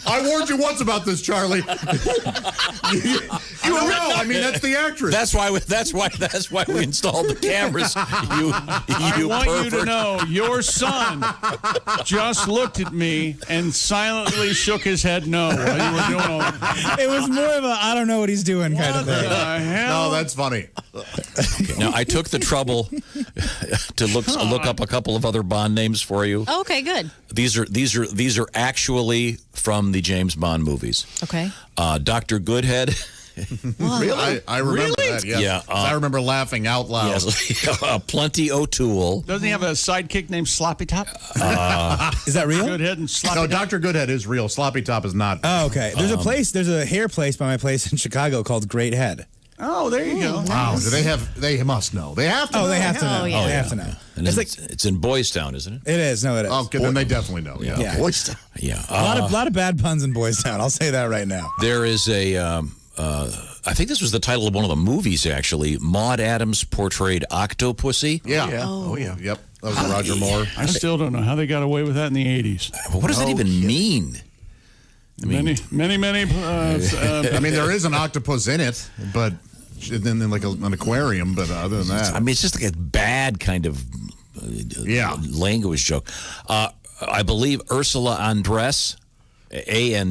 I warned you once about this, Charlie. you don't know. I mean, that's the actress. That's why we installed the cameras. I want you to know your son just looked at me and silently shook his head no while you were doing all that. It was more of a I don't know what he's doing kind of thing. What the hell? No, that's funny. Okay, now, I took the trouble to look up a couple of other Bond names for you. Okay, good. These are actually from the James Bond movies. Okay. Dr. Goodhead. Really? I remember that, yes. Yeah. I remember laughing out loud. Yes. Plenty O'Toole. Doesn't he have a sidekick named Sloppy Top? Is that real? Goodhead and Sloppy No, Top. Dr. Goodhead is real. Sloppy Top is not. Oh, okay. There's a hair place by my place in Chicago called Great Head. Oh, there you go. Wow. Do they have? They must know. They have to. Oh, know. they have to know. yeah. They have to know. And it's in Boys Town, isn't it? It is. No, it is. Okay, then they definitely know. Yeah. Yeah. Boys Town. Yeah. A lot of bad puns in Boys Town. I'll say that right now. There is a, I think this was the title of one of the movies, actually. Maude Adams portrayed Octopussy. Yeah. Oh, yeah. Yep. That was Roger Moore. I still don't know how they got away with that in the 80s. What does that even mean? I mean, Many. I mean, there is an octopus in it, but then like an aquarium. But other than that, I mean, it's just like a bad kind of language joke. I believe Ursula Andress, I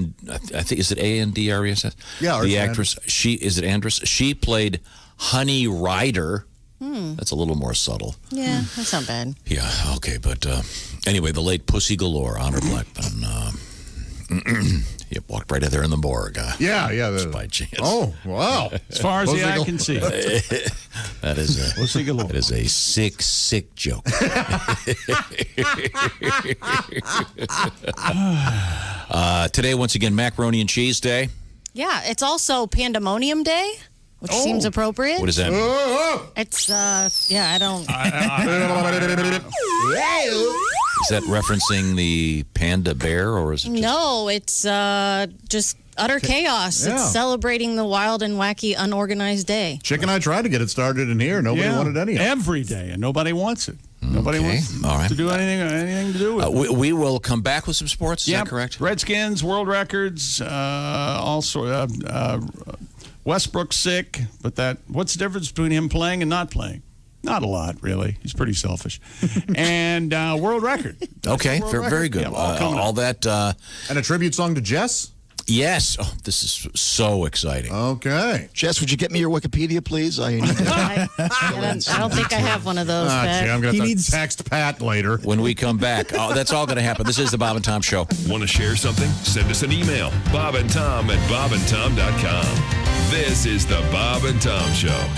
think, is it A-N-D-R-E-S-S? Yeah, the Ursula actress. Is it Andress? She played Honey Rider. That's a little more subtle. Yeah, that's not bad. Yeah, okay, but anyway, the late Pussy Galore, Honor Blackburn. Yep, walked right out there in the morgue. yeah. Just by chance. Oh, wow. As far as the eye can see. That is a sick joke. Today, once again, Macaroni and Cheese Day. Yeah, it's also Pandemonium Day, which seems appropriate. What does that mean? It's, I don't... Is that referencing the panda bear, or is it just... No, it's just utter chaos. Yeah. It's celebrating the wild and wacky, unorganized day. Chick and I tried to get it started in here. Nobody wanted any of it. Every day, and nobody wants it. Nobody wants all right. to do anything to do with it. We will come back with some sports. Is that correct? Redskins, world records, also Westbrook's sick, but what's the difference between him playing and not playing? Not a lot, really. He's pretty selfish. And world record. Okay, very good. Yeah, all that. And a tribute song to Jess? Yes. Oh, this is so exciting. Okay. Jess, would you get me your Wikipedia, please? I need I don't think I have one of those. Pat. I'm going to text Pat later. When we come back, that's all going to happen. This is the Bob and Tom Show. Want to share something? Send us an email. bobandtom@bobandtom.com. This is the Bob and Tom Show.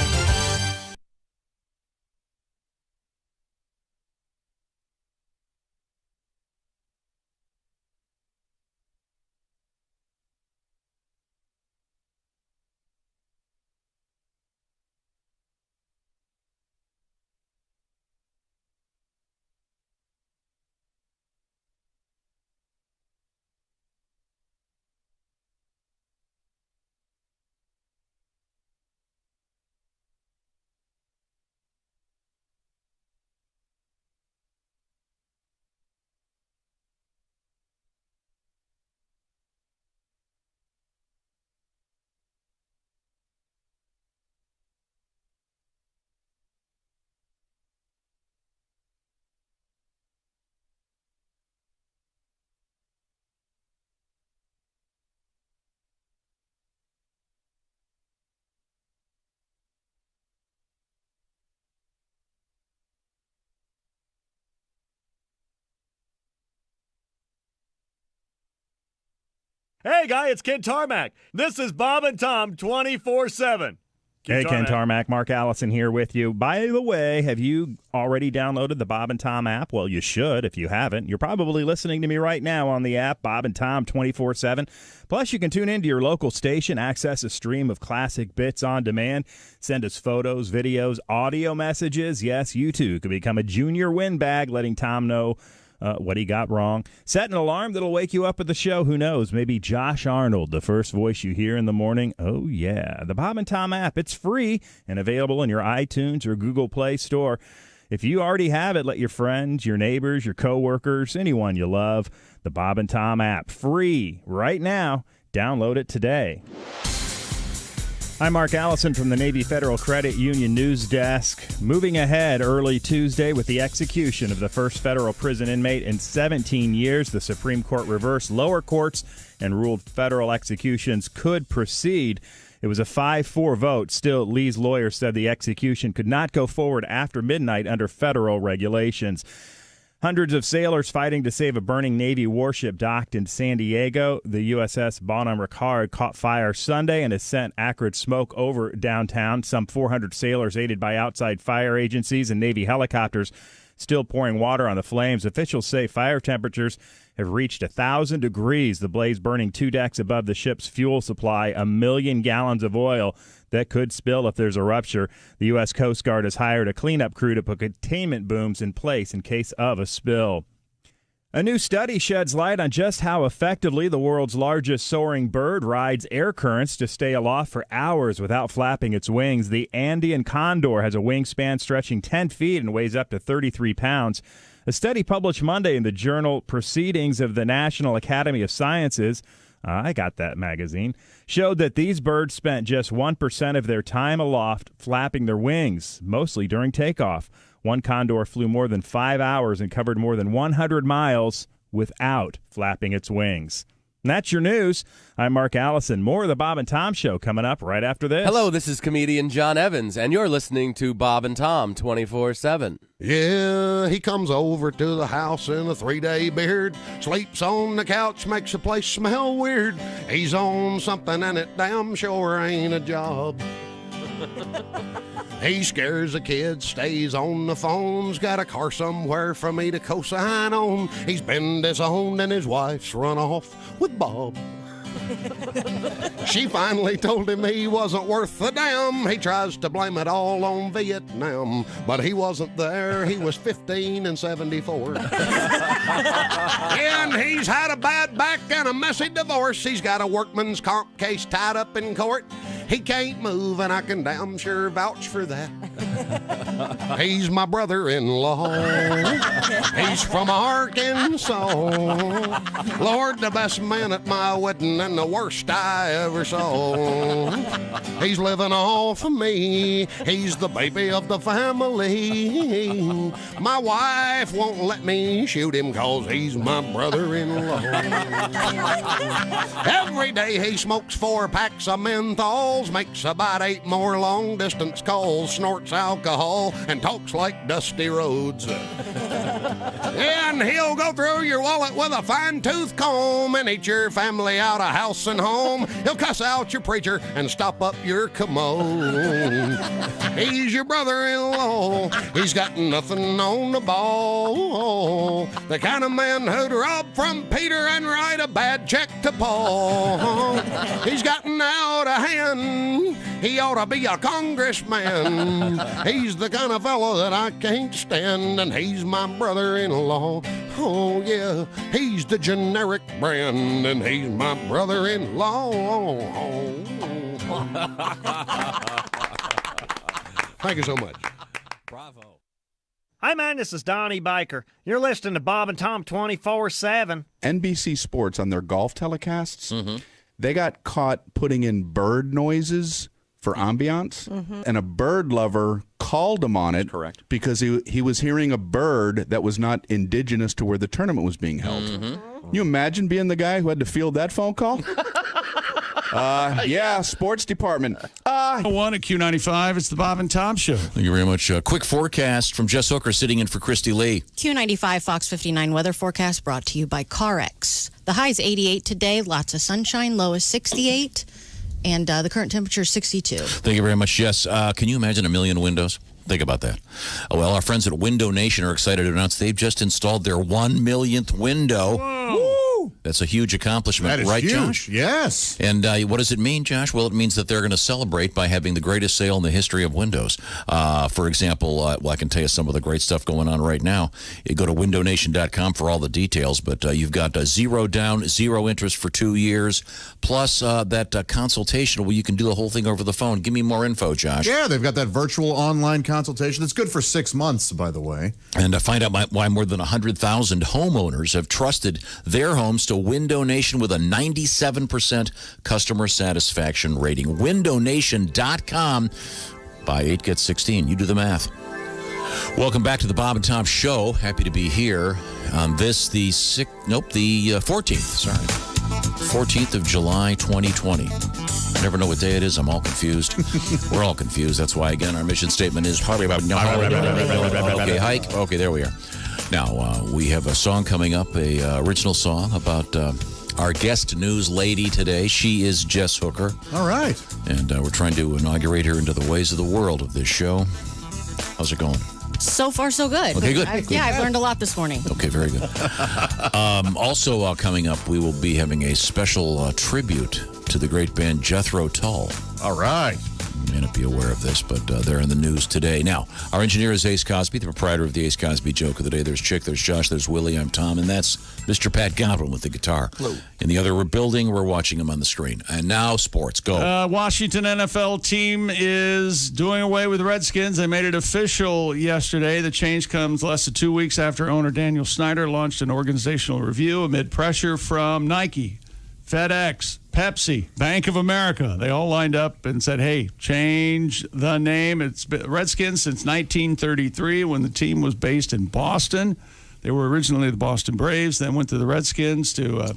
Hey, guy, it's Ken Tarmac. This is Bob and Tom 24/7. Hey, Ken Tarmac, Mark Allison here with you. By the way, have you already downloaded the Bob and Tom app? Well, you should if you haven't. You're probably listening to me right now on the app, Bob and Tom 24/7. Plus, you can tune into your local station, access a stream of classic bits on demand, send us photos, videos, audio messages. Yes, you too could become a junior win bag, letting Tom know what he got wrong. Set an alarm that'll wake you up at the show. Who knows? Maybe Josh Arnold, the first voice you hear in the morning. Oh, yeah. The Bob and Tom app. It's free and available in your iTunes or Google Play store. If you already have it, let your friends, your neighbors, your coworkers, anyone you love, the Bob and Tom app, free right now. Download it today. I'm Mark Allison from the Navy Federal Credit Union News Desk. Moving ahead early Tuesday with the execution of the first federal prison inmate in 17 years, the Supreme Court reversed lower courts and ruled federal executions could proceed. It was a 5-4 vote. Still, Lee's lawyer said the execution could not go forward after midnight under federal regulations. Hundreds of sailors fighting to save a burning Navy warship docked in San Diego. The USS Bonhomme Richard caught fire Sunday and has sent acrid smoke over downtown. Some 400 sailors aided by outside fire agencies and Navy helicopters still pouring water on the flames. Officials say fire temperatures have reached 1,000 degrees. The blaze burning 2 decks above the ship's fuel supply, 1 million gallons of oil that could spill if there's a rupture. The U.S. Coast Guard has hired a cleanup crew to put containment booms in place in case of a spill. A new study sheds light on just how effectively the world's largest soaring bird rides air currents to stay aloft for hours without flapping its wings. The Andean condor has a wingspan stretching 10 feet and weighs up to 33 pounds. A study published Monday in the journal Proceedings of the National Academy of Sciences, I got that magazine, showed that these birds spent just 1% of their time aloft flapping their wings, mostly during takeoff. One condor flew more than 5 hours and covered more than 100 miles without flapping its wings. And that's your news. I'm Mark Allison. More of the Bob and Tom Show coming up right after this. Hello, this is comedian John Evans, and you're listening to Bob and Tom 24/7. Yeah, he comes over to the house in a 3-day beard, sleeps on the couch, makes the place smell weird. He's on something and it damn sure ain't a job. He scares the kids, stays on the phones, got a car somewhere for me to co-sign on. He's been disowned and his wife's run off with Bob. She finally told him he wasn't worth a damn. He tries to blame it all on Vietnam, but he wasn't there. He was 15 and 74. And he's had a bad back and a messy divorce. He's got a workman's comp case tied up in court. He can't move, and I can damn sure vouch for that. He's my brother-in-law. He's from Arkansas. Lord, the best man at my wedding and the worst I ever saw. He's living off of me. He's the baby of the family. My wife won't let me shoot him 'cause he's my brother-in-law. Every day he smokes 4 packs of menthols, makes about 8 more long-distance calls, snorts alcohol, and talks like Dusty Rhodes. And he'll go through your wallet with a fine-tooth comb and eat your family out of house and home. He'll cuss out your preacher and stop up your commode. He's your brother-in-law. He's got nothing on the ball. The kind of man who'd rob from Peter and write a bad check to Paul. He's gotten out of hand. He ought to be a congressman. He's the kind of fellow that I can't stand, and he's my brother-in-law. Oh, yeah, he's the generic brand, and he's my brother-in-law. Thank you so much. Bravo. Hi, man, this is Donnie Baker. You're listening to Bob and Tom 24/7. NBC Sports on their golf telecasts, they got caught putting in bird noises for ambiance, and a bird lover called him on it. Correct. Because he was hearing a bird that was not indigenous to where the tournament was being held. Can you imagine being the guy who had to field that phone call? Yeah, sports department. 1 at Q95, it's the Bob and Tom Show. Thank you very much. Quick forecast from Jess Hooker sitting in for Christy Lee. Q95 Fox 59 weather forecast brought to you by CarX. The high is 88 today, lots of sunshine, low is 68, and the current temperature is 62. Thank you very much, Jess. Can you imagine 1 million windows? Think about that. Well, our friends at Window Nation are excited to announce they've just installed their 1 millionth window. Whoa. That's a huge accomplishment, That is right, huge. Josh? Yes. And what does it mean, Josh? Well, it means that they're going to celebrate by having the greatest sale in the history of Windows. For example, well, I can tell you some of the great stuff going on right now. You go to windownation.com for all the details, but you've got 0 down, 0 interest for 2 years, plus that consultation where you can do the whole thing over the phone. Give me more info, Josh. Yeah, they've got that virtual online consultation. It's good for 6 months, by the way. And find out why more than 100,000 homeowners have trusted their homes to Window Nation with a 97% customer satisfaction rating. WindowNation.com. Buy 8, get 16. You do the math. Welcome back to the Bob and Tom Show. Happy to be here on this, the 14th. Sorry. 14th of July, 2020. I never know what day it is. I'm all confused. We're all confused. That's why, again, our mission statement is okay, hike. Okay, there we are. Now, we have a song coming up, a original song about our guest news lady today. She is Jess Hooker. All right. And we're trying to inaugurate her into the ways of the world of this show. How's it going? So far, so good. Okay, good. Yeah, I've learned a lot this morning. Okay, very good. Also coming up, we will be having a special tribute to the great band Jethro Tull. All right. You may not be aware of this, but they're in the news today. Now, our engineer is Ace Cosby, the proprietor of the Ace Cosby Joke of the Day. There's Chick, there's Josh, there's Willie, I'm Tom, and that's Mr. Pat Godwin with the guitar. Hello. In the other building, we're watching him on the screen. And now, sports. Go. Washington NFL team is doing away with the Redskins. They made it official yesterday. The change comes less than 2 weeks after owner Daniel Snyder launched an organizational review amid pressure from Nike, FedEx, Pepsi, Bank of America. They all lined up and said, hey, change the name. It's been Redskins since 1933 when the team was based in Boston. They were originally the Boston Braves, then went to the Redskins to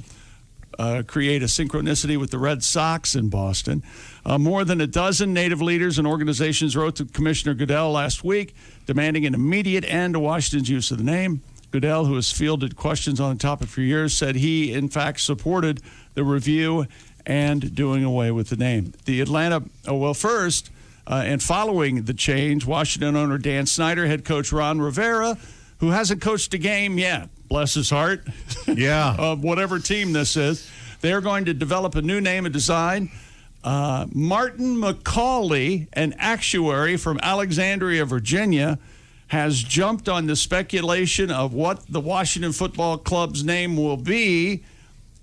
create a synchronicity with the Red Sox in Boston. More than a dozen native leaders and organizations wrote to Commissioner Goodell last week demanding an immediate end to Washington's use of the name. Goodell, who has fielded questions on the topic for years, said he, in fact, supported the review and doing away with the name. The Atlanta, first, and following the change, Washington owner Dan Snyder, head coach Ron Rivera, who hasn't coached a game yet, bless his heart, yeah, of whatever team this is, they're going to develop a new name and design. Martin McCauley, an actuary from Alexandria, Virginia, has jumped on the speculation of what the Washington Football Club's name will be.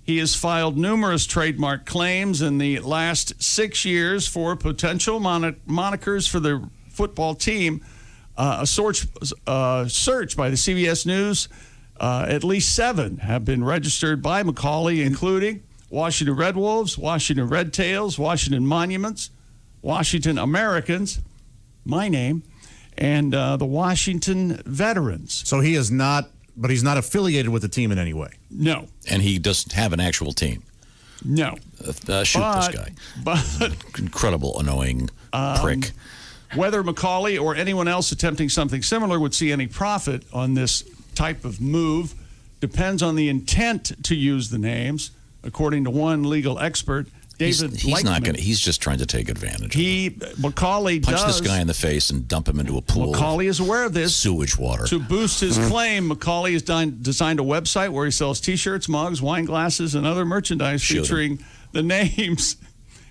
He has filed numerous trademark claims in the last 6 years for potential monikers for the football team. A search by the CBS News, at least 7 have been registered by McCauley, including Washington Red Wolves, Washington Red Tails, Washington Monuments, Washington Americans, my name, and the Washington Veterans. So he is not, but he's not affiliated with the team in any way. No. And he doesn't have an actual team. No. Shoot this guy. But incredible, annoying prick. Whether McCauley or anyone else attempting something similar would see any profit on this type of move depends on the intent to use the names, according to one legal expert. He's not going to. He's just trying to take advantage of McCauley Punch this guy in the face and dump him into a pool. McCauley is aware of this. Sewage water. To boost his claim, McCauley has designed a website where he sells T-shirts, mugs, wine glasses, and other merchandise featuring the names.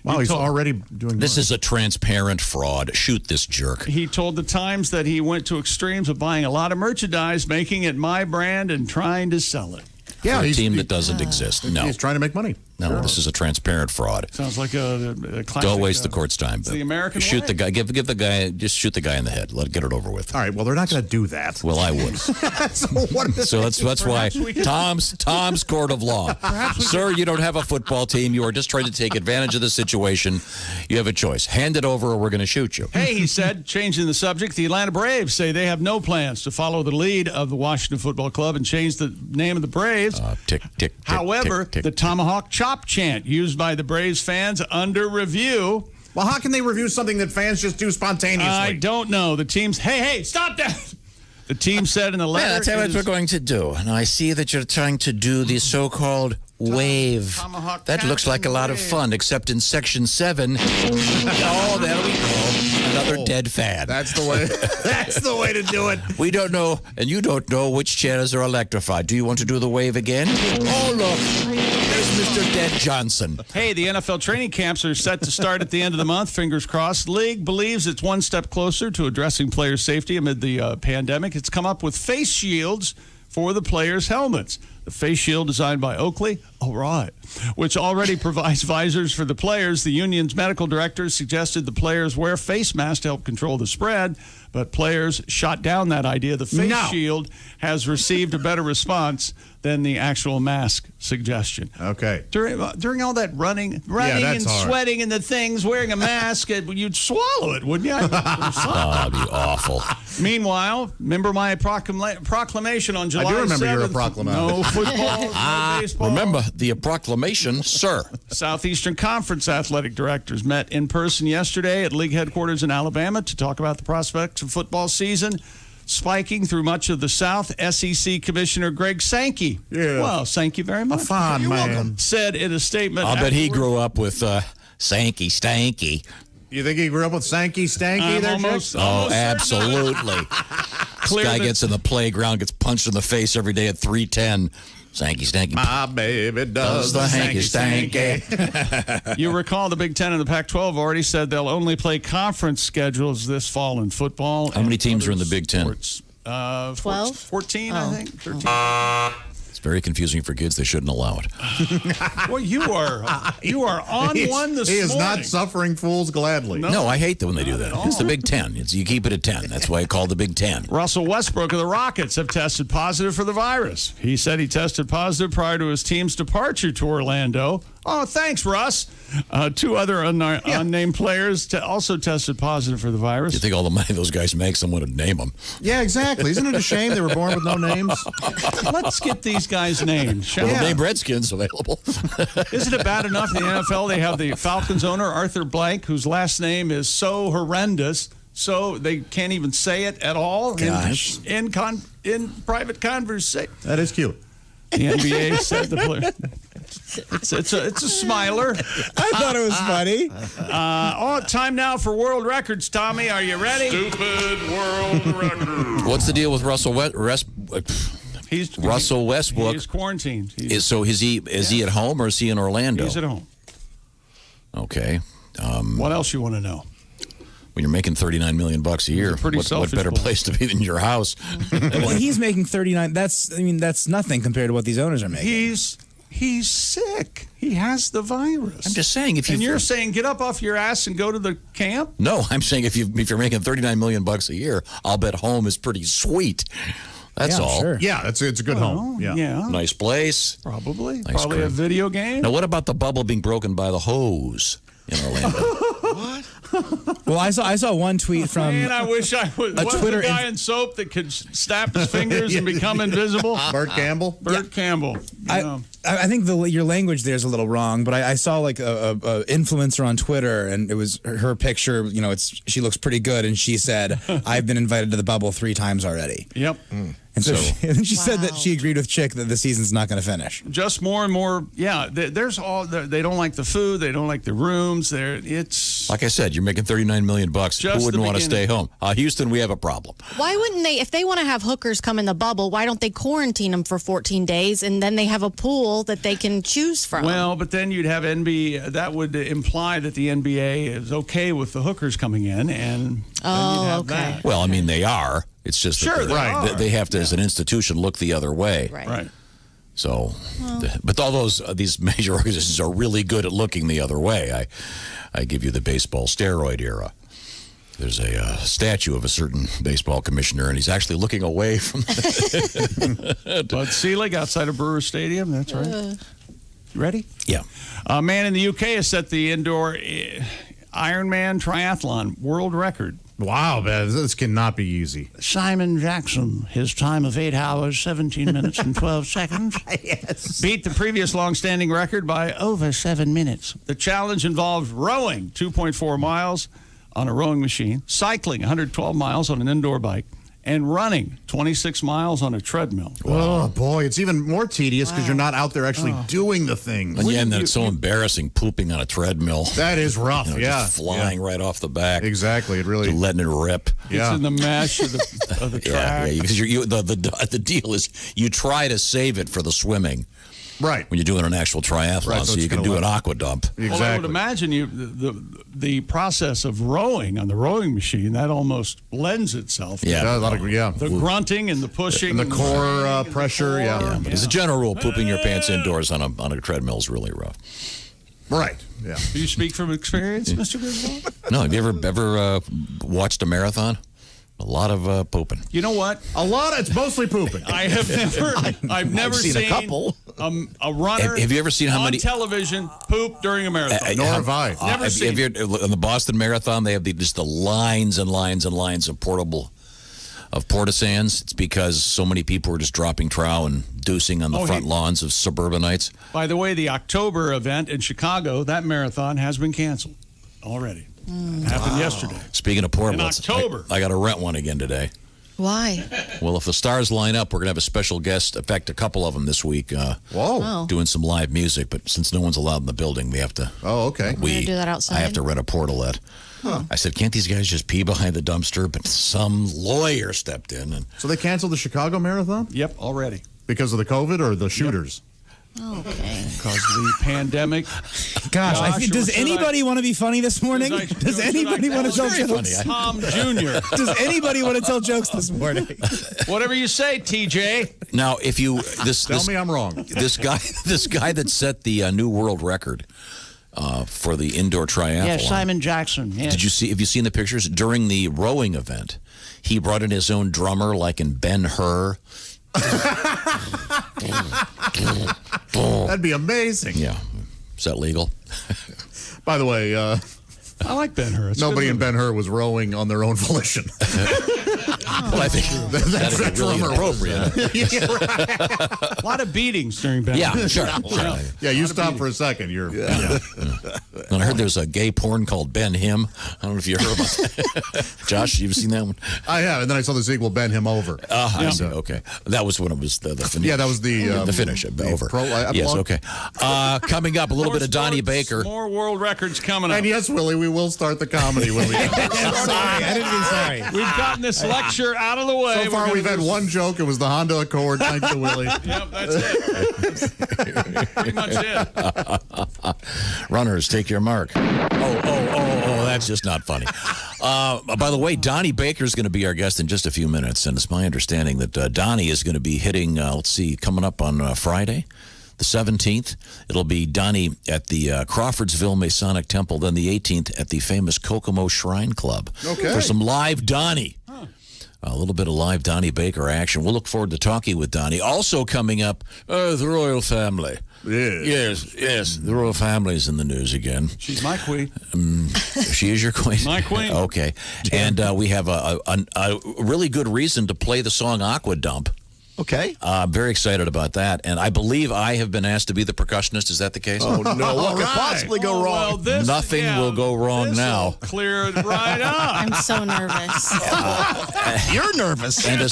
Wow, he's already doing this. Is a transparent fraud. Shoot this jerk. He told the Times that he went to extremes of buying a lot of merchandise, making it my brand, and trying to sell it. Yeah, for a team that doesn't exist. No. He's trying to make money. No, sure. This is a transparent fraud. Sounds like a classic. Don't waste the court's time. The American shoot way. the guy. Give the guy. Just shoot the guy in the head. Get it over with. All right. Well, they're not going to do that. Well, I would. So that's why Tom's court of law. Sir, you don't have a football team. You are just trying to take advantage of the situation. You have a choice. Hand it over, or we're going to shoot you. Hey, he said, changing the subject, the Atlanta Braves say they have no plans to follow the lead of the Washington Football Club and change the name of the Braves. However, the Tomahawk Chop chant used by the Braves fans under review. Well, how can they review something that fans just do spontaneously? I don't know. The team's, hey, stop that. The team said in the letter. Yeah, that's what we're going to do. And I see that you're trying to do the so-called wave. That looks like a lot of fun, except in Section 7. Oh, there we go. Another dead fan. That's the way. That's the way to do it. We don't know, and you don't know which chairs are electrified. Do you want to do the wave again? Oh, look. Mr. Dead Johnson. Hey, the NFL training camps are set to start at the end of the month. Fingers crossed. League believes it's one step closer to addressing player safety amid the pandemic. It's come up with face shields for the players' helmets. The face shield designed by Oakley, all right, which already provides visors for the players. The union's medical director suggested the players wear face masks to help control the spread, but players shot down that idea. The face shield has received a better response than the actual mask suggestion. Okay. During all that running and hard. sweating and the things, wearing a mask, you'd swallow it, wouldn't you? Oh, that'd be awful. Meanwhile, remember my proclamation on July 7th? I do remember your proclamation. No football, no baseball. Remember the proclamation, sir. Southeastern Conference athletic directors met in person yesterday at league headquarters in Alabama to talk about the prospects of football season spiking through much of the South. SEC Commissioner Greg Sankey. Yeah. Well, thank you very much. A fine You're man. welcome. Said in a statement. I'll bet he grew up with Sankey Stanky. You think he grew up with Sankey Stanky there, almost, Chick? Oh, absolutely. This guy gets in the playground, gets punched in the face every day at 3:10. Sankey Stanky. My baby does the hanky stanky. You recall the Big Ten and the Pac-12 already said they'll only play conference schedules this fall in football. How many teams are in the Big Ten? 12? 14, I think. 13. It's very confusing for kids. They shouldn't allow it. Well, you are on one this morning. He is not suffering fools gladly. No, I hate when they do that. It's the Big Ten. You keep it at 10. That's why I call it the Big Ten. Russell Westbrook of the Rockets have tested positive for the virus. He said he tested positive prior to his team's departure to Orlando. Oh, thanks, Russ. Two other unnamed players also tested positive for the virus. You think all the money those guys make, someone would name them. Yeah, exactly. Isn't it a shame they were born with no names? Let's get these guys' names, shall Well, we? name Redskins available. Isn't it bad enough in the NFL they have the Falcons owner, Arthur Blank, whose last name is so horrendous, so they can't even say it at all Gosh. in private conversation. That is cute. The NBA said the player. It's a smiler. I thought it was funny. Time now for world records. Tommy, are you ready? Stupid world record. What's the deal with Russell Westbrook? He's quarantined. Is he at home or is he in Orlando? He's at home. Okay. What else you want to know? When you're making $39 million a year, what better place to be than your house? Well, he's making 39. That's nothing compared to what these owners are making. He's sick. He has the virus. I'm just saying you're saying get up off your ass and go to the camp? No, I'm saying if you're making $39 million a year, I'll bet home is pretty sweet. That's all. Sure. Yeah, it's a good home. Yeah. Nice place. Probably. Nice Probably a crib. video game. Now, what about the bubble being broken by the hose in Orlando? What? Well, I saw one tweet from Man, I wish I was. What's Twitter the guy in soap that could snap his fingers and become invisible? Burt Campbell. Burt Campbell. I think your language there is a little wrong, but I saw like a influencer on Twitter, and it was her picture. You know, she looks pretty good, and she said, "I've been invited to the bubble 3 times already." Yep. And so she said that she agreed with Chick that the season's not going to finish. Just more and more. Yeah, there's all. They don't like the food. They don't like the rooms. It's Like I said, you're making $39 million. Who wouldn't want to stay home? Houston, we have a problem. Why wouldn't they, if they want to have hookers come in the bubble, why don't they quarantine them for 14 days and then they have a pool that they can choose from? Well, but then you'd have NBA. That would imply that the NBA is okay with the hookers coming in, and then you'd have that. Well, I mean, they are. It's just that they have to, as an institution, look the other way. Right. So, but all these major organizations are really good at looking the other way. I give you the baseball steroid era. There's a statue of a certain baseball commissioner, and he's actually looking away from Bud Selig outside of Brewer Stadium. That's right. You ready? Yeah. A man in the UK has set the indoor Ironman triathlon world record. Wow, man, this cannot be easy. Simon Jackson, his time of 8 hours, 17 minutes, and 12 seconds. Yes. Beat the previous long-standing record by over 7 minutes. The challenge involved rowing 2.4 miles on a rowing machine, cycling 112 miles on an indoor bike, and running 26 miles on a treadmill. Oh, boy, it's even more tedious because you're not out there actually doing the things. And then it's so embarrassing pooping on a treadmill. That is rough, Just flying right off the back. Exactly, it really... Just letting it rip. It's in the mesh of the track. Yeah, because the deal is you try to save it for the swimming. Right. when you're doing an actual triathlon, Right, so so you it's can do gonna an aqua dump. Exactly. Well, I would imagine the process of rowing on the rowing machine, that almost lends itself. Yeah. Yeah, a lot of, The grunting and the pushing. And the core pressure, yeah. But as a general rule, pooping your pants indoors on a treadmill is really rough. Right. Yeah. Do you speak from experience, Mr. Griswold? No, have you ever watched a marathon? A lot of pooping. You know what? It's mostly pooping. I have never, I've never seen a couple. A runner. Have you ever seen how on many television poop during a marathon? Nor have I. Never seen. Have you, on the Boston Marathon, they have just the lines and lines and lines of porta sands. It's because so many people were just dropping trow and deucing on the front lawns of suburbanites. By the way, the October event in Chicago, that marathon has been canceled already. Happened yesterday. Speaking of portables, In October. I got to rent one again today. Why? Well, if the stars line up, we're going to have a special guest. In fact, a couple of them this week. Whoa. Doing some live music, but since no one's allowed in the building, we have to. Oh, okay. We're gonna do that outside? I have to rent a portalette. Huh. I said, can't these guys just pee behind the dumpster? But some lawyer stepped in. And So they canceled the Chicago Marathon? Yep, already. Because of the COVID or the shooters? Okay. Because the pandemic. Gosh, does anybody want to be funny this morning? Does anybody want to tell jokes? Tom Jr. Does anybody want to tell jokes this morning? Whatever you say, TJ. Now, if you Tell me I'm wrong. This guy that set the new world record for the indoor triathlon. Yeah, Simon Jackson. Yes. Have you seen the pictures during the rowing event? He brought in his own drummer, like in Ben-Hur. That'd be amazing. Yeah. Is that legal? By the way, I like Ben-Hur. nobody in Ben-Hur was rowing on their own volition. Well, I think That's that'd be really inappropriate. A lot of beatings during Ben-Hur. Yeah, sure. Yeah, you stop for a second. You're. And I heard there's a gay porn called Ben Him. I don't know if you heard about that. Josh, you've seen that one? I have, and then I saw the sequel, Ben Him Over. I see. Okay. That was when it was the finish. Yeah, that was the finish. Over. Yes, yes, okay. Coming up, a little bit of Donnie Baker. More world records coming up. And yes, Willie, we will start the comedy when we Sorry, I didn't mean sorry. We've gotten this lecture out of the way. So far, we've had one joke. It was the Honda Accord. Thank you, Willie. Yep, that's it. That's pretty much it. Runners, take your mark. Oh, that's just not funny. By the way, Donnie Baker is going to be our guest in just a few minutes, and it's my understanding that Donnie is going to be hitting, coming up on Friday, the 17th. It'll be Donnie at the Crawfordsville Masonic Temple, then the 18th at the famous Kokomo Shrine Club. Okay. For some live Donnie. A little bit of live Donnie Baker action. We'll look forward to talking with Donnie. Also coming up, the royal family. Yes, the royal family is in the news again. She's my queen. She is your queen? My queen. Okay. And we have a really good reason to play the song Aqua Dump. Okay. I'm very excited about that. And I believe I have been asked to be the percussionist. Is that the case? Oh, no. What could possibly go wrong? Well, Nothing will go wrong now. Clear it right up. I'm so nervous. You're nervous. And a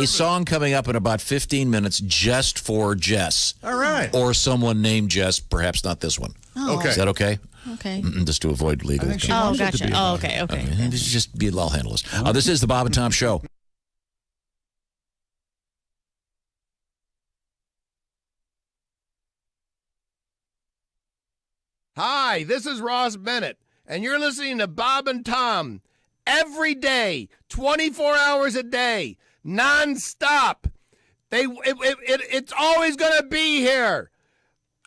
song coming up in about 15 minutes just for Jess. All right. Or someone named Jess, perhaps not this one. Oh. Okay. Is that okay? Okay. Just to avoid legal. Oh, gotcha. Oh, okay. Just I'll handle this. This is the Bob and Tom Show. Hi, this is Ross Bennett, and you're listening to Bob and Tom every day, 24 hours a day, nonstop. It's always going to be here,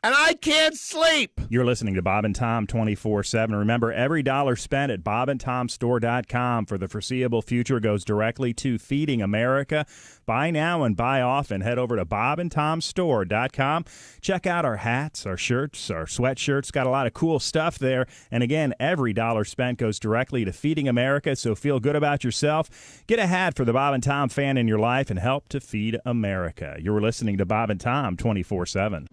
and I can't sleep. You're listening to Bob and Tom 24/7. Remember, every dollar spent at bobandtomstore.com for the foreseeable future goes directly to feeding America. Buy now and buy often. Head over to bobandtomstore.com. Check out our hats, our shirts, our sweatshirts. Got a lot of cool stuff there. And again, every dollar spent goes directly to feeding America, so feel good about yourself. Get a hat for the Bob and Tom fan in your life and help to feed America. You're listening to Bob and Tom 24/7.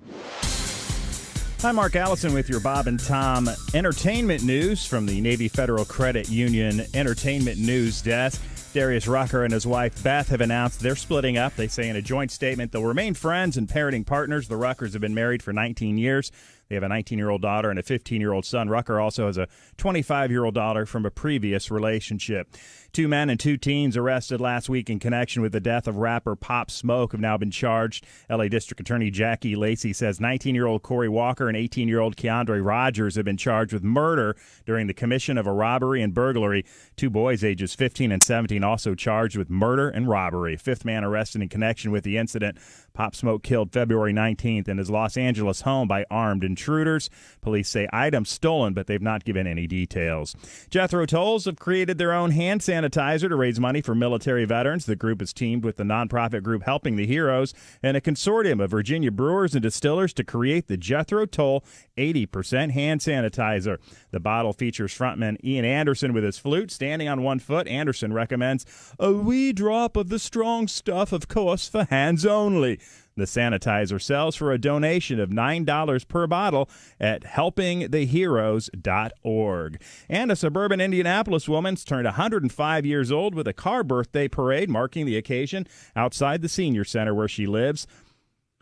Hi, Mark Allison with your Bob and Tom entertainment news from the Navy Federal Credit Union Entertainment News Desk. Darius Rucker and his wife Beth have announced they're splitting up. They say in a joint statement they'll remain friends and parenting partners. The Ruckers have been married for 19 years. They have a 19-year-old daughter and a 15-year-old son. Rucker also has a 25-year-old daughter from a previous relationship. 2 men and 2 teens arrested last week in connection with the death of rapper Pop Smoke have now been charged. L.A. District Attorney Jackie Lacey says 19-year-old Corey Walker and 18-year-old Keandre Rogers have been charged with murder during the commission of a robbery and burglary. 2 boys ages 15 and 17 also charged with murder and robbery. 5th man arrested in connection with the incident. Pop Smoke killed February 19th in his Los Angeles home by armed intruders. Police say items stolen, but they've not given any details. Jethro Tulls have created their own hand sanitizer to raise money for military veterans. The group has teamed with the nonprofit group Helping the Heroes and a consortium of Virginia brewers and distillers to create the Jethro Tull 80% hand sanitizer. The bottle features frontman Ian Anderson with his flute standing on one foot. Anderson recommends a wee drop of the strong stuff, of course, for hands only. The sanitizer sells for a donation of $9 per bottle at helpingtheheroes.org. And a suburban Indianapolis woman's turned 105 years old with a car birthday parade marking the occasion outside the senior center where she lives.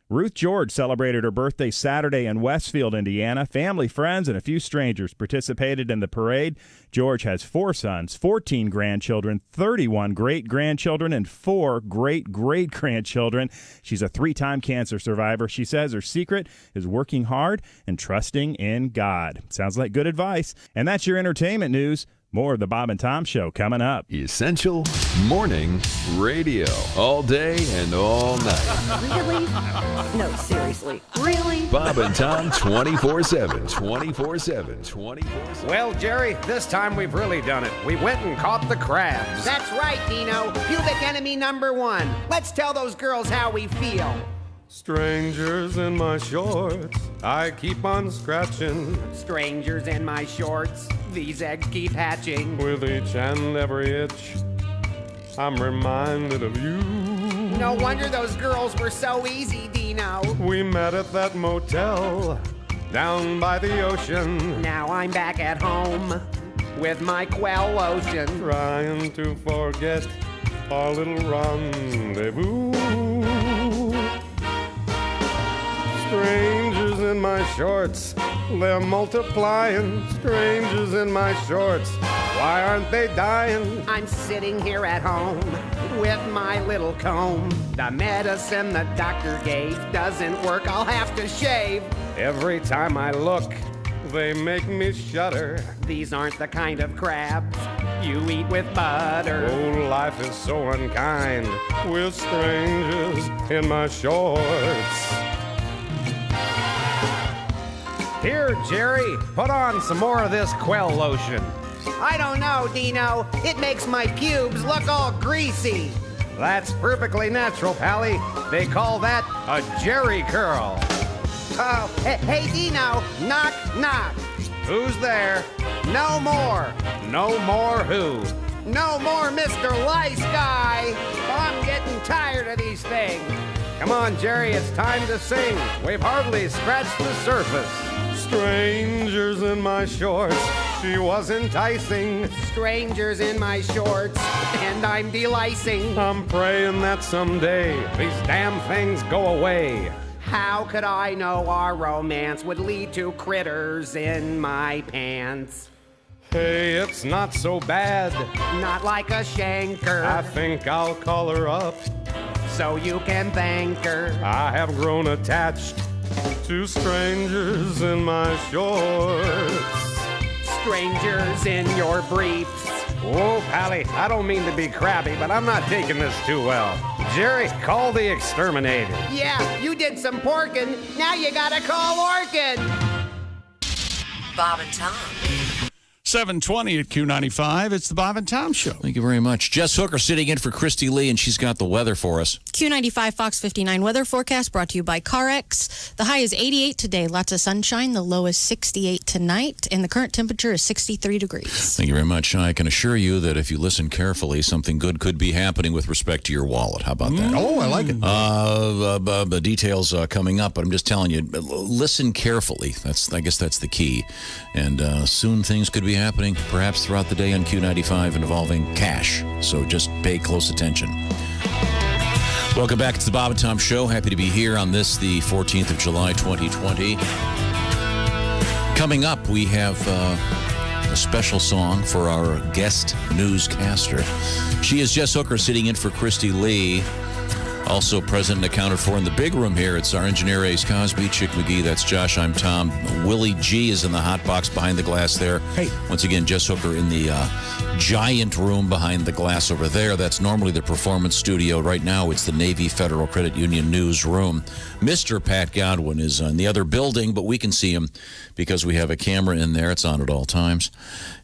Ruth George celebrated her birthday Saturday in Westfield, Indiana. Family, friends, and a few strangers participated in the parade. George has 4 sons, 14 grandchildren, 31 great-grandchildren, and 4 great-great-grandchildren. She's a 3-time cancer survivor. She says her secret is working hard and trusting in God. Sounds like good advice. And that's your entertainment news. More of the Bob and Tom Show coming up. Essential Morning Radio. All day and all night. Really? No, seriously. Really? Bob and Tom 24/7. 24/7. 24/7. Well, Jerry, this time we've really done it. We went and caught the crabs. That's right, Dino. Pubic enemy number 1. Let's tell those girls how we feel. Strangers in my shorts, I keep on scratching. Strangers in my shorts, these eggs keep hatching. With each and every itch, I'm reminded of you. No wonder those girls were so easy, Dino. We met at that motel down by the ocean. Now I'm back at home with my Quell lotion. Trying to forget our little rendezvous. Strangers in my shorts, they're multiplying. Strangers in my shorts, why aren't they dying? I'm sitting here at home with my little comb. The medicine the doctor gave doesn't work, I'll have to shave. Every time I look, they make me shudder. These aren't the kind of crabs you eat with butter. Oh, life is so unkind with strangers in my shorts. Here, Jerry, put on some more of this Quell lotion. I don't know, Dino. It makes my pubes look all greasy. That's perfectly natural, Pally. They call that a Jerry curl. Oh, hey, Dino, knock, knock. Who's there? No more. No more who? No more Mr. Lice Guy. I'm getting tired of these things. Come on, Jerry, it's time to sing. We've hardly scratched the surface. Strangers in my shorts, she was enticing. Strangers in my shorts, and I'm delicing. I'm praying that someday these damn things go away. How could I know our romance would lead to critters in my pants? Hey, it's not so bad. Not like a shanker. I think I'll call her up so you can thank her. I have grown attached to strangers in my shorts. Strangers in your briefs. Whoa, Pally, I don't mean to be crabby, but I'm not taking this too well. Jerry, call the exterminator. Yeah, you did some porkin'. Now you gotta call Orkin. Bob and Tom. 7:20 at Q95. It's the Bob and Tom Show. Thank you very much. Jess Hooker sitting in for Christy Lee, and she's got the weather for us. Q95 Fox 59 weather forecast brought to you by CarX. The high is 88 today. Lots of sunshine. The low is 68 tonight. And the current temperature is 63 degrees. Thank you very much. I can assure you that if you listen carefully, something good could be happening with respect to your wallet. How about that? Oh, I like it. The details coming up, but I'm just telling you, listen carefully. I guess that's the key. And soon things could be happening, perhaps throughout the day on Q95 involving cash. So just pay close attention. Welcome back to the Bob and Tom Show. Happy to be here on this, the 14th of July, 2020. Coming up, we have a special song for our guest newscaster. She is Jess Hooker, sitting in for Christy Lee. Also present and accounted for in the big room here. It's our engineer, Ace Cosby, Chick McGee. That's Josh. I'm Tom. Willie G is in the hot box behind the glass there. Hey. Once again, Jess Hooker in the giant room behind the glass over there. That's normally the performance studio. Right now, it's the Navy Federal Credit Union newsroom. Mr. Pat Godwin is in the other building, but we can see him because we have a camera in there. It's on at all times.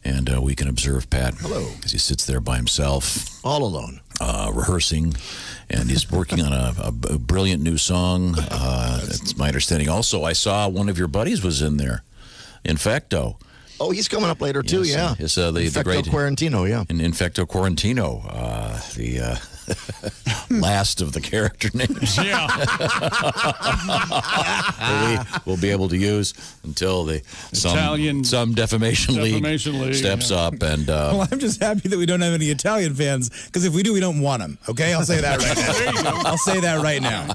And we can observe Pat. Hello. As he sits there by himself. All alone. Rehearsing. And he's working on a brilliant new song. That's my understanding. Also, I saw one of your buddies was in there, Infecto. Oh, he's coming up later, too, yeah. It's the Infecto great Quarantino, yeah. And Infecto Quarantino, the last of the character names. Yeah. We'll be able to use until some defamation league steps up. And well, I'm just happy that we don't have any Italian fans, because if we do, we don't want them. Okay, I'll say that right now. There you go. I'll say that right now.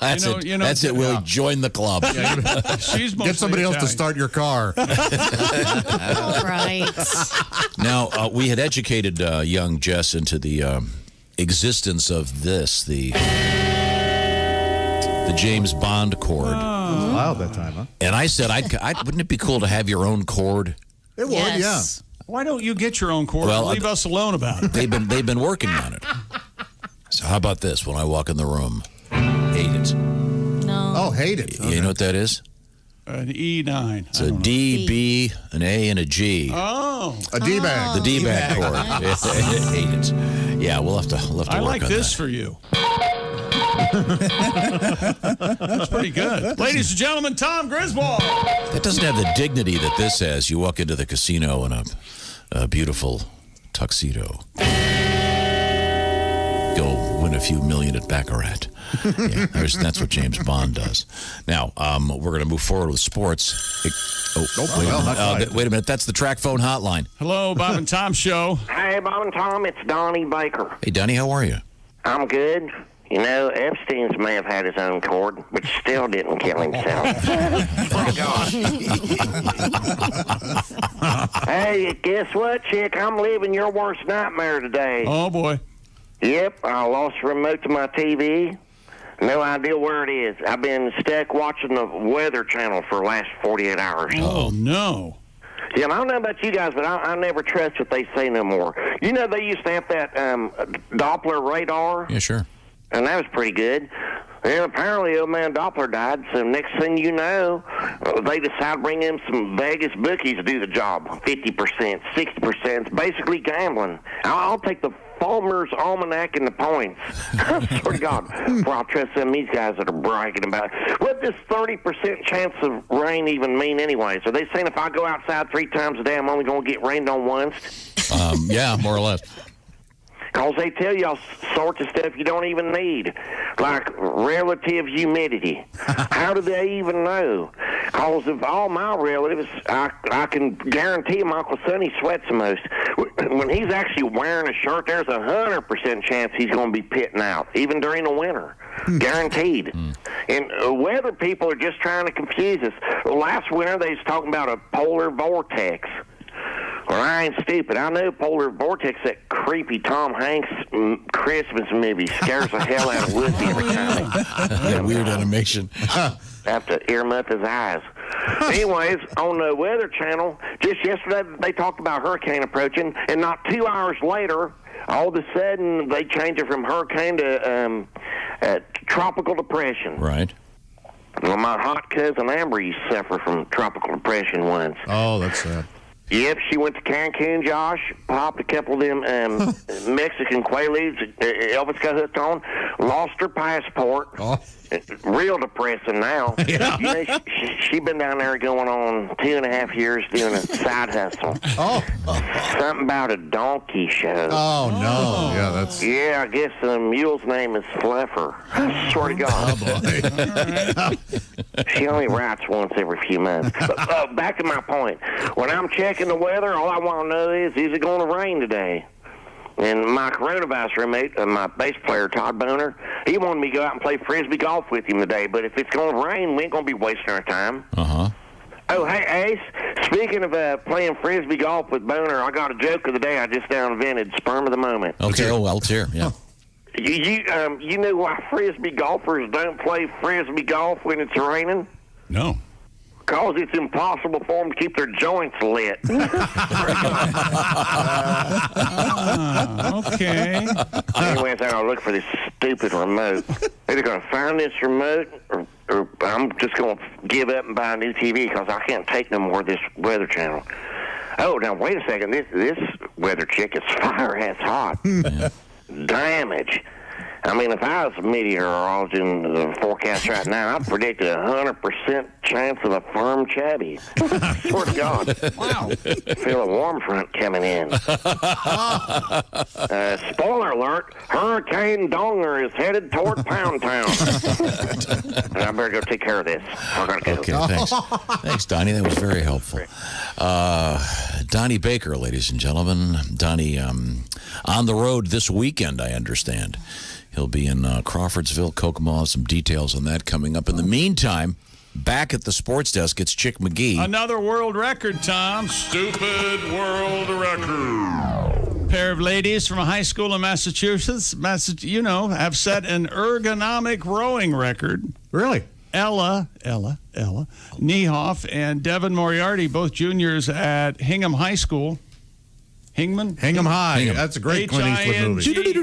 That's it. We'll join the club. Get somebody else to start your car. All right. Now, we had educated young Jess into the existence of this, the James Bond cord. Loud that time, huh? And I said, wouldn't it be cool to have your own cord? It would, yeah. Why don't you get your own cord? Well, leave us alone about it. They've been working on it. So how about this? When I walk in the room, hate it. No. Oh, hate it. You know what that is? An E9. It's a D, B, an A, and a G. Oh. A D-bag. The D-bag cord. Hate it. Yeah, we'll have to work on that. I like this for you. That's pretty good. Ladies and gentlemen, Tom Griswold. That doesn't have the dignity that this has. You walk into the casino in a beautiful tuxedo. Go win a few million at Baccarat. Yeah, that's what James Bond does. Now, we're going to move forward with sports. Wait a minute. That's the track phone hotline. Hello, Bob and Tom show. Hey, Bob and Tom, it's Donnie Baker. Hey, Donnie, how are you? I'm good. You know, Epstein's may have had his own cord, but still didn't kill himself. Oh, God. Hey, guess what, chick? I'm living your worst nightmare today. Oh, boy. Yep, I lost the remote to my TV. No idea where it is. I've been stuck watching the Weather Channel for the last 48 hours. Oh, no. Yeah, and I don't know about you guys, but I never trust what they say no more. You know, they used to have that Doppler radar. Yeah, sure. And that was pretty good. And apparently, old man Doppler died, so next thing you know, they decide to bring in some Vegas bookies to do the job. 50%, 60%. It's basically gambling. I'll take the Farmer's Almanac and the points. I swear to God, before I'll trust them these guys that are bragging about it. What does 30% chance of rain even mean anyways? Are they saying if I go outside 3 times a day, I'm only going to get rained on once? Yeah, more or less. Because they tell you all sorts of stuff you don't even need, like relative humidity. How do they even know? Because of all my relatives, I can guarantee my Uncle Sonny sweats the most. When he's actually wearing a shirt, there's 100% chance he's going to be pitting out, even during the winter. Guaranteed. And weather people are just trying to confuse us. Last winter, they was talking about a polar vortex. Well, I ain't stupid. I know Polar Vortex, that creepy Tom Hanks Christmas movie, scares the hell out of Woody every time. That weird animation. Have to earmuff his eyes. Anyways, on the Weather Channel, just yesterday, they talked about hurricane approaching, and not 2 hours later, all of a sudden, they changed it from hurricane to tropical depression. Right. Well, my hot cousin Amber used to suffer from tropical depression once. Oh, that's sad. Yep, she went to Cancun, Josh, popped a couple of them Mexican Quaaludes Elvis got hooked on, lost her passport. Oh. Real depressing now. Yeah. You know, she been down there going on 2.5 years doing a side hustle. Oh. Something about a donkey show. Oh, no. Yeah, that's... Yeah, I guess the mule's name is Fluffer. I swear to God. Oh, boy. She only writes once every few months. But, back to my point. When I'm checking the weather, all I want to know is it going to rain today? And my coronavirus roommate, my bass player, Todd Boner, he wanted me to go out and play Frisbee golf with him today. But if it's going to rain, we ain't going to be wasting our time. Uh-huh. Ace, speaking of playing frisbee golf with Boner, I got a joke of the day I just now invented, sperm of the moment. Okay, let's hear. Yeah. You know why frisbee golfers don't play frisbee golf when it's raining? No. Because it's impossible for them to keep their joints lit. Okay. Anyway, I thought I'll look for this stupid remote. Either going to find this remote, or I'm just going to give up and buy a new TV because I can't take no more of this Weather Channel. Oh, now, wait a second. This weather chick is fire-ass hot. Damage. I mean, if I was a meteorologist in the forecast right now, I'd predict a 100% chance of a firm chabby. Swear to God. Wow. Feel a warm front coming in. Spoiler alert, Hurricane Donger is headed toward Pound Town. I better go take care of this. I gotta go. Okay, thanks. Thanks, Donnie. That was very helpful. Donnie Baker, ladies and gentlemen. Donnie on the road this weekend, I understand. He'll be in Crawfordsville, Kokomo. Some details on that coming up. In the meantime, back at the sports desk, it's Chick McGee. Another world record, Tom. Stupid world record. Pair of ladies from a high school in Massachusetts, have set an ergonomic rowing record. Really? Ella Niehoff and Devin Moriarty, both juniors at Hingham High School. Hingham High. Hingham. That's a great Clint Eastwood movie. Hingham.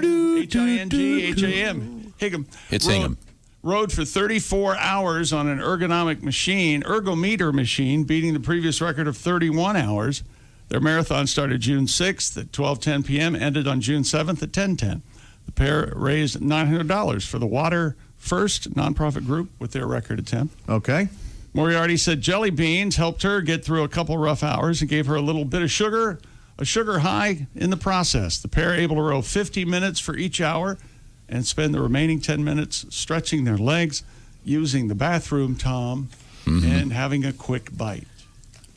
Hingham. It's Hingham. Rode for 34 hours on an ergometer machine, beating the previous record of 31 hours. Their marathon started June 6th at 12:10 p.m., ended on June 7th at 10:10. The pair raised $900 for the Water First nonprofit group with their record attempt. Okay. Moriarty said jelly beans helped her get through a couple rough hours and gave her a little bit of sugar, a sugar high in the process. The pair able to row 50 minutes for each hour and spend the remaining 10 minutes stretching their legs, using the bathroom, Tom, and having a quick bite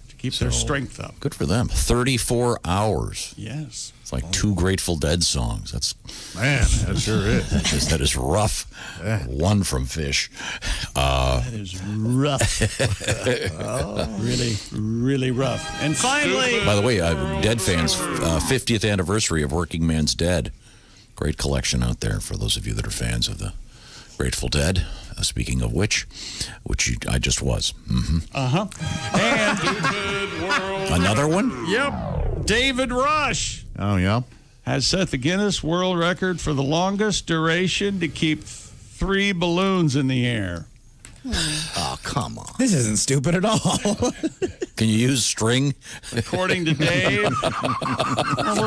to keep their strength up. Good for them. 34 hours. Yes. It's like two Grateful Dead songs. Man, that sure is. That is rough. One from Fish. That is rough. Really, really rough. And finally... By the way, Dead fans, 50th anniversary of Working Man's Dead. Great collection out there for those of you that are fans of the Grateful Dead. Speaking of which I just was. And another one? Yep. David Rush. Oh, yeah. Has set the Guinness World Record for the longest duration to keep 3 balloons in the air. Oh, come on. This isn't stupid at all. Can you use string? According to Dave.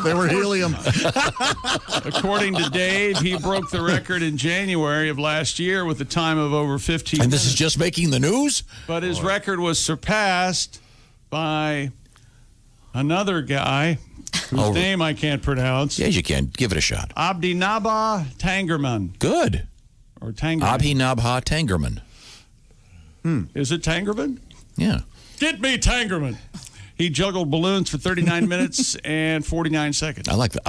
They were helium. According to Dave, he broke the record in January of last year with a time of over 15 minutes. And this is just making the news? But his record was surpassed by another guy whose name I can't pronounce. Yes, you can. Give it a shot. Abhinaba Tangerman. Good. Or Tangerman. Abhinaba Tangerman. Is it Tangerman? Yeah. Get me Tangerman. He juggled balloons for 39 minutes and 49 seconds. I like the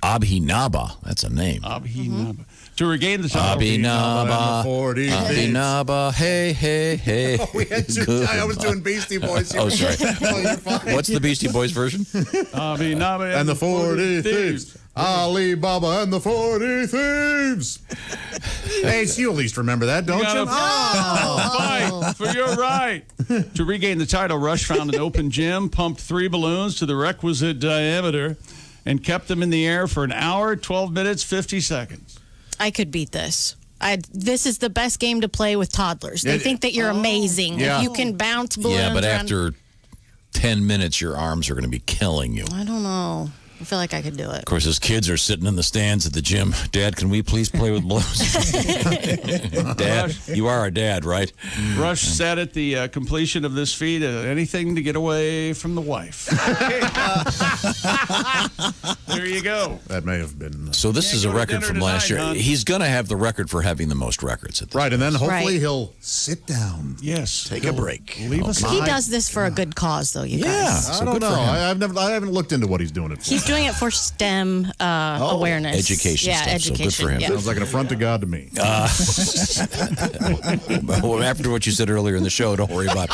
Abhinaba. That's a name. Abhinaba. To regain the title. Abhinaba. Hey, hey, hey. I was doing Beastie Boys. Oh, sorry. You're fine. What's the Beastie Boys version? Abhinaba and the 40 Thieves. Ali-Baba and the 40 Thieves. Hey, so you at least remember that, don't you? Fight for your right. To regain the title, Rush found an open gym, pumped 3 balloons to the requisite diameter, and kept them in the air for an hour, 12 minutes, 50 seconds. I could beat this. This is the best game to play with toddlers. They think that you're amazing. Yeah. If you can bounce balloons Yeah, but around. after 10 minutes, your arms are going to be killing you. I don't know. I feel like I could do it. Of course, his kids are sitting in the stands at the gym. Dad, can we please play with balloons? Dad, you are a dad, right? Rush said at the completion of this feat, anything to get away from the wife. There you go. That may have been. So this is a record from last year. hon. He's going to have the record for having the most records at this Right, and then hopefully Right. he'll sit down. Yes. Take a break. Leave us He does this for a good cause, though, you Yeah. guys. So I don't good know. for him. I haven't looked into what he's doing it for. He's doing it for STEM awareness. Education Yeah, stuff, so good education. for him. yeah. Sounds like an affront to God to me. Well, after what you said earlier in the show, don't worry about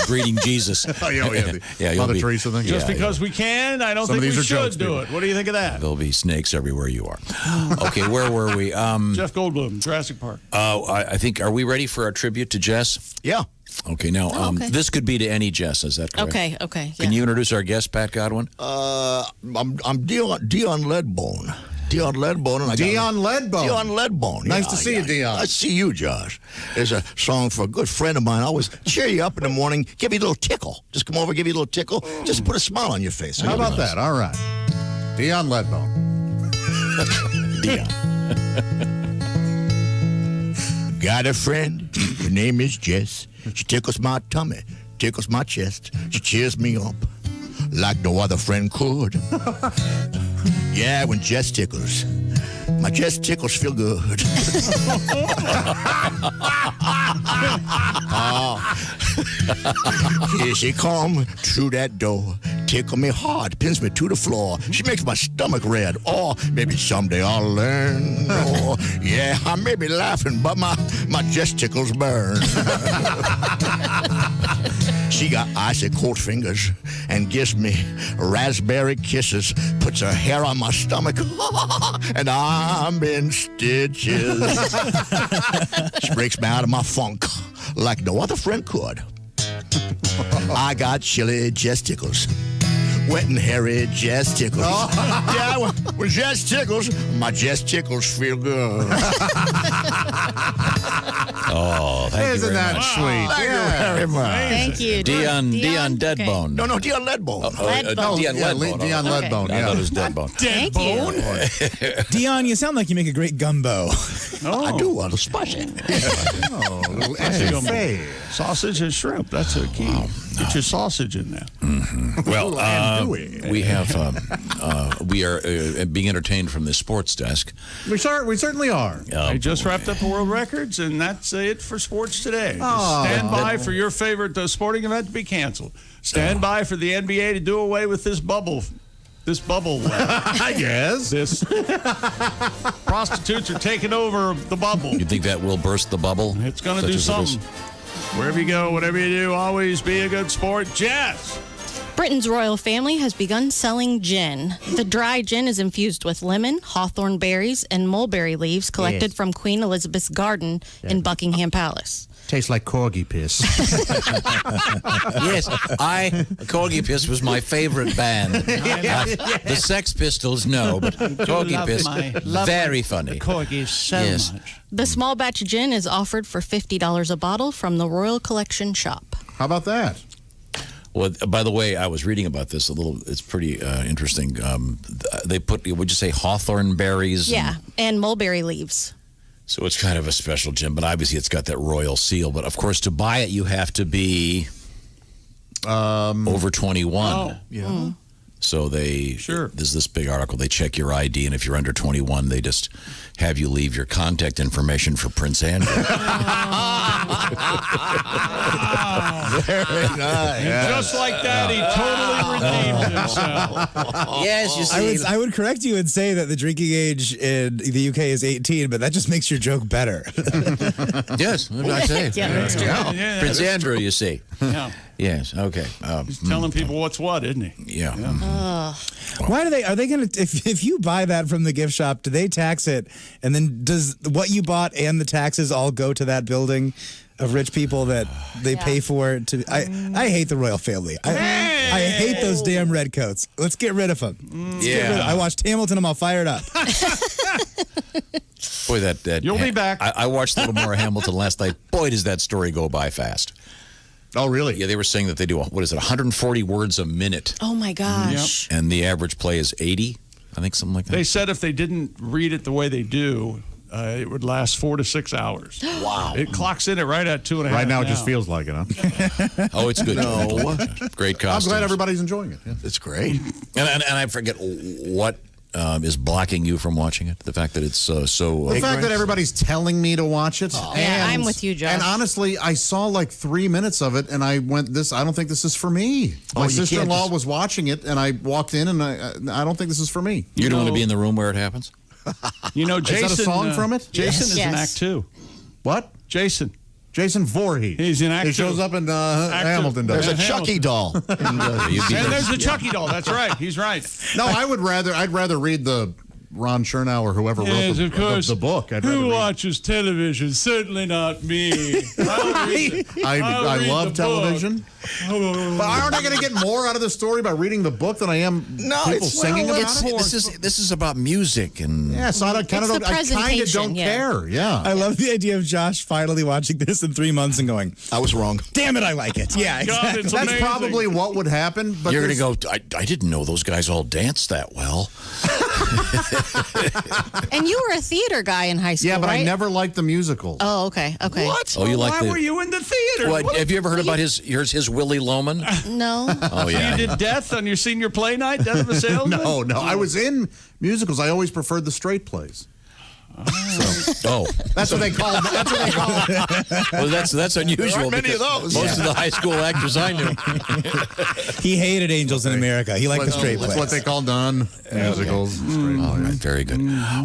greeting Jesus. Oh, yeah, yeah, you'll Mother be- Teresa thing. Just Yeah, because we can, I don't Some of think we these are should jokes, do people. it. What do you think of that? There'll be snakes everywhere you are. Okay, where were we? Jeff Goldblum, Jurassic Park. I think, are we ready for our tribute to Jess? Yeah. Okay, now, okay. this could be to any Jess, is that correct? Okay. Can you introduce our guest, Pat Godwin? I'm Dion Ledbone. Dion Ledbone. And Dion Ledbone. Dion Ledbone. Nice to see you, Dion. I see you, Josh. There's a song for a good friend of mine. I always cheer you up in the morning, give you a little tickle. Just come over, give you a little tickle. Just put a smile on your face. How about that? All right. Dion Ledbone. Dion. Got a friend. Her name is Jess. She tickles my tummy, tickles my chest. She cheers me up like no other friend could. Yeah, when Jess tickles, my Jess tickles feel good. Here she come through that door, tickle me hard, pins me to the floor. She makes my stomach red. Or maybe someday I'll learn. Oh, yeah, I may be laughing, but my Jess tickles burn. She got icy cold fingers and gives me raspberry kisses. Puts her hair on my stomach, and I'm in stitches. She breaks me out of my funk like no other friend could. I got chilly Jess tickles. Wet and hairy Jess tickles. Yeah, when Jess tickles, my Jess tickles feel good. Oh, thank you Isn't very that much. sweet? Thank you very much. Thank you. Dion Deadbone. No, Dion Ledbone. Leadbone. Dion Ledbone. Dion Okay. Ledbone, I yeah. thought it was Deadbone. Thank you. Dion, you sound like you make a great gumbo. I do. I spicy. Oh, a little etouffee. Sausage and shrimp. That's a key. Get your sausage in there. Well, andouille. we have we are being entertained from the sports desk. We certainly are. I just wrapped up the world records, and that's it for sports today. Oh. Stand by for your favorite sporting event to be canceled. Stand by for the NBA to do away with this bubble. I guess. This prostitutes are taking over the bubble. You think that will burst the bubble? It's going to Such do as it is? something. Wherever you go, whatever you do, always be a good sport. Jess! Britain's royal family has begun selling gin. The dry gin is infused with lemon, hawthorn berries, and mulberry leaves collected Yes. from Queen Elizabeth's garden in Buckingham Palace. Tastes like corgi piss. Yes, Corgi Piss was my favorite band. The Sex Pistols, no, but Corgi Piss, very funny. Corgis so Yes. much. The small batch gin is offered for $50 a bottle from the Royal Collection shop. How about that? Well, by the way, I was reading about this a little. It's pretty interesting. They put, would you say, hawthorn berries? Yeah, and mulberry leaves. So it's kind of a special gin, but obviously it's got that royal seal. But of course, to buy it, you have to be over 21. Oh, yeah. So there's this big article. They check your ID, and if you're under 21, they just have you leave your contact information for Prince Andrew. Very nice. And just like that, he totally redeemed himself. Yes, you see. I would correct you and say that the drinking age in the UK is 18, but that just makes your joke better. Yes, what did I say? Yeah, that's true. Yeah, Prince Andrew, you see. Yeah. Yes, okay. He's telling people what's what, isn't he? Yeah. Why are they going to, if you buy that from the gift shop, do they tax it? And then does what you bought and the taxes all go to that building of rich people that they pay for? I hate the royal family. I hate those damn red coats. Let's get rid of them. I watched Hamilton. I'm all fired up. Boy, that You'll be back. I watched a little more of Hamilton last night. Boy, does that story go by fast. Oh, really? Yeah, they were saying that they do, 140 words a minute. Oh, my gosh. And the average play is 80, I think, something like that. They said if they didn't read it the way they do, it would last 4 to 6 hours. Wow. It clocks in at right at 2.5. Right now, it just feels like it, huh? Oh, it's good. No. Great I'm costumes. glad everybody's enjoying it. Yeah. It's great. And I forget what is blocking you from watching it? The fact that it's so... The fact that everybody's telling me to watch it. Yeah, I'm with you, Josh. And honestly, I saw like 3 minutes of it, and I went, I don't think this is for me. My sister-in-law was watching it, and I walked in, and I don't think this is for me. You don't want to be in the room where it happens? You know, Jason... Is that a song from it? Jason is in Act 2. What? Jason Voorhees. He's in Act 2. He shows up in Hamilton. There's a Chucky doll. And there's a Chucky doll. That's right. He's right. No, I'd rather read the Ron Chernow or whoever wrote the book. Who watches television? Certainly not me. I love television. But aren't I going to get more out of the story by reading the book than I am people singing about it? This is about music and so I kind of don't care. Yeah, I love the idea of Josh finally watching this in 3 months and going, I was wrong. Damn it, I like it. Yeah, exactly. That's probably what would happen. But you're going to go, I didn't know those guys all danced that well. And you were a theater guy in high school, yeah, but right? I never liked the musicals. Oh, okay. What? Oh, you like Why were you in the theater? What, have you ever heard about his Willie Loman? No. Oh, yeah. You did Death on your senior play night? Death of a Salesman? No. I was in musicals. I always preferred the straight plays. That's what they call it. That's what they call it. Well, that's unusual. There aren't many of those. Most of the high school actors I knew. He hated Angels in America. He liked the straight plays. That's what they call musicals. All right, very good.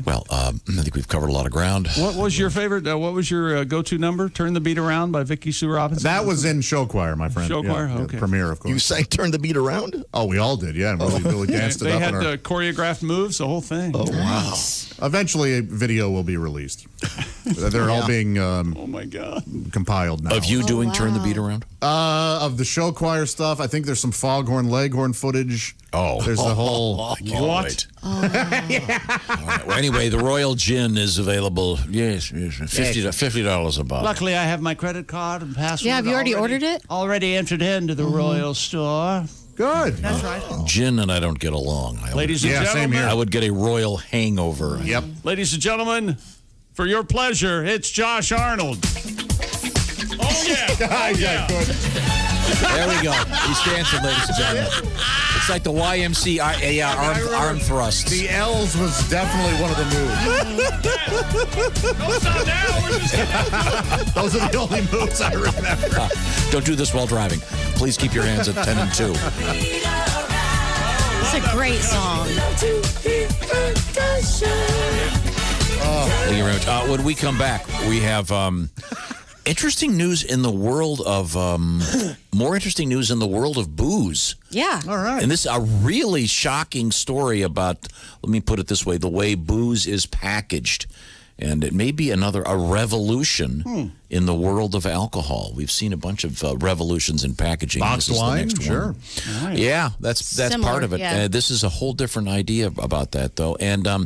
Well, I think we've covered a lot of ground. What was your favorite? What was your go-to number? "Turn the Beat Around" by Vicki Sue Robbins. That was in show choir, my friend. Show choir, okay. Premiere, of course. You sang "Turn the Beat Around"? Oh, we all did. Yeah, and really danced it they up. had the choreographed moves, the whole thing. Oh wow! Eventually, a video will be released. They're all being oh my god compiled now. Of you doing "Turn the Beat Around"? Of the show choir stuff, I think there's some Foghorn Leghorn footage. Oh, there's the whole what? Right. Well, anyway, the Royal Gin is available. Yes, $50 a bottle. Luckily, I have my credit card and password. Yeah, have you already ordered it? Already entered into the Royal store. Good. That's right. Gin and I don't get along. Ladies and gentlemen, same here. I would get a royal hangover. Yep. Ladies and gentlemen, for your pleasure, it's Josh Arnold. Oh yeah. Good. There we go. He's dancing, ladies and gentlemen. It's like the YMCA arm thrusts. The L's was definitely one of the moves. Don't stop now. We're just Those are the only moves I remember. Don't do this while driving. Please keep your hands at 10 and 2. It's a great song. Thank you very much. When we come back, we have interesting news in the world of more interesting news in the world of booze. Yeah. All right. And this is a really shocking story about, let me put it this way, the way booze is packaged. And it may be a revolution in the world of alcohol. We've seen a bunch of revolutions in packaging. Boxed This is wine, the next sure. one. Nice. Yeah, that's Similar, part of it. yeah. This is a whole different idea about that, though. And a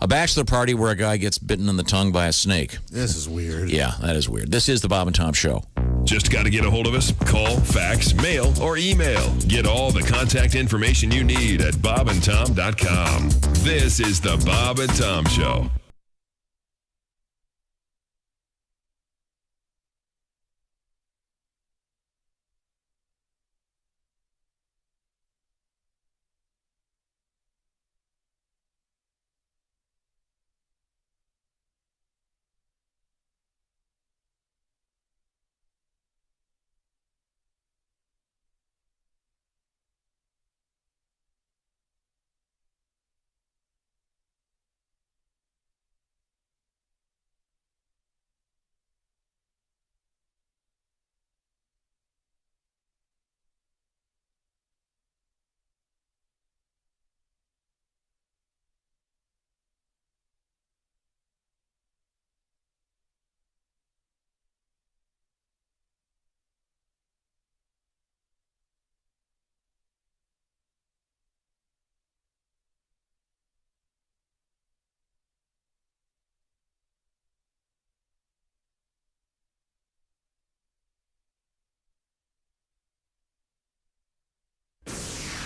bachelor party where a guy gets bitten in the tongue by a snake. This is weird. Yeah, that is weird. This is the Bob and Tom Show. Just got to get a hold of us. Call, fax, mail, or email. Get all the contact information you need at bobandtom.com. This is the Bob and Tom Show.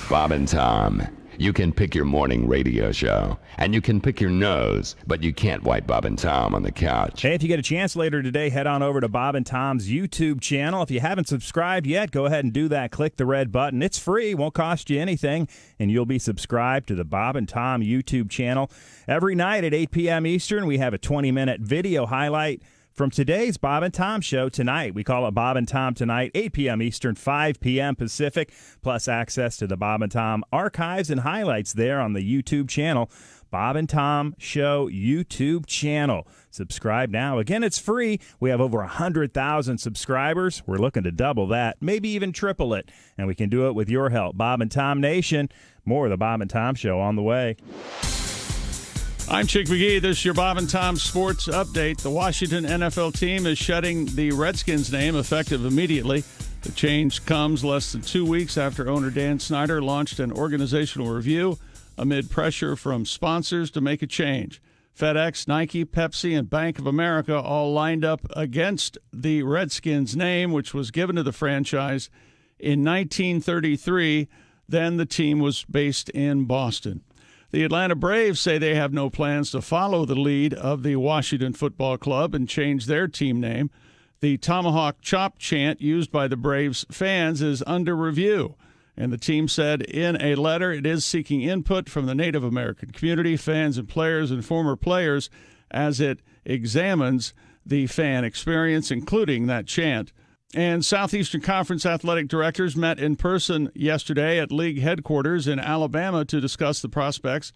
Bob and Tom. You can pick your morning radio show, and you can pick your nose, but you can't wipe Bob and Tom on the couch. Hey, if you get a chance later today, head on over to Bob and Tom's YouTube channel. If you haven't subscribed yet, go ahead and do that. Click the red button. It's free, won't cost you anything, and you'll be subscribed to the Bob and Tom YouTube channel. Every night at 8 p.m. Eastern, we have a 20-minute video highlight from today's Bob and Tom show tonight. We call it Bob and Tom Tonight, 8 p.m. Eastern, 5 p.m. Pacific, plus access to the Bob and Tom archives and highlights there on the YouTube channel, Bob and Tom Show YouTube channel. Subscribe now. Again, it's free. We have over 100,000 subscribers. We're looking to double that, maybe even triple it, and we can do it with your help. Bob and Tom Nation, more of the Bob and Tom Show on the way. I'm Chick McGee. This is your Bob and Tom Sports Update. The Washington NFL team is shedding the Redskins name effective immediately. The change comes less than 2 weeks after owner Dan Snyder launched an organizational review amid pressure from sponsors to make a change. FedEx, Nike, Pepsi, and Bank of America all lined up against the Redskins name, which was given to the franchise in 1933. Then the team was based in Boston. The Atlanta Braves say they have no plans to follow the lead of the Washington Football Club and change their team name. The Tomahawk Chop chant used by the Braves fans is under review, and the team said in a letter it is seeking input from the Native American community, fans and players and former players as it examines the fan experience, including that chant. And Southeastern Conference athletic directors met in person yesterday at league headquarters in Alabama to discuss the prospects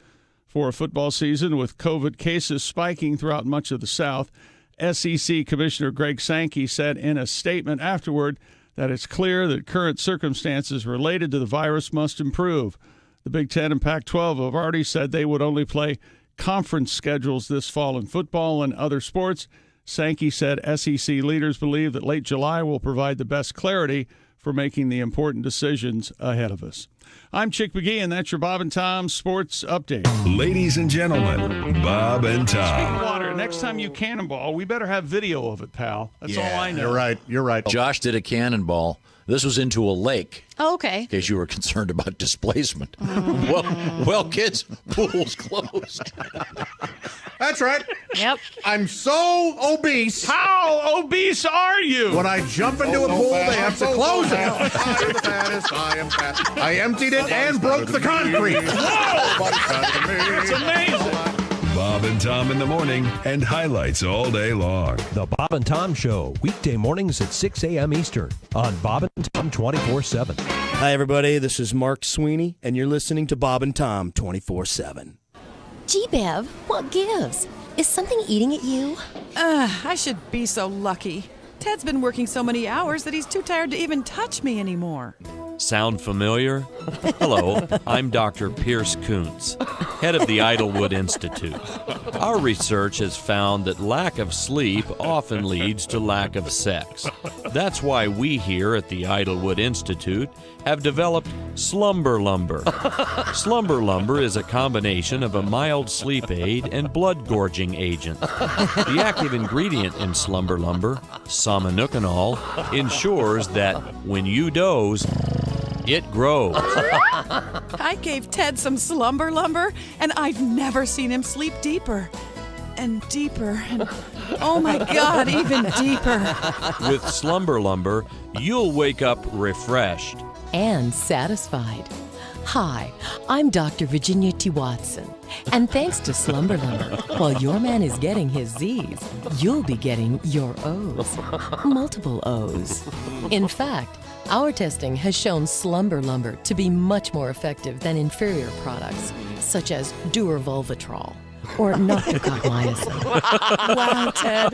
for a football season with COVID cases spiking throughout much of the South. SEC Commissioner Greg Sankey said in a statement afterward that it's clear that current circumstances related to the virus must improve. The Big Ten and Pac-12 have already said they would only play conference schedules this fall in football and other sports. Sankey said SEC leaders believe that late July will provide the best clarity for making the important decisions ahead of us. I'm Chick McGee, and that's your Bob and Tom Sports Update. Ladies and gentlemen, Bob and Tom. Speaking of water, next time you cannonball, we better have video of it, pal. That's all I know. You're right. You're right. Josh did a cannonball. This was into a lake. Oh, okay. In case you were concerned about displacement. Well, kids, pool's closed. That's right. Yep. I'm so obese. How obese are you? When I jump into a pool, they have to close it. I am the fattest. I am fat. I emptied it and broke the concrete. Whoa! It's amazing. Bob and Tom in the morning and highlights all day long. The Bob and Tom Show, weekday mornings at 6 a.m. Eastern on Bob and Tom 24/7. Hi, everybody. This is Mark Sweeney, and you're listening to Bob and Tom 24/7. Gee, Bev, what gives? Is something eating at you? I should be so lucky. Ted's been working so many hours that he's too tired to even touch me anymore. Sound familiar? Hello, I'm Dr. Pierce Kuntz, head of the Idlewood Institute. Our research has found that lack of sleep often leads to lack of sex. That's why we here at the Idlewood Institute have developed Slumber Lumber. Slumber Lumber is a combination of a mild sleep aid and blood gorging agent. The active ingredient in Slumber Lumber, somanucanol, ensures that when you doze, it grows. I gave Ted some Slumber Lumber, and I've never seen him sleep deeper. And deeper, and oh my God, even deeper. With Slumber Lumber, you'll wake up refreshed. And satisfied. Hi, I'm Dr. Virginia T. Watson. And thanks to Slumber Lumber, while your man is getting his Z's, you'll be getting your O's. Multiple O's. In fact, our testing has shown Slumber Lumber to be much more effective than inferior products, such as Durvolvitrol or Nocticomycin. Wow, Ted,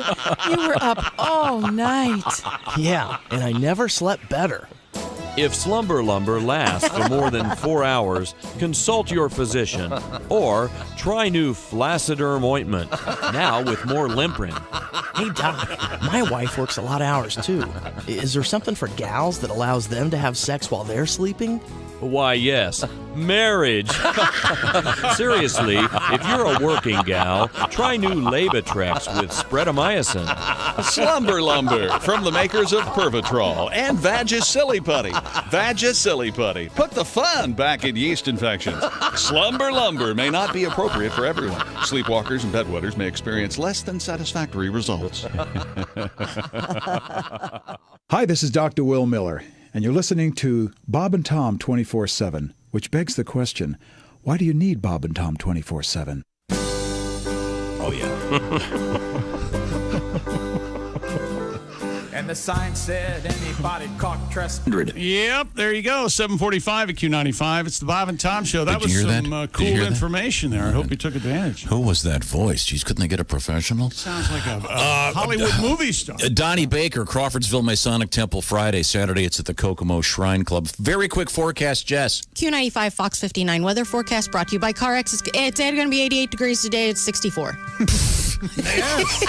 you were up all night. Yeah, and I never slept better. If Slumber Lumber lasts for more than 4 hours, consult your physician or try new Flaciderm ointment, now with more Limprin. Hey, Doc, my wife works a lot of hours, too. Is there something for gals that allows them to have sex while they're sleeping? Why, yes, marriage. Seriously, if you're a working gal, try new Labatrex with spreadomycin. Slumber Lumber from the makers of Pervitrol and Vagisilli Putty. Vagisilli Putty. Put the fun back in yeast infections. Slumber Lumber may not be appropriate for everyone. Sleepwalkers and bedwetters may experience less than satisfactory results. Hi, this is Dr. Will Miller, and you're listening to Bob and Tom 24/7, which begs the question, why do you need Bob and Tom 24/7? Oh, yeah. And the sign said anybody caught trespassing. Yep, there you go. 7:45 at Q95. It's the Bob and Tom Show. That Did was you hear some that? cool Did you hear that? information there. I hope you took advantage. Who was that voice? Geez, couldn't they get a professional? Sounds like a Hollywood movie star. Donnie Baker, Crawfordsville Masonic Temple, Friday. Saturday, it's at the Kokomo Shrine Club. Very quick forecast, Jess. Q95 Fox 59 weather forecast brought to you by CarX. It's going to be 88 degrees today. It's 64.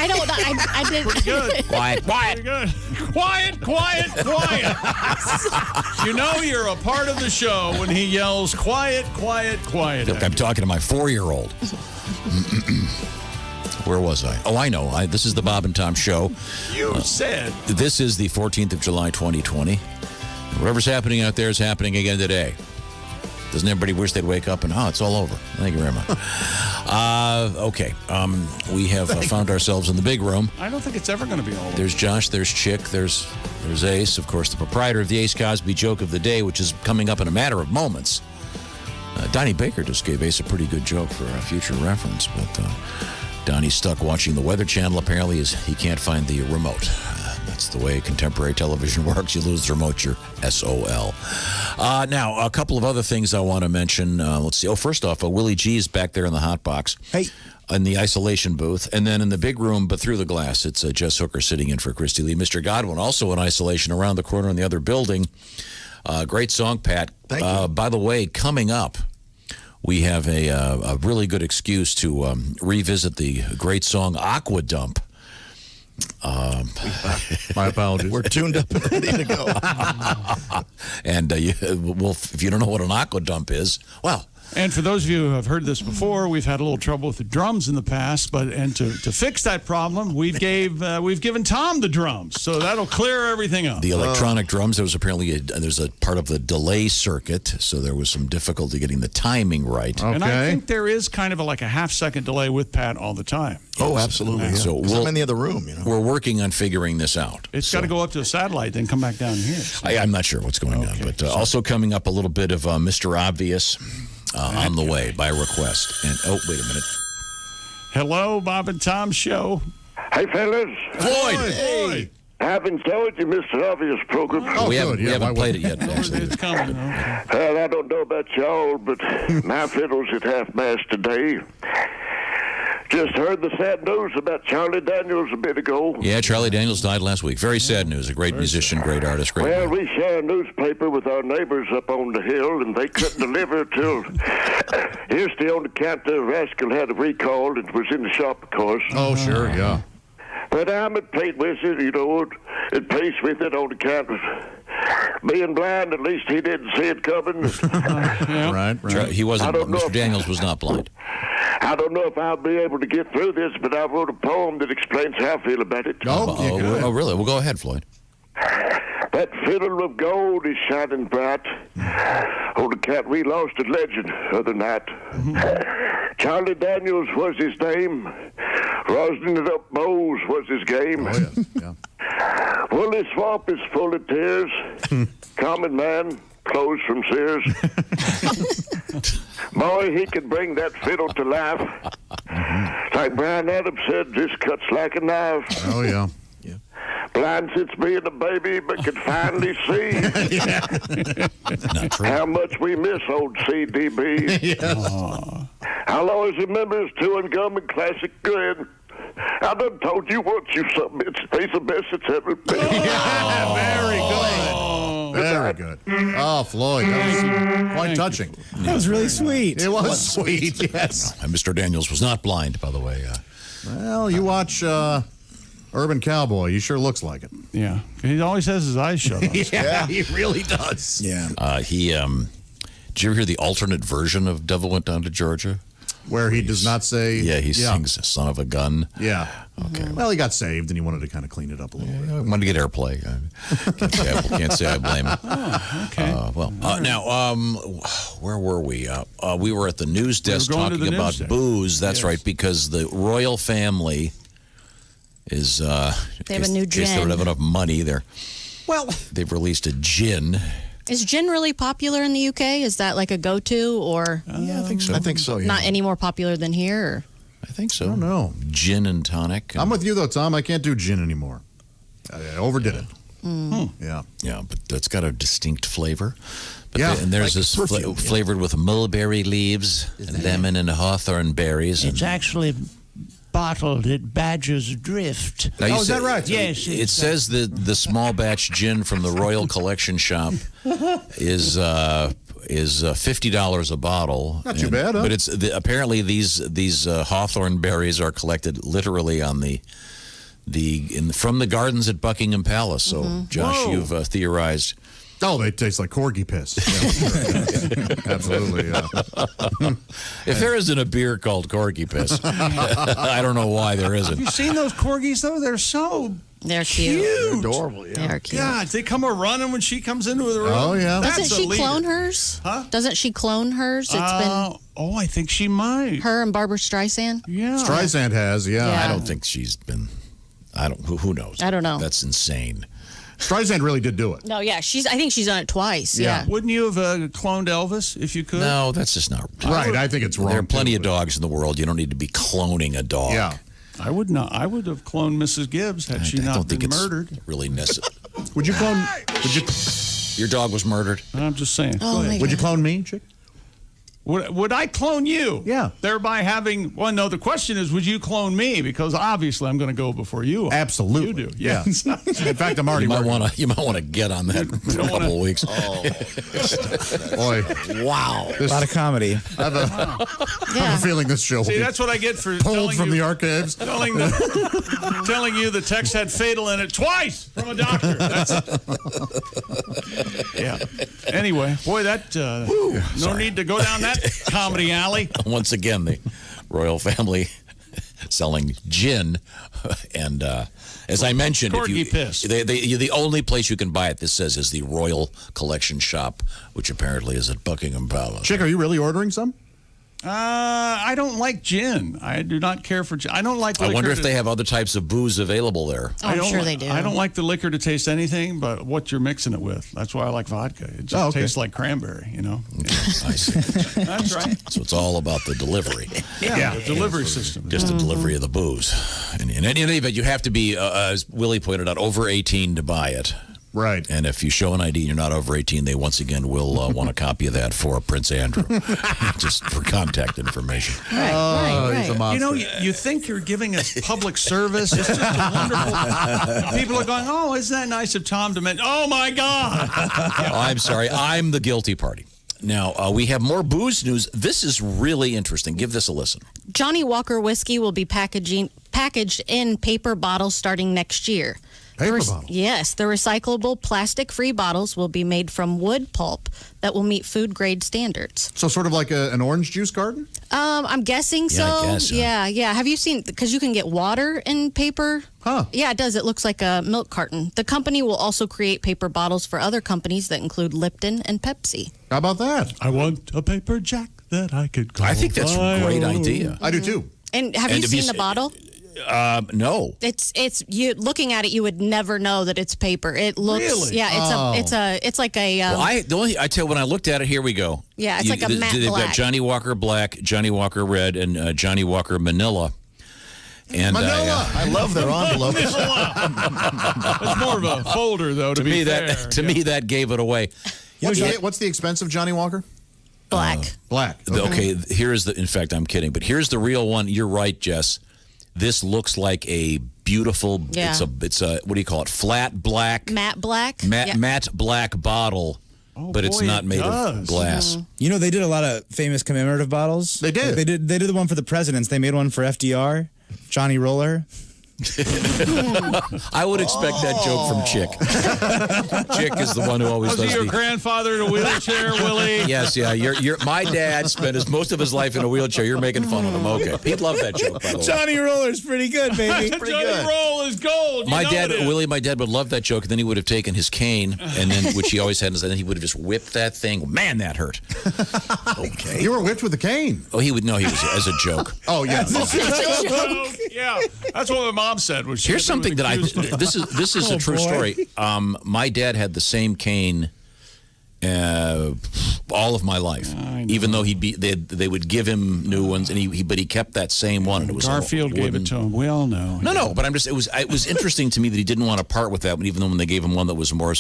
I don't know. I did. Pretty good. Quiet. Pretty good. Quiet. You know you're a part of the show when he yells, quiet. Look, I'm talking to my 4-year-old. Where was I? Oh, I know. This is the Bob and Tom Show. You said. This is the 14th of July, 2020. Whatever's happening out there is happening again today. Doesn't everybody wish they'd wake up and, it's all over? Thank you very much. Okay. We have found ourselves in the big room. I don't think it's ever going to be all over. There's Josh, there's Chick, there's Ace, of course, the proprietor of the Ace Cosby Joke of the Day, which is coming up in a matter of moments. Donnie Baker just gave Ace a pretty good joke for a future reference, but Donnie's stuck watching the Weather Channel, apparently, as he can't find the remote. That's the way contemporary television works. You lose the remote, you're SOL. Now, a couple of other things I want to mention. Let's see. First off, Willie G is back there in the hot box. Hey. In the isolation booth. And then in the big room, but through the glass, it's Jess Hooker sitting in for Christy Lee. Mr. Godwin, also in isolation around the corner in the other building. Great song, Pat. Thank you. By the way, coming up, we have a really good excuse to revisit the great song Aqua Dump. My apologies. We're tuned up and ready to go. And if you don't know what an aqua dump is, well. And for those of you who have heard this before, we've had a little trouble with the drums in the past, to fix that problem, we've given Tom the drums, so that'll clear everything up. The electronic drums, there was apparently there's a part of the delay circuit, so there was some difficulty getting the timing right. Okay. And I think there is kind of like a half-second delay with Pat all the time. Oh, absolutely. Yeah. So I'm in the other room. We're working on figuring this out. It's got to go up to a satellite, then come back down here. So. I'm not sure what's going on, but also coming up a little bit of Mr. Obvious. On the way by request. And wait a minute. Hello, Bob and Tom Show. Hey, fellas. Floyd. Hey. I haven't told you Mr. Obvious program. We haven't played it yet, actually. It's coming. Okay. Well, I don't know about y'all, but my fiddle's at half-mast today. Just heard the sad news about Charlie Daniels a bit ago. Yeah, Charlie Daniels died last week. Very sad news. A great musician, great artist, great Well, man. we share a newspaper with our neighbors up on the hill, and they couldn't deliver till yesterday on account the rascal had a recall and was in the shop, of course. Oh, sure, yeah. But I'm at pace with it, at pace with it on account of being blind. At least he didn't see it coming. Right. He wasn't. Mr. Daniels was not blind. I don't know if I'll be able to get through this, but I wrote a poem that explains how I feel about it. Oh, really? Well, go ahead, Floyd. That fiddle of gold is shining bright. On account we lost a legend other night. Charlie Daniels was his name. Rosin it up bows was his game. Oh, yes. Yeah. Woolly Swamp is full of tears. Common man, clothes from Sears. Boy, he could bring that fiddle to life. Like Brian Adams said, this cuts like a knife. Oh, yeah. Blind since being a baby, but could finally see how much we miss old CDB. I'll always remember his chewing gum and classic grin. I done told you once, you some bitch, he's the best it's ever been. Very good. Oh, Floyd, that was quite touching. That was really sweet. It was sweet, yes. And Mr. Daniels was not blind, by the way. Well, you watch Urban Cowboy. He sure looks like it. Yeah. He always has his eyes shut. Yeah, he really does. Yeah. Did you ever hear the alternate version of Devil Went Down to Georgia? Where he does not say... Yeah, he sings "Son of a Gun." Yeah. Okay. Well, he got saved, and he wanted to kind of clean it up a little bit. I wanted to get airplay. Can't say I blame him. Oh, okay. Now, where were we? We were at the news desk talking about booze. That's right, because the royal family is... they have a new gin. In case they don't have enough money, Well, they've released a gin. Is gin really popular in the UK? Is that like a go-to, or yeah, I think so. I think so. Yeah. not any more popular than here? Or? I think so. I don't know. Gin and tonic. I'm with you though, Tom. I can't do gin anymore. I overdid it. Yeah. Yeah, but it's got a distinct flavor. But Yeah, and there's like this perfume, yeah. flavored with mulberry leaves, and lemon, and hawthorn berries. It's actually bottled at Badger's Drift. Now, is that right? Yes. It says that the small batch gin from the Royal Collection Shop is $50 a bottle. Not too bad, huh? But it's apparently these hawthorn berries are collected literally on from the gardens at Buckingham Palace. So, Josh, you've theorized. Oh, they taste like corgi piss. Yeah, absolutely. If there isn't a beer called corgi piss, I don't know why there isn't. Have you seen those corgis, though? They're cute. They're adorable, yeah. They're cute. God, they come running when she comes into the room. Oh, yeah. Doesn't she clone hers? Huh? Doesn't she clone hers? It's been I think she might. her and Barbara Streisand. Yeah. Streisand has, Yeah. I don't think she's been. Who knows? I don't know. That's insane. Streisand really did do it. No, yeah, I think she's done it twice. Yeah. Wouldn't you have cloned Elvis if you could? No, that's just not right. I think it's wrong. There are plenty of dogs in the world. You don't need to be cloning a dog. Yeah. I would not. I would have cloned Mrs. Gibbs had she not been murdered. Really necessary. Would you clone? Your dog was murdered. I'm just saying. Oh, my Would you God. clone me, Chick? Would I clone you? Yeah. Thereby having. Well, no. The question is, would you clone me? Because obviously, I'm going to go before you. Absolutely. You do. Yeah. Yes. In fact, I'm already. You might want to get on that for a couple of weeks. Boy, wow. A lot of comedy. I have a feeling this show will See, be that's what I get for pulled telling from you, the archives. telling you the text had fatal in it twice from a doctor. Yeah. Anyway, boy, that no need to go down that comedy alley. Once again, the royal family selling gin, and as I mentioned, Corgi piss. The only place you can buy it, this says, is the Royal Collection Shop, which apparently is at Buckingham Palace. Chick, are you really ordering some? I don't like gin. I do not care for gin. I don't like liquor. I wonder if they have other types of booze available there. Oh, I'm sure they do. I don't like the liquor to taste anything but what you're mixing it with. That's why I like vodka. It just tastes like cranberry, you know? Okay, I see. That's right. So it's all about the delivery. Yeah, the delivery system. Just the delivery of the booze. And in any event, you have to be, as Willie pointed out, over 18 to buy it. Right. And if you show an ID and you're not over 18, they once again will want a copy of that for Prince Andrew, just for contact information. Right. He's a monster. You know, you think you're giving us public service. It's just a wonderful. People are going, oh, isn't that nice of Tom to mention? Oh, my God. I'm sorry. I'm the guilty party. Now, we have more booze news. This is really interesting. Give this a listen. Johnny Walker whiskey will be packaged in paper bottles starting next year. Paper bottles? Yes, the recyclable plastic-free bottles will be made from wood pulp that will meet food-grade standards. So sort of like an orange juice carton? I'm guessing so. I guess, yeah. Have you seen, because you can get water in paper? Huh. Yeah, it does. It looks like a milk carton. The company will also create paper bottles for other companies that include Lipton and Pepsi. How about that? I want a paper jack that I could call I think that's a great idea. I do too. And have you seen the bottle? No. It's you looking at it, you would never know that it's paper. It looks Really? yeah, it's like a Well, I tell you, when I looked at it, here we go. Yeah, it's like a matte They've black. got Johnny Walker Black, Johnny Walker Red, and Johnny Walker Manila. And Manila. I love their envelopes. It's more of a folder, though, to be fair. me, that gave it away. What's the expense of Johnny Walker? black. Black. Okay, here's the. In fact, I'm kidding, but here's the real one. You're right, Jess. This looks like a beautiful. Yeah. It's a what do you call it? Flat black. Matte black. Matte black bottle. But it's not made of glass. Mm-hmm. You know, they did a lot of famous commemorative bottles. They did. They did the one for the presidents. They made one for FDR, Johnny Roller. I would expect that joke from Chick. Chick is the one who always Was does he your the... grandfather in a wheelchair, Willie? Yes, yeah. My dad spent most of his life in a wheelchair. You're making fun of him. Okay. He'd love that joke, by the way. Johnny Roller's pretty good, baby. Johnny Roll is gold. My dad would love that joke, and then he would have taken his cane, and then which he always had, and then he would have just whipped that thing. Man, that hurt. Okay. You were whipped with a cane. Oh, he was as a joke. Oh, yeah. Yeah, that's what my mom said. Here's something that this is a true story. My dad had the same cane all of my life, even though they would give him new ones, and but he kept that same one. And it was Garfield gave it to him. We all know. No, but it was interesting to me that he didn't want to part with that one, even though when they gave him one that was more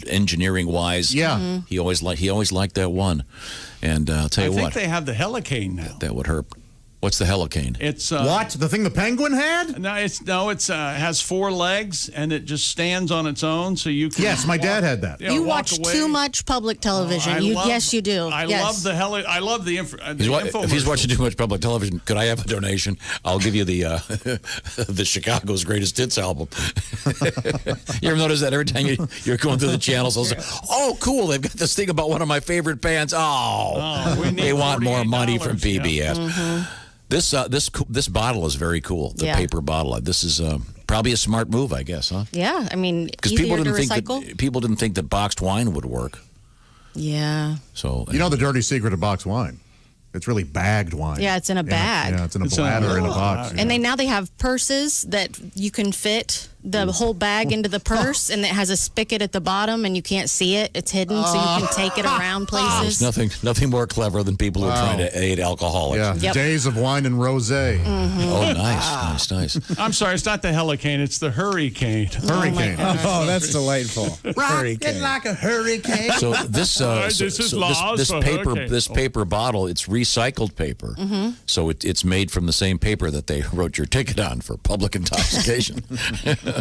engineering wise. Yeah, he always liked that one. And I'll tell you what, I think they have the Helicane now. That would hurt. What's the Helicane? It's what? The thing the penguin had? No, it's has 4 legs and it just stands on its own, so you can. Yes, my dad had that. You watch too much public television. Yes, you do. I love the I love the info. If he's watching too much public television, could I have a donation? I'll give you the Chicago's Greatest Hits album. You ever notice that every time you're going through the channels, I'll say, "Oh, cool! They've got this thing about one of my favorite bands." They want more money from PBS. Yeah. Mm-hmm. This bottle is very cool. The paper bottle. This is probably a smart move, I guess, huh? Yeah, I mean, because people didn't think that boxed wine would work. Yeah. So you know the dirty secret of boxed wine? It's really bagged wine. Yeah, it's in a bag. It's in a bladder in a box. And now they have purses that you can fit the whole bag into the purse, and it has a spigot at the bottom, and you can't see it. It's hidden, so you can take it around places. There's nothing more clever than people who are trying to aid alcoholics. Yeah, days of wine and rosé. Mm-hmm. Oh, nice. I'm sorry, it's not the Helicane, it's the Hurricane. Hurricane. Oh, that's delightful. Rocket like a hurricane. So this paper bottle, it's recycled paper. Mm-hmm. So it's made from the same paper that they wrote your ticket on for public intoxication.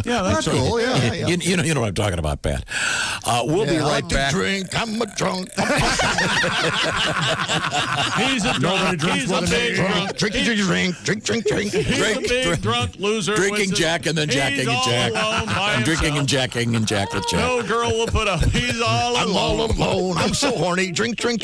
Yeah, that's cool. Yeah. You know what I'm talking about, Pat. We'll be right back. Drink, I'm a drunk. He's a drunk. He's a big drunk. Drink. He's a big drunk loser. Drinking Jack and then jacking and Jack. I'm drinking and jacking and Jack with Jack. No girl will put up. He's all alone. I'm all alone. I'm so horny. Drink. Can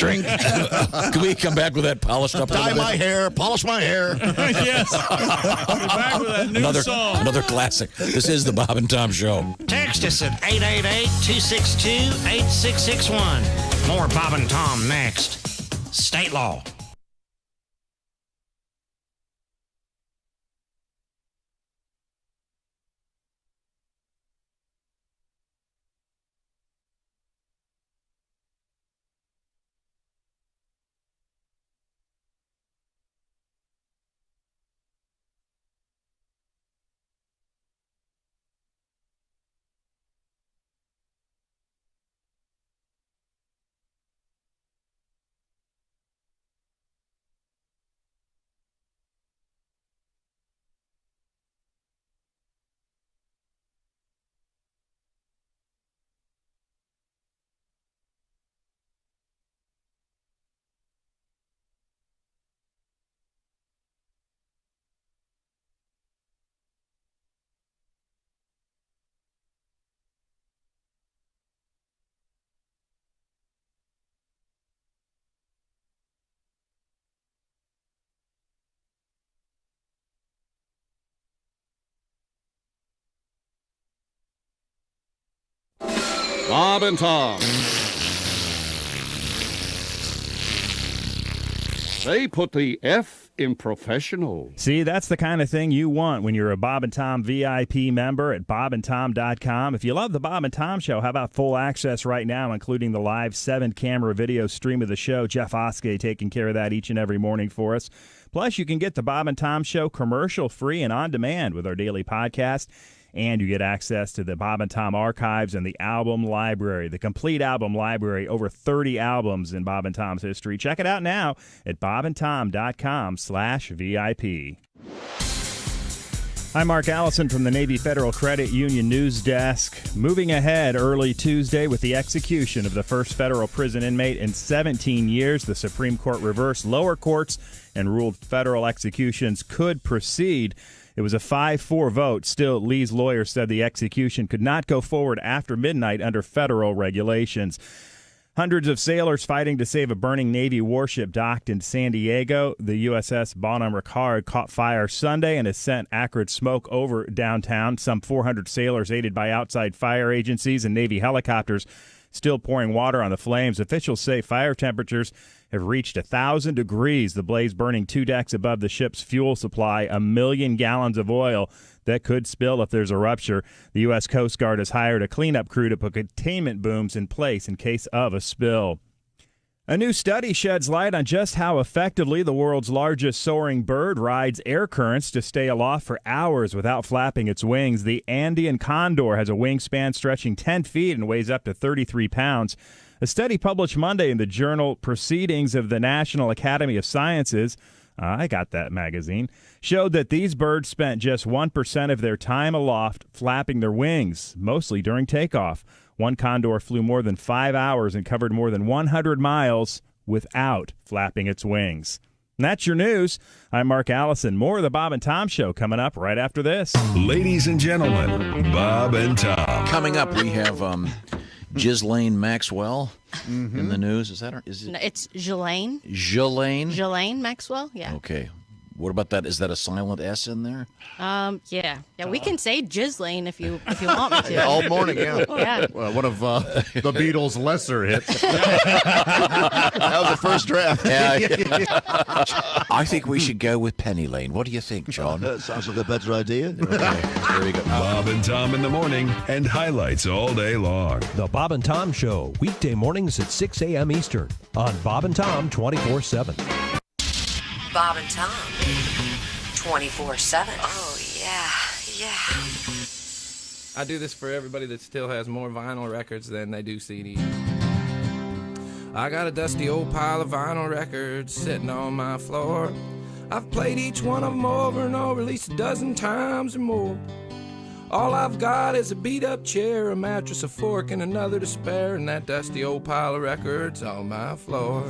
we come back with that polished up? Dye my hair. Polish my hair. Yes. We're back with that new song. Another classic. This is the Bob and Tom Show. Text us at 888-262-8661. More Bob and Tom next. State law. Bob and Tom. They put the F in professional. See, that's the kind of thing you want when you're a Bob and Tom VIP member at bobandtom.com. If you love the Bob and Tom Show, how about full access right now, including the live 7-camera video stream of the show? Jeff Oskey taking care of that each and every morning for us. Plus, you can get the Bob and Tom Show commercial-free and on demand with our daily podcast. And you get access to the Bob and Tom archives and the album library, the complete album library, over 30 albums in Bob and Tom's history. Check it out now at bobandtom.com/VIP. I'm Mark Allison from the Navy Federal Credit Union News Desk. Moving ahead early Tuesday with the execution of the first federal prison inmate in 17 years, the Supreme Court reversed lower courts and ruled federal executions could proceed. It was a 5-4 vote. Still, Lee's lawyer said the execution could not go forward after midnight under federal regulations. Hundreds of sailors fighting to save a burning Navy warship docked in San Diego. The USS Bonhomme Richard caught fire Sunday and has sent acrid smoke over downtown. Some 400 sailors aided by outside fire agencies and Navy helicopters still pouring water on the flames. Officials say fire temperatures have reached 1,000 degrees. The blaze burning 2 decks above the ship's fuel supply, 1 million gallons of oil that could spill if there's a rupture. The U.S. Coast Guard has hired a cleanup crew to put containment booms in place in case of a spill. A new study sheds light on just how effectively the world's largest soaring bird rides air currents to stay aloft for hours without flapping its wings. The Andean condor has a wingspan stretching 10 feet and weighs up to 33 pounds. A study published Monday in the journal Proceedings of the National Academy of Sciences, I got that magazine, showed that these birds spent just 1% of their time aloft flapping their wings, mostly during takeoff. One condor flew more than 5 hours and covered more than 100 miles without flapping its wings. And that's your news. I'm Mark Allison. More of the Bob and Tom Show coming up right after this. Ladies and gentlemen, Bob and Tom. Coming up, we have Ghislaine Maxwell in the news. Is that her? Is it? No, it's Ghislaine. Ghislaine Maxwell, yeah. Okay. What about that? Is that a silent S in there? Yeah, we can say Ghislaine if you want me to. All morning, yeah. Yeah. Well, one of the Beatles' lesser hits. That was the first draft. Yeah. I think we should go with Penny Lane. What do you think, John? That sounds like a better idea. Okay, there you go. Bob and Tom in the morning and highlights all day long. The Bob and Tom Show, weekday mornings at 6 a.m. Eastern on Bob and Tom 24/7. Bob and Tom 24/7. Oh, yeah. I do this for everybody that still has more vinyl records than they do CDs. I got a dusty old pile of vinyl records sitting on my floor. I've played each one of them over and over, at least a dozen times or more. All I've got is a beat-up chair, a mattress, a fork, and another to spare, and that dusty old pile of records on my floor.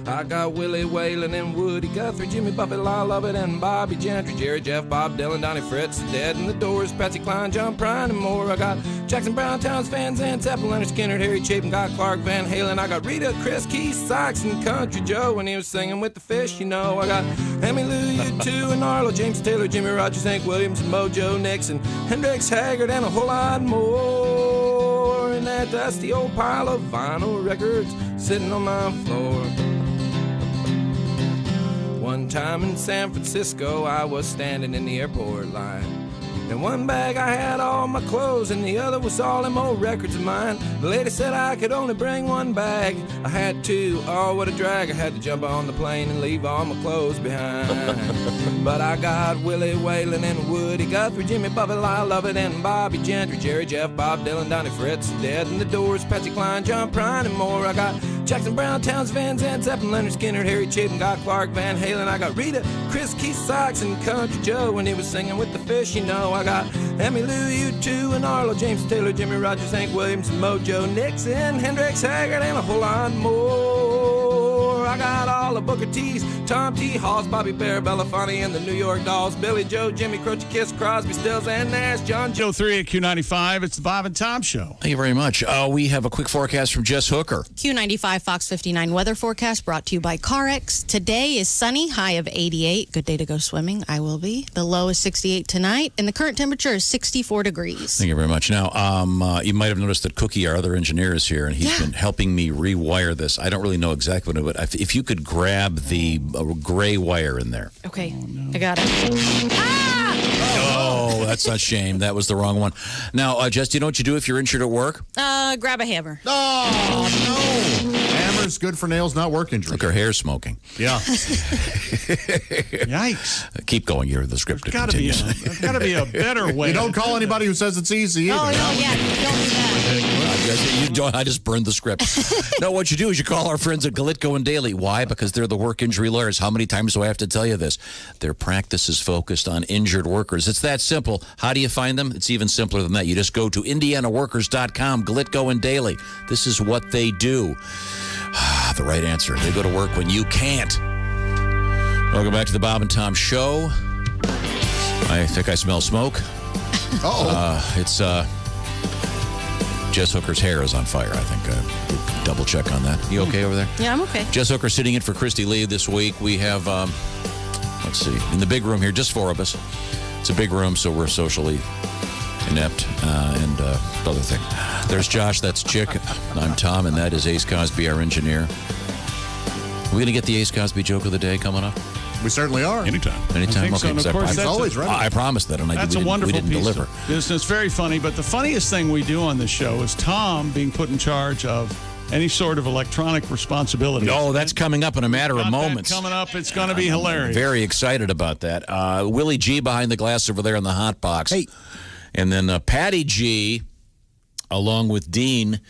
I got Willie Whalen and Woody Guthrie, Jimmy Buffett, Lyle Lovett, and Bobby Gentry, Jerry, Jeff, Bob Dylan, Donnie Fritz, Dead in the Doors, Patsy Cline, John Prine, and more. I got Jackson Brown, Towns, Van Zandt, Zeppelin, Leonard Skinner, Harry Chapin, got Clark, Van Halen. I got Rita, Chris, Keith, Sykes, and Country Joe when he was singing with the Fish, you know. I got Emmylou, U2, and Arlo, James Taylor, Jimmy Rogers, Hank Williams, and Mojo Nixon, Hendrix, Haggard, and a whole lot more. And that dusty old pile of vinyl records sitting on my floor. One time in San Francisco, I was standing in the airport line. In one bag I had all my clothes, and the other was all them old records of mine. The lady said I could only bring one bag. I had two, oh what a drag. I had to jump on the plane and leave all my clothes behind. But I got Willie Whalen and Woody Guthrie, Jimmy Buffett, Lyle Lovett, and Bobby Gentry, Jerry, Jeff, Bob Dylan, Donnie Fritz, Dead in the Doors, Patsy Cline, John Prine, and more. I got Jackson Brown, Towns, Van Zandt, Zeppelin, Leonard Skinner, Harry Chapin, got Clark, Van Halen. I got Rita, Chris, Keith, Sykes, and Country Joe when he was singing with the Fish, you know. I got Emmylou, U2, and Arlo, James Taylor, Jimmy Rogers, Hank Williams, and Mojo Nixon, Hendrix, Haggard, and a whole lot more. I got all the Booker T's, Tom T. Halls, Bobby Bear, Belafonte, and the New York Dolls, Billy Joe, Jimmy Croce, Kiss, Crosby, Stills, and Nash, John Joe 3 at Q95. It's the Bob and Tom Show. Thank you very much. We have a quick forecast from Jess Hooker. Q95 Fox 59 weather forecast brought to you by CarX. Today is sunny, high of 88. Good day to go swimming. I will be. The low is 68 tonight, and the current temperature is 64 degrees. Thank you very much. Now, you might have noticed that Cookie, our other engineer, is here, and he's been helping me rewire this. I don't really know exactly what it is, but if you could grab the gray wire in there. Okay, I got it. Oh, that's a shame. That was the wrong one. Now, Jess, do you know what you do if you're injured at work? Grab a hammer. Oh, no. Hammer's good for nails, not work injuries. Look, her hair's smoking. Yeah. Yikes. Keep going. You're the script There's got to be a better way. You don't call anybody who says it's easy either. Oh, no, yeah, don't do that. I just burned the script. No, what you do is you call our friends at Galitko and Daly. Why? Because they're the work injury lawyers. How many times do I have to tell you this? Their practice is focused on injured workers. It's that simple. How do you find them? It's even simpler than that. You just go to IndianaWorkers.com, Galitko and Daly. This is what they do. The right answer. They go to work when you can't. Welcome back to the Bob and Tom Show. I think I smell smoke. It's Jess Hooker's hair is on fire, I think. Double check on that. You okay over there? Yeah, I'm okay. Jess Hooker sitting in for Christy Lee this week. We have, let's see, in the big room here, just 4 of us. It's a big room, so we're socially inept and other thing. There's Josh, that's Chick. I'm Tom, and that is Ace Cosby, our engineer. We're going to get the Ace Cosby joke of the day coming up? We certainly are. Anytime. I think so, and of course, It's always ready. I promised that, and That's a wonderful we didn't piece deliver. of business. Very funny, but the funniest thing we do on this show is Tom being put in charge of any sort of electronic responsibility. No, that's coming up in a matter of moments. Coming up, it's going to be hilarious. Very excited about that. Willie G behind the glass over there in the hot box. Hey. And then Patty G, along with Dean,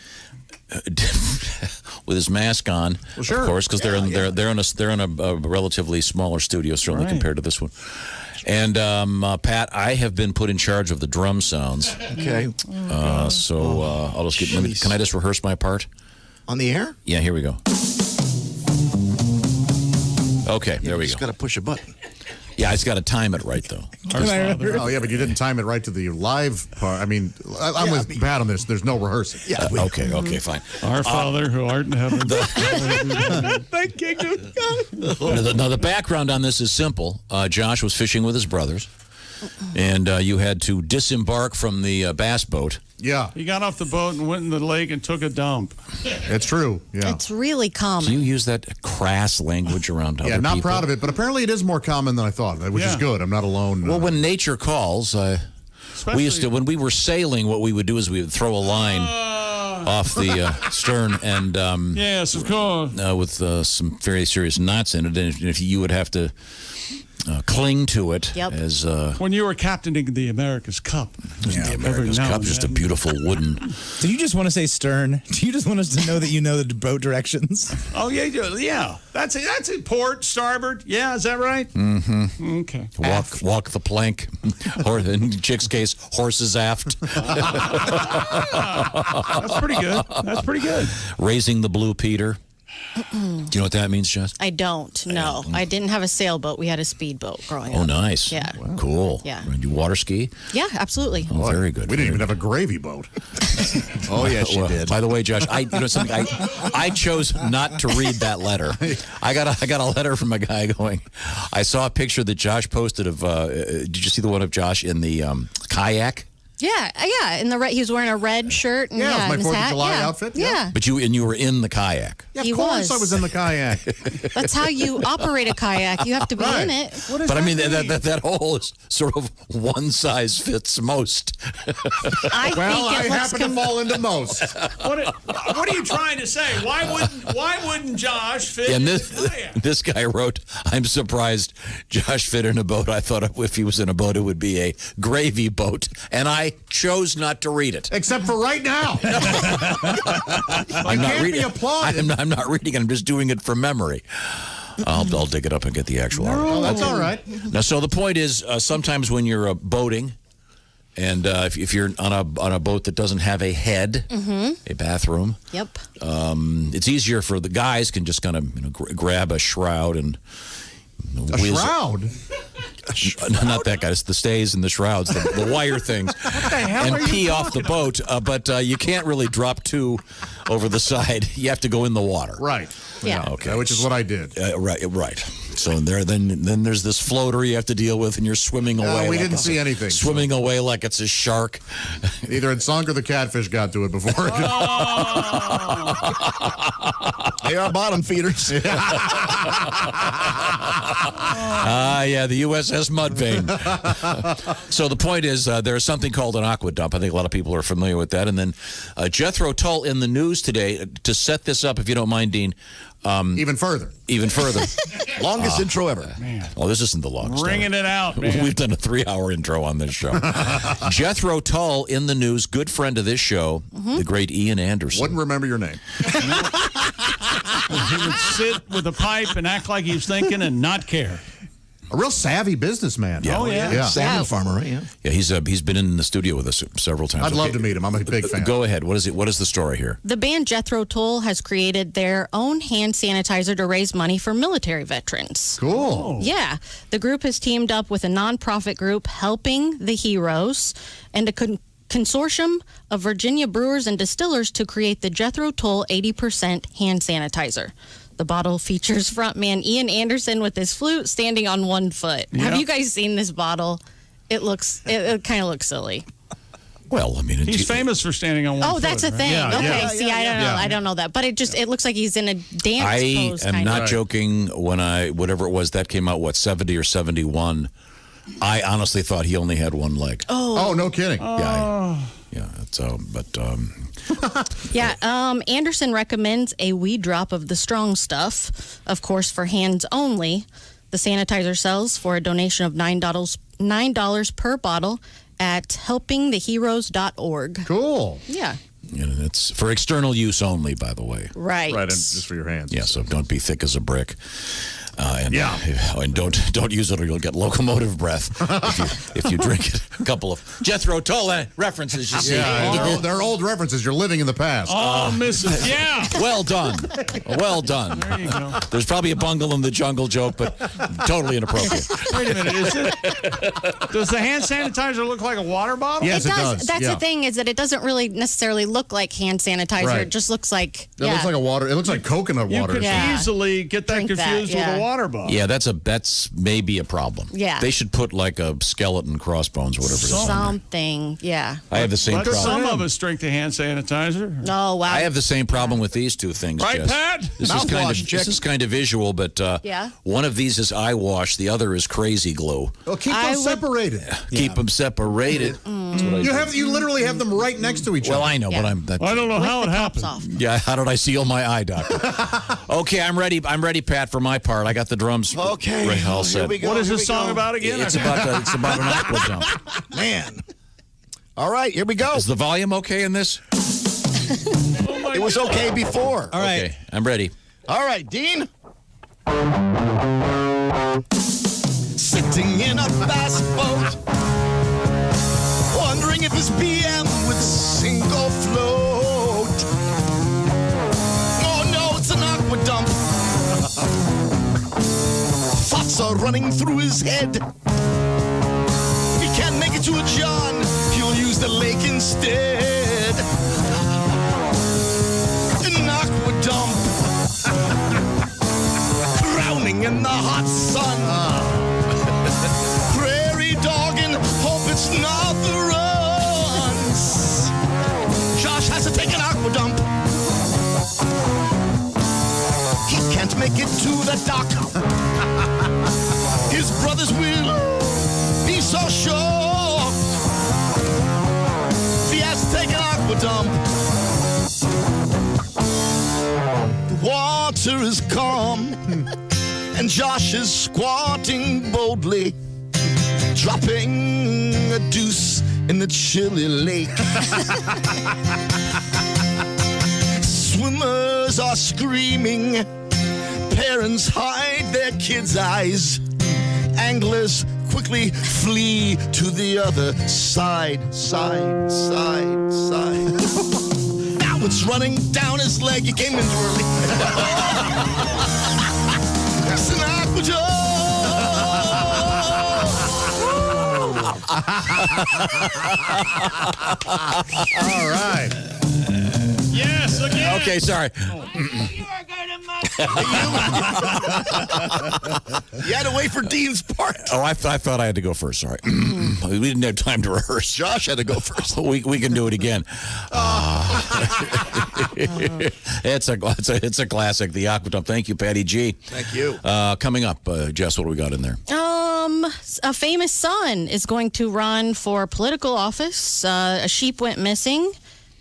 with his mask on, of course, because they're in a relatively smaller studio, certainly compared to this one. And Pat, I have been put in charge of the drum sounds. Okay. So I'll just get. Can I just rehearse my part on the air? Yeah, here we go. Okay, there we go. Just got to push a button. Yeah, I just got to time it right, though. Oh, yeah, but you didn't time it right to the live part. I mean, I'm with Pat on this. There's no rehearsing. Yeah. Okay, fine. Our Father who art in heaven. Thy kingdom come. Now, the background on this is simple. Josh was fishing with his brothers, and you had to disembark from the bass boat. Yeah. He got off the boat and went in the lake and took a dump. It's true. Yeah. It's really common. Do you use that crass language around other people? Yeah, not proud of it, but apparently it is more common than I thought, which is good. I'm not alone. Well, when nature calls, we used to, when we were sailing, what we would do is we would throw a line off the stern and yes, of course, with some very serious knots in it, and if you would have to cling to it as when you were captaining the America's Cup. The America's Cup, just a beautiful wooden. Did you just want to say stern? Do you just want us to know that you know the boat directions? Oh yeah. That's it. Port, starboard. Yeah, is that right? Mm-hmm. Okay. Walk the plank, or in Chick's case, horses aft. That's pretty good. That's pretty good. Raising the Blue Peter. Do you know what that means, Jess? I don't. No, I didn't have a sailboat. We had a speedboat growing up. Oh, nice. Yeah. Wow. Cool. Yeah. And you water ski? Yeah, absolutely. Oh, very good. We didn't even have a gravy boat. Oh, yes, you did. By the way, Josh, I chose not to read that letter. I got a letter from a guy going, I saw a picture that Josh posted of, did you see the one of Josh in the kayak? Yeah. In the he was wearing a red shirt. And, it was my and his 4th of hat. July outfit. Yeah. But you were in the kayak. Yeah, He of course was. I was in the kayak. That's how you operate a kayak. You have to be in it. What does But I mean, mean? that hole is sort of one size fits most. I happen to fall into most. What are you trying to say? Why wouldn't Josh fit in And the kayak? this guy wrote, I'm surprised Josh fit in a boat. I thought if he was in a boat, it would be a gravy boat. And I chose not to read it. Except for right now. I'm not reading. be applauded. I'm not reading it. I'm just doing it from memory. I'll dig it up and get the actual article. Oh, that's all right. Now, so the point is, sometimes when you're boating, and if you're on a boat that doesn't have a head, a bathroom, it's easier for the guys can just kind of grab a shroud and shroud. Not that guy. It's the stays and the shrouds, the wire things, and pee off the boat. But you can't really drop two over the side. You have to go in the water. Right. Yeah. Okay. Which is what I did. Right. So then there's this floater you have to deal with, and you're swimming away. We didn't see anything. Swimming away like it's a shark. Either it sunk or the catfish got to it before. They are bottom feeders. Yeah, the USS Mudvayne. So the point is, there's something called an aqua dump. I think a lot of people are familiar with that. And then Jethro Tull in the news today to set this up, if you don't mind, Dean. Even further. Longest intro ever. Man. Oh, this isn't the longest. Bringing it out, man. We've done a 3-hour intro on this show. Jethro Tull in the news, good friend of this show, the great Ian Anderson. Wouldn't remember your name. He would sit with a pipe and act like he was thinking and not care. A real savvy businessman. Yeah. Oh, yeah. Salmon farmer, right? Yeah. Yeah, he's been in the studio with us several times. I'd love to meet him. I'm a big fan. Go ahead. What is the story here? The band Jethro Tull has created their own hand sanitizer to raise money for military veterans. Cool. Yeah. The group has teamed up with a nonprofit group, Helping the Heroes, and a consortium of Virginia brewers and distillers to create the Jethro Tull 80% hand sanitizer. The bottle features frontman Ian Anderson with his flute standing on one foot. Yeah. Have you guys seen this bottle? It kind of looks silly. Well, I mean, He's famous for standing on one foot. Oh, that's a right? thing. Yeah, okay, yeah. see, I don't know. I don't know that, but it looks like he's in a dance pose. I am kind not of. joking. When whatever it was that came out, 70 or 71, I honestly thought he only had one leg. Oh, no kidding. Anderson recommends a wee drop of the strong stuff, of course, for hands only. The sanitizer sells for a donation of $9 per bottle at helpingtheheroes.org. Cool. Yeah. And it's for external use only, by the way. Right. Right, and just for your hands. Yeah, so don't be thick as a brick. And don't use it or you'll get locomotive breath if you drink it. A couple of Jethro Tull references, you see. Yeah, they're old references. You're living in the past. Oh, Mrs. Yeah. Well done. Well done. There you go. There's probably a bungle in the jungle joke, but totally inappropriate. Wait a minute. Does the hand sanitizer look like a water bottle? Yes, it does. That's the thing, is that it doesn't really necessarily look like hand sanitizer. Right. It just looks like It looks like a water. It looks like coconut You water. could easily get that Drink that, confused with a water bottle. Yeah, that's maybe a problem. Yeah. They should put like a skeleton crossbones or whatever it is. on there. something. Yeah. I have the same But problem. some of us drink the hand sanitizer. Oh, wow. I have the same problem with these two things, Right, Jess. Pat? This is kind of visual, but Yeah. one of these is eye wash, the other is crazy glue. Well, keep them separated. Keep them separated. That's what I do. You literally have them right next to each other. Well, I know, but I don't know how it happened. Yeah, how did I seal my eye, doctor? Okay, I'm ready. I'm ready, Pat, for my part. I got the drums. Okay, right, all set. here we go. What is here this we song go. about again? It's about an aqua dump. Man. All right, here we go. Is the volume okay in this? It was okay before. All right. Okay, I'm ready. All right, Dean. Sitting in a fast boat, wondering if his PM would sink or float. Oh no, it's an aqua dump. Thoughts are running through his head. If he can't make it to a John, he'll use the lake instead. An aqua dump. Drowning in the hot sun. Prairie dogging, hope it's not the runs. Josh has to take an aqua dump. He can't make it to the dock. His brothers will be so shocked. He has to take an aqua dump. The water is calm, and Josh is squatting boldly, dropping a deuce in the chilly lake. Swimmers are screaming, parents hide their kids' eyes. Anglers quickly flee to the other side. Now it's running down his leg. He came in too early. It's an aqua All right. Yes, again. Okay, sorry. You had to wait for Dean's part. Oh, I thought I had to go first. Sorry. We didn't have time to rehearse. Josh had to go first. We can do it again. It's a classic, the aqua dump. Thank you, Patty G. Thank you. Coming up, Jess, what do we got in there? A famous son is going to run for political office. A sheep went missing,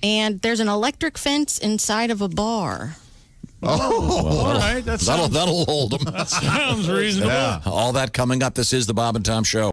and there's an electric fence inside of a bar. Oh, all right. That'll hold them. That sounds reasonable. Yeah. All that coming up. This is the Bob and Tom Show.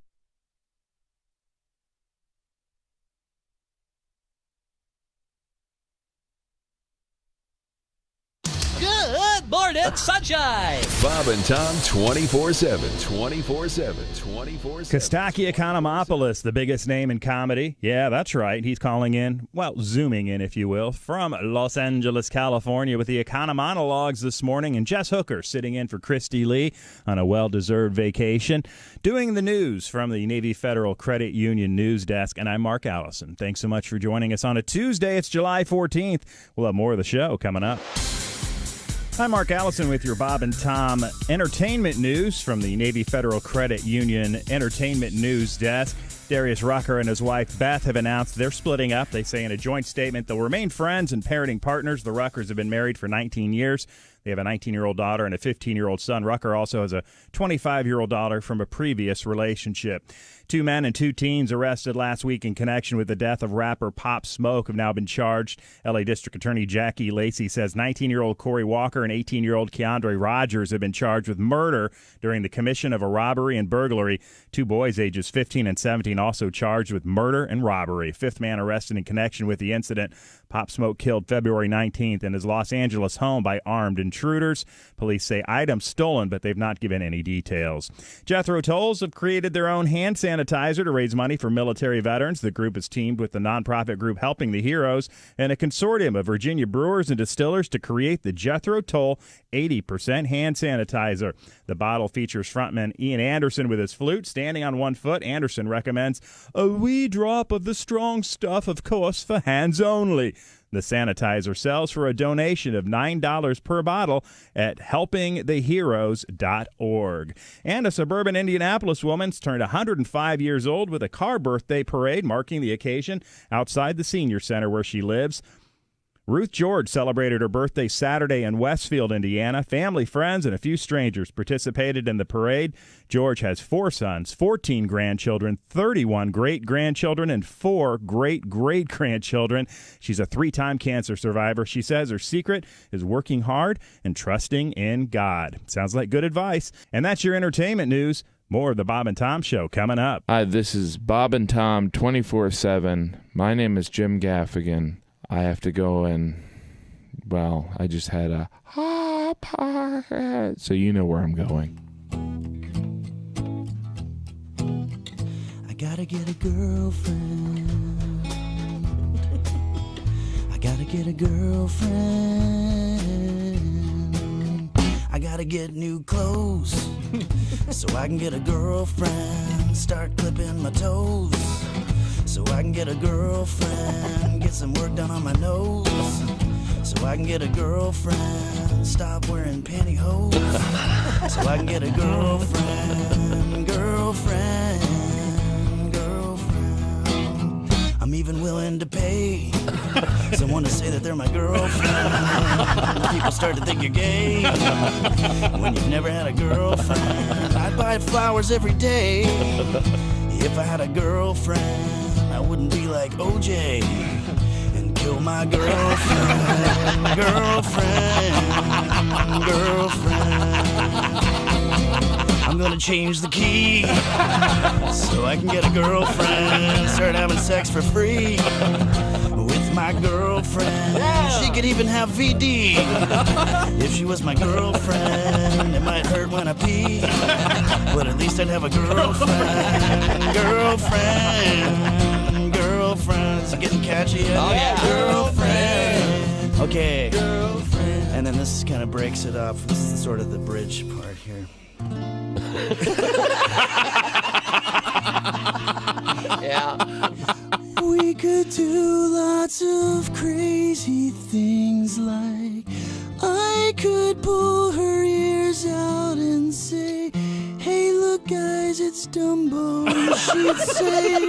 Good Lord, it's sunshine. Bob and Tom 24/7. 24/7. 24/7. Kostaki Economopoulos, the biggest name in comedy. Yeah, that's right. He's calling in, well, zooming in, if you will, from Los Angeles, California with the Economonologues this morning. And Jess Hooker sitting in for Christy Lee on a well-deserved vacation. Doing the news from the Navy Federal Credit Union News Desk. And I'm Mark Allison. Thanks so much for joining us on a Tuesday. It's July 14th. We'll have more of the show coming up. I'm Mark Allison with your Bob and Tom entertainment news from the Navy Federal Credit Union Entertainment News Desk. Darius Rucker and his wife Beth have announced they're splitting up. They say in a joint statement they'll remain friends and parenting partners. The Ruckers have been married for 19 years. They have a 19-year-old daughter and a 15-year-old son. Rucker also has a 25-year-old daughter from a previous relationship. 2 men and 2 teens arrested last week in connection with the death of rapper Pop Smoke have now been charged. L.A. District Attorney Jackie Lacey says 19-year-old Corey Walker and 18-year-old Keandre Rogers have been charged with murder during the commission of a robbery and burglary. 2 boys ages 15 and 17 also charged with murder and robbery. 5th man arrested in connection with the incident. Pop Smoke killed February 19th in his Los Angeles home by armed intruders. Police say items stolen, but they've not given any details. Jethro Tulls have created their own hand sanitizer to raise money for military veterans. The group has teamed with the nonprofit group Helping the Heroes and a consortium of Virginia brewers and distillers to create the Jethro Tull 80% hand sanitizer. The bottle features frontman Ian Anderson with his flute standing on 1 foot. Anderson recommends a wee drop of the strong stuff, of course, for hands only. The sanitizer sells for a donation of $9 per bottle at helpingtheheroes.org. And a suburban Indianapolis woman's turned 105 years old with a car birthday parade marking the occasion outside the senior center where she lives. Ruth George celebrated her birthday Saturday in Westfield, Indiana. Family, friends, and a few strangers participated in the parade. George has 4 sons, 14 grandchildren, 31 great-grandchildren, and 4 great-great-grandchildren. She's a 3-time cancer survivor. She says her secret is working hard and trusting in God. Sounds like good advice. And that's your entertainment news. More of the Bob and Tom Show coming up. Hi, this is Bob and Tom 24/7. My name is Jim Gaffigan. I have to go and, well, I just had a so you know where I'm going. I gotta get a girlfriend. I gotta get a girlfriend. I gotta get new clothes so I can get a girlfriend. Start clipping my toes so I can get a girlfriend. Get some work done on my nose so I can get a girlfriend. Stop wearing pantyhose so I can get a girlfriend. Girlfriend. I'm even willing to pay someone to say that they're my girlfriend. People start to think you're gay when you've never had a girlfriend. I'd buy flowers every day if I had a girlfriend. I wouldn't be like OJ and kill my girlfriend. Girlfriend. I'm gonna change the key so I can get a girlfriend. Start having sex for free with my girlfriend. She could even have VD if she was my girlfriend. It might hurt when I pee, but at least I'd have a girlfriend. Girlfriend. Is it getting catchy yet? Oh, yeah. Girlfriend. Okay. Girlfriend. And then this kind of breaks it up. This is sort of the bridge part here. Yeah. We could do lots of crazy things, like I could pull her ears out and say, hey look guys, it's Dumbo. And she'd say,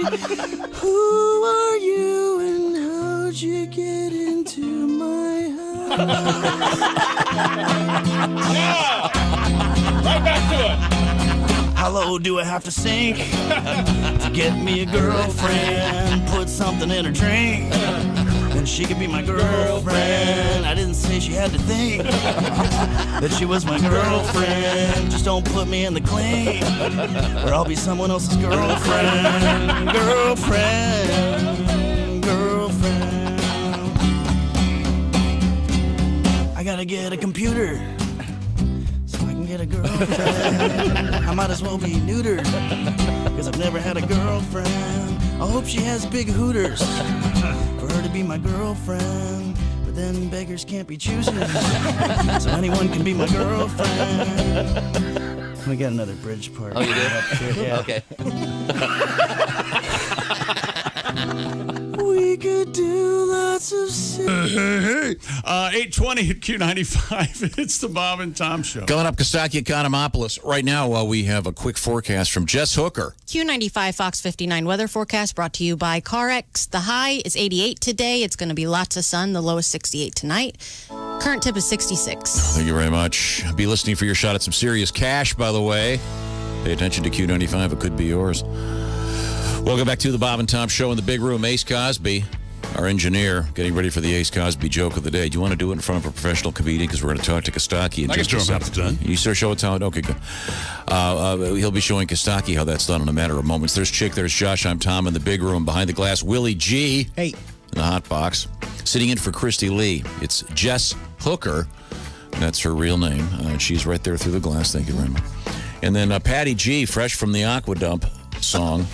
who are you and how'd you get into my house? Yeah! Right back to it. How low do I have to sink to get me a girlfriend? Put something in her drink, then she could be my girlfriend. I didn't say she had to think that she was my girlfriend. Just don't put me in the clean, or I'll be someone else's girlfriend. Girlfriend. I gotta get a computer can get a girlfriend. I might as well be neutered, because I've never had a girlfriend. I hope she has big hooters for her to be my girlfriend. But then beggars can't be choosers, so anyone can be my girlfriend. We got another bridge part. Oh, you did? Yeah. Okay. We could do lots of Hey, 8:20 at Q95. It's the Bob and Tom Show. Coming up, Kostaki Economopolis. Right now, we have a quick forecast from Jess Hooker. Q95 Fox 59 weather forecast brought to you by CarX. The high is 88 today. It's going to be lots of sun. The low is 68 tonight. Current tip is 66. Thank you very much. Be listening for your shot at some serious cash, by the way. Pay attention to Q95. It could be yours. Welcome back to the Bob and Tom Show in the big room. Ace Cosby, our engineer, getting ready for the Ace Cosby joke of the day. Do you want to do it in front of a professional comedian? Because we're going to talk to Kostaki in just a second. You sir show it how? Okay, good. He'll be showing Kostaki how that's done in a matter of moments. There's Chick, there's Josh, I'm Tom in the big room. Behind the glass, Willie G. Hey. In the hot box. Sitting in for Christy Lee. It's Jess Hooker. That's her real name. She's right there through the glass. Thank you very much. And then Patty G, fresh from the Aqua Dump song.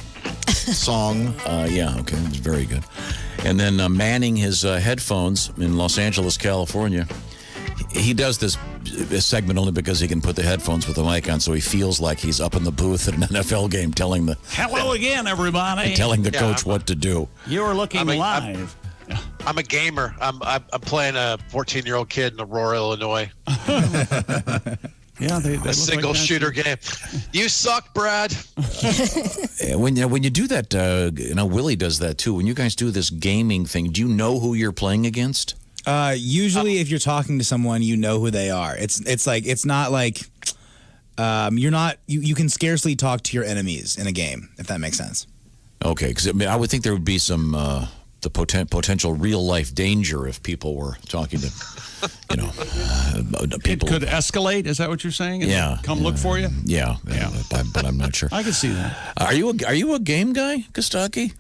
Yeah, okay, it was very good. And then manning his headphones in Los Angeles, California. He does this segment only because he can put the headphones with the mic on, so he feels like he's up in the booth at an NFL game telling the Hello again, everybody. Telling the coach what to do. You are looking live. I'm a gamer. I'm playing a 14-year-old kid in Aurora, Illinois. Yeah, they a single shooter game. You suck, Brad. When you do that, Willie does that too. When you guys do this gaming thing, do you know who you're playing against? Usually, if you're talking to someone, you know who they are. It's not like you're not. You can scarcely talk to your enemies in a game, if that makes sense. Okay, because I would think there would be some the potential real life danger if people were talking to. People. It could escalate. Is that what you're saying? Yeah. Come look for you. Yeah. But I'm not sure. I can see that. Are you a game guy, Kostaki?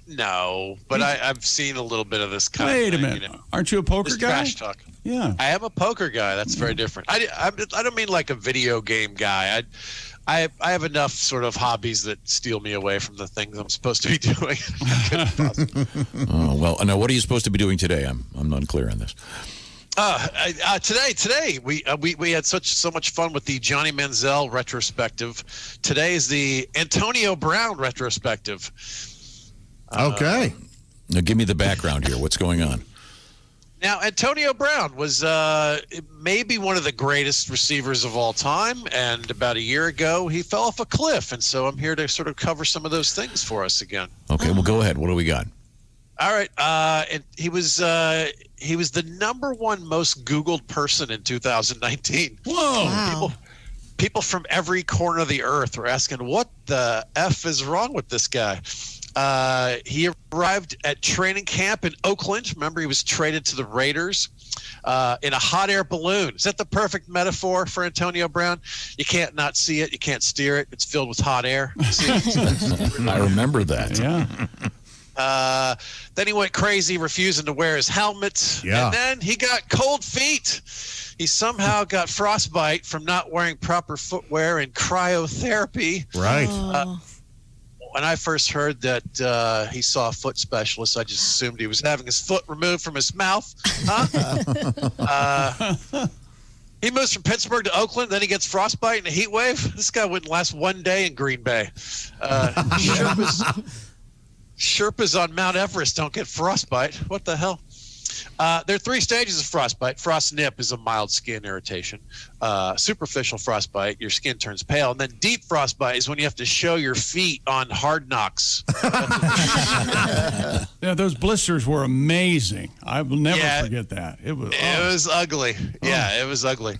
No, but I've seen a little bit of this kind of thing. Wait a minute. Aren't you a poker guy? Trash talk. Yeah. I am a poker guy. That's very different. I don't mean like a video game guy. I have enough sort of hobbies that steal me away from the things I'm supposed to be doing. Oh, well, now what are you supposed to be doing today? I'm unclear on this. Today we had so much fun with the Johnny Manziel retrospective. Today is the Antonio Brown retrospective. Okay. Now give me the background here. What's going on? Now, Antonio Brown was maybe one of the greatest receivers of all time, and about a year ago he fell off a cliff, and so I'm here to sort of cover some of those things for us again. Okay, well, go ahead. What do we got? All right. And he was the number one most Googled person in 2019. Whoa! Wow. People from every corner of the earth were asking, "What the F is wrong with this guy?" He arrived at training camp in Oakland. Remember, he was traded to the Raiders in a hot air balloon. Is that the perfect metaphor for Antonio Brown? You can't not see it. You can't steer it. It's filled with hot air. I remember that. Yeah. Then he went crazy, refusing to wear his helmet. Yeah. And then he got cold feet. He somehow got frostbite from not wearing proper footwear and cryotherapy. Right. When I first heard that he saw a foot specialist, I just assumed he was having his foot removed from his mouth. He moves from Pittsburgh to Oakland, then he gets frostbite and a heat wave. This guy wouldn't last one day in Green Bay. Sherpas on Mount Everest don't get frostbite. What the hell? There are three stages of frostbite. Frost nip is a mild skin irritation. Superficial frostbite, your skin turns pale. And then deep frostbite is when you have to show your feet on Hard Knocks. Yeah, those blisters were amazing. I will never forget that. It was ugly. Yeah, it was ugly.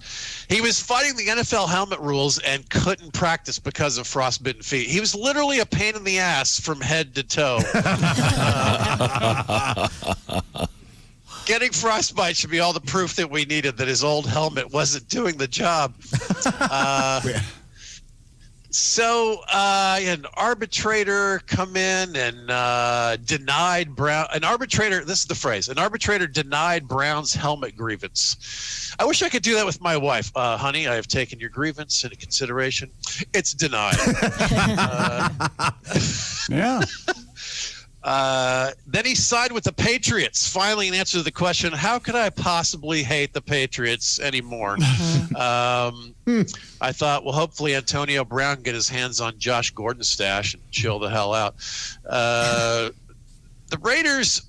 He was fighting the NFL helmet rules and couldn't practice because of frostbitten feet. He was literally a pain in the ass from head to toe. Getting frostbite should be all the proof that we needed that his old helmet wasn't doing the job. So an arbitrator come in and denied Brown. An arbitrator, this is the phrase, an arbitrator denied Brown's helmet grievance. I wish I could do that with my wife. Honey, I have taken your grievance into consideration. It's denied. Yeah. Then he signed with the Patriots, finally in answer to the question, how could I possibly hate the Patriots anymore? I thought, well, hopefully Antonio Brown can get his hands on Josh Gordon's stash and chill the hell out. The Raiders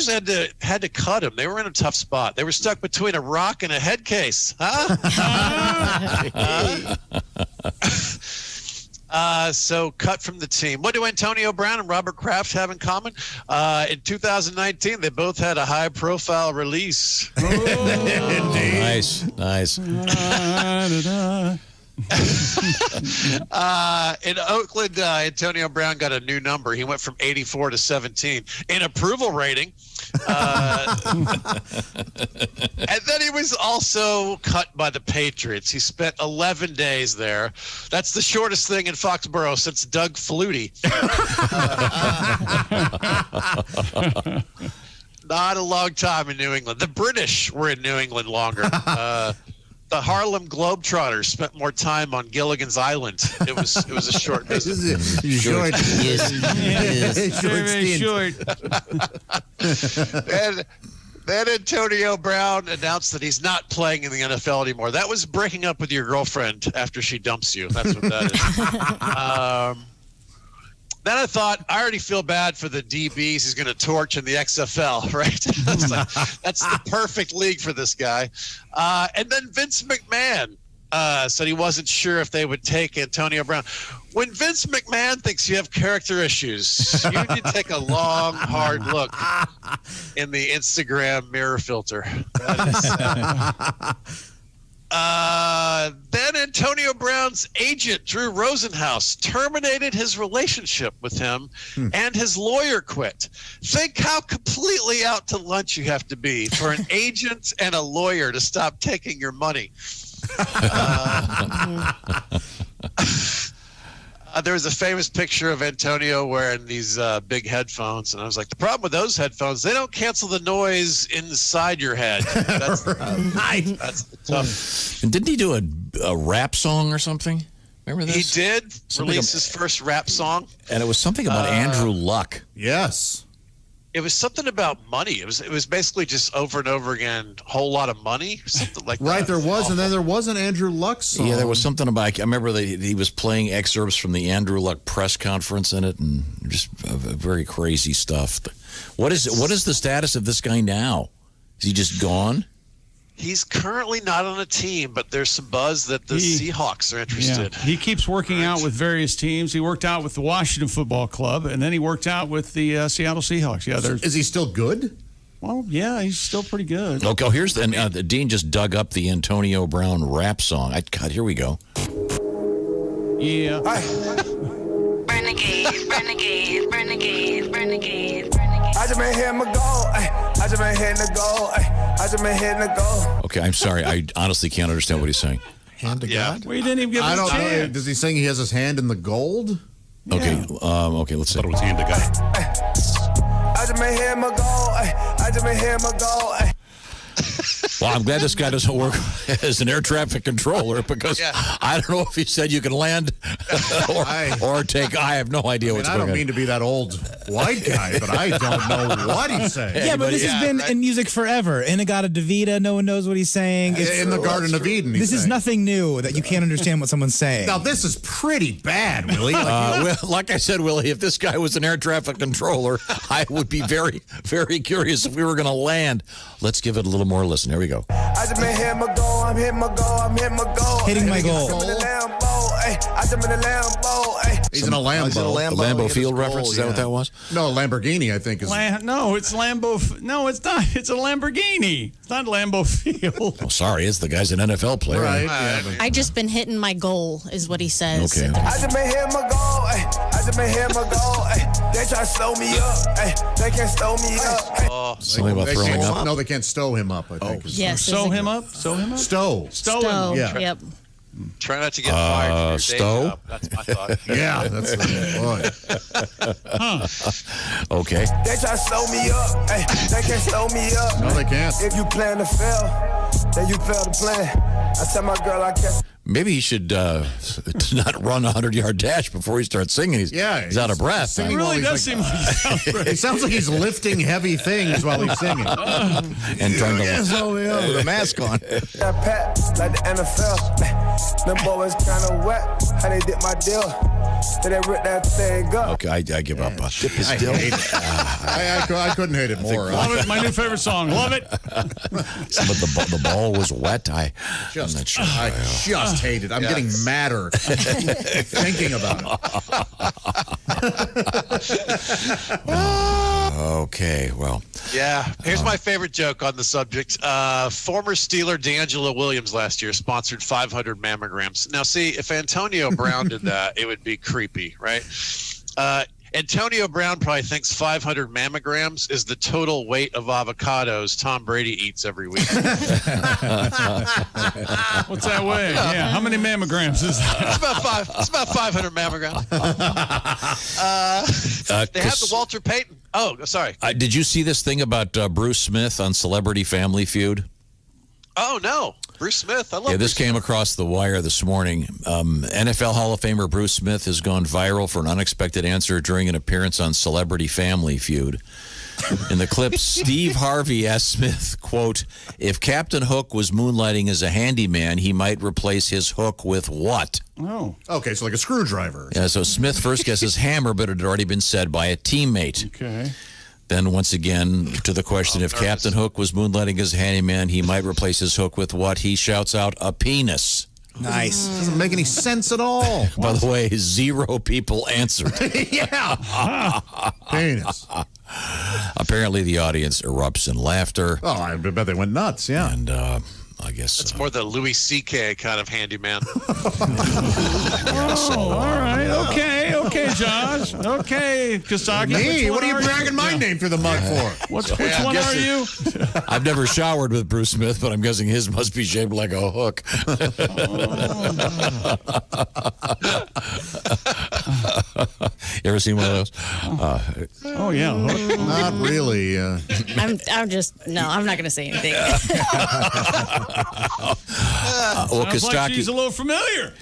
had to cut him. They were in a tough spot. They were stuck between a rock and a head case. Huh? So cut from the team. What do Antonio Brown and Robert Kraft have in common? In 2019, they both had a high-profile release. Nice. In Oakland, Antonio Brown got a new number. He went from 84 to 17 in approval rating. And then he was also cut by the Patriots. He spent 11 days there. That's the shortest thing in Foxborough since Doug Flutie. Not a long time in New England. The British were in New England longer. The Harlem Globetrotters spent more time on Gilligan's Island. It was a short visit. Short. Very short. Then Antonio Brown announced that he's not playing in the NFL anymore. That was breaking up with your girlfriend after she dumps you. That's what that is. Then I thought, I already feel bad for the DBs he's going to torch in the XFL, right? That's the perfect league for this guy. And then Vince McMahon said he wasn't sure if they would take Antonio Brown. When Vince McMahon thinks you have character issues, you need to take a long, hard look in the Instagram mirror filter. Then Antonio Brown's agent, Drew Rosenhaus, terminated his relationship with him, and his lawyer quit. Think how completely out to lunch you have to be for an agent and a lawyer to stop taking your money. There was a famous picture of Antonio wearing these big headphones, and I was like, the problem with those headphones, they don't cancel the noise inside your head. That's that's the tough. And didn't he do a rap song or something? Remember this? He did release his first rap song. And it was something about Andrew Luck. Yes. It was something about money. It was basically just over and over again, whole lot of money, something like that. Right, there was, and then there was an Andrew Luck song. Yeah, there was something about. I remember that he was playing excerpts from the Andrew Luck press conference in it, and just very crazy stuff. What is the status of this guy now? Is he just gone? He's currently not on a team, but there's some buzz that the Seahawks are interested. Yeah. He keeps working out with various teams. He worked out with the Washington Football Club, and then he worked out with the Seattle Seahawks. Yeah, is he still good? Well, yeah, he's still pretty good. Okay, here's the Dean just dug up the Antonio Brown rap song. God, here we go. Yeah. Renegade, renegade, renegade, renegade. I just been hitting my goal. I just been hitting the goal. I just been hitting the goal. Okay, I'm sorry. I honestly can't understand what he's saying. Hand to God? Well, he didn't even give I him a don't know. chance. Does he saying he has his hand in the gold? Okay, okay, let's see. I thought it was hand to God. I just been hitting my goal. I just been hitting my goal. Well, I'm glad this guy doesn't work as an air traffic controller because I don't know if he said you can land or take. I have no idea what's going on. I don't mean to be that old white guy, but I don't know what he's saying. Yeah, but this has been in music forever. Inagata Davida, no one knows what he's saying. In the Garden of Eden, this is nothing new that you can't understand what someone's saying. Now, this is pretty bad, Willie. Like I said, Willie, if this guy was an air traffic controller, I would be very, very curious if we were going to land. Let's give it a little more listen. Here we go. I just been hitting my goal. I'm hitting my goal. I'm hitting my goal. Hitting my goal. I just been in the Lambo. He's in a Lambo. A Lambo Field reference? Is that what that was? No, Lamborghini, I think. No, it's Lambo. No, it's not. It's a Lamborghini. It's not Lambo Field. Oh, sorry. It's the guy's an NFL player. Right. I just been hitting my goal, is what he says. Okay. I just been hitting my goal. I just been hitting my goal. They try to slow me up. They can't slow me up. Something about throwing up? No, they can't stow him up, I think. Yes. Sew him up? Sew him up? Stow. Stow him up. Yeah. Yep. Try not to get fired from your day Stowe? job. That's my thought. Yeah, that's Okay. They try to slow me up. Hey, they can't slow me up. No, they can't. If you plan to fail, then you fail to plan. I tell my girl I can't. Maybe he should not run a 100-yard dash before he starts singing. He's out of breath. Singing It really while does he's seem like he sounds great. It sounds like he's lifting heavy things while he's singing. And trying to with a mask on. That pat like the NFL. Them boys kind of wet. How they did my deal. Then they rip that thing up. Okay, I give up. Dip his I dill. hate it. I couldn't hate it more. Love it. My new favorite song. Love it. But the ball was wet. I'm not sure. I just hate it. I'm getting madder thinking about it. Okay, well. Yeah, here's my favorite joke on the subject. Former Steeler D'Angelo Williams last year sponsored 500 mammograms. Now, see, if Antonio Brown did that, it would be creepy, right? Antonio Brown probably thinks 500 mammograms is the total weight of avocados Tom Brady eats every week. What's that weigh? Yeah, how many mammograms is that? It's about 500 mammograms. They have the Walter Payton. Oh, sorry. Did you see this thing about Bruce Smith on Celebrity Family Feud? Oh, no. Bruce Smith. I love This Bruce came Smith. across the wire this morning. NFL Hall of Famer Bruce Smith has gone viral for an unexpected answer during an appearance on Celebrity Family Feud. In the clip, Steve Harvey asked Smith, quote, if Captain Hook was moonlighting as a handyman, he might replace his hook with what? Oh. Okay, so like a screwdriver. Yeah, so Smith first guesses hammer, but it had already been said by a teammate. Okay. Then once again, to the question, if Captain Hook was moonlighting as a handyman, he might replace his hook with what? He shouts out, a penis. Nice. Doesn't make any sense at all. By the way, 0 people answered. Yeah. Penis. Apparently, the audience erupts in laughter. Oh, I bet they went nuts, yeah. And I guess It's more the Louis C.K. kind of handyman. Oh, all right. Okay, Josh. Okay, Kostaki. Me? What are you dragging my name through the mud for? Which one are you? I've never showered with Bruce Smith, but I'm guessing his must be shaped like a hook. You ever seen one of those? Oh, yeah. Not really. I'm not going to say anything. Well, Sounds like Kostaki, she's a little familiar.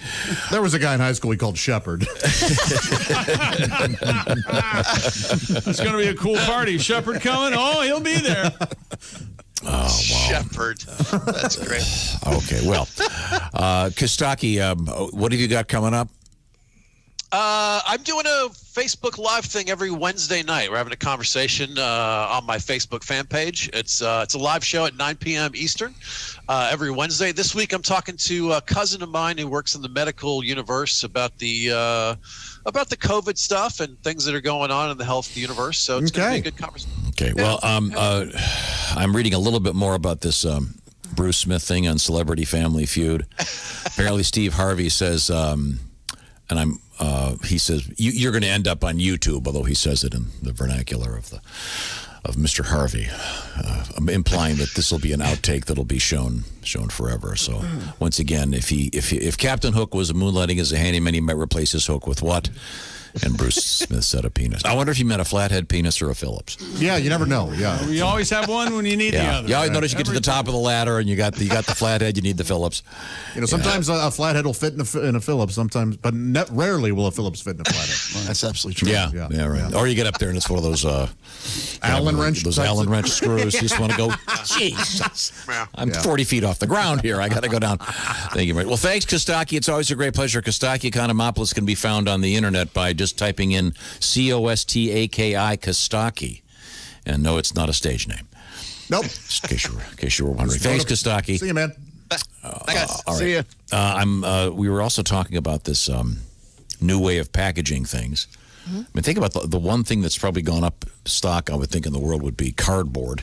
There was a guy in high school we called Shepard. It's going to be a cool party. Shepard coming? Oh, he'll be there. Oh, wow. Shepherd. That's great. Okay, well, Kostaki, what have you got coming up? I'm doing a Facebook Live thing every Wednesday night. We're having a conversation on my Facebook fan page. It's a live show at 9 p.m. Eastern every Wednesday. This week I'm talking to a cousin of mine who works in the medical universe about the COVID stuff and things that are going on in the health universe. So it's going to be a good conversation. Okay, well, I'm reading a little bit more about this Bruce Smith thing on Celebrity Family Feud. Apparently, Steve Harvey says, he says you're going to end up on YouTube, although he says it in the vernacular of Mr. Harvey, implying that this will be an outtake that'll be shown forever. So once again, if Captain Hook was moonlighting as a handyman, he might replace his hook with what? And Bruce Smith said a penis. I wonder if he meant a flathead penis or a Phillips. Yeah, you never know. Yeah, You always have one when you need the other. You always notice you get to the top of the ladder and you got the flathead, you need the Phillips. You know, sometimes a flathead will fit in a Phillips, sometimes, but rarely will a Phillips fit in a flathead. That's absolutely true. Yeah, right. Or you get up there and it's one of those Allen wrench. Those Allen wrench screws. You just want to go, Jesus. I'm 40 feet off the ground here. I got to go down. Thank you, Mike. Well, thanks, Kostaki. It's always a great pleasure. Kostaki Economopoulos can be found on the internet by just typing in Kostaki, Kostaki. And no, it's not a stage name. Nope. Just in case you were wondering. Thanks, Kostaki. See you, man. All right. See ya. We were also talking about this new way of packaging things. I mean, think about the one thing that's probably gone up stock, I would think, in the world would be cardboard,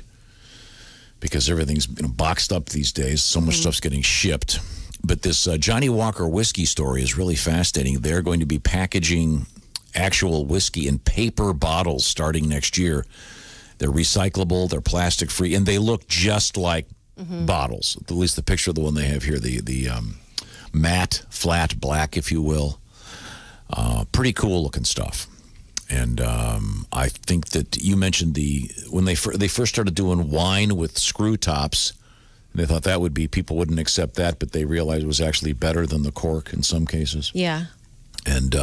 because everything's boxed up these days. So much stuff's getting shipped. But this Johnny Walker whiskey story is really fascinating. They're going to be packaging actual whiskey in paper bottles starting next year. They're recyclable, they're plastic free, and they look just like bottles. At least the picture of the one they have here, the matte, flat black, if you will. Pretty cool looking stuff. And I think that you mentioned when they first started doing wine with screw tops, they thought that would be, people wouldn't accept that, but they realized it was actually better than the cork in some cases. Yeah. And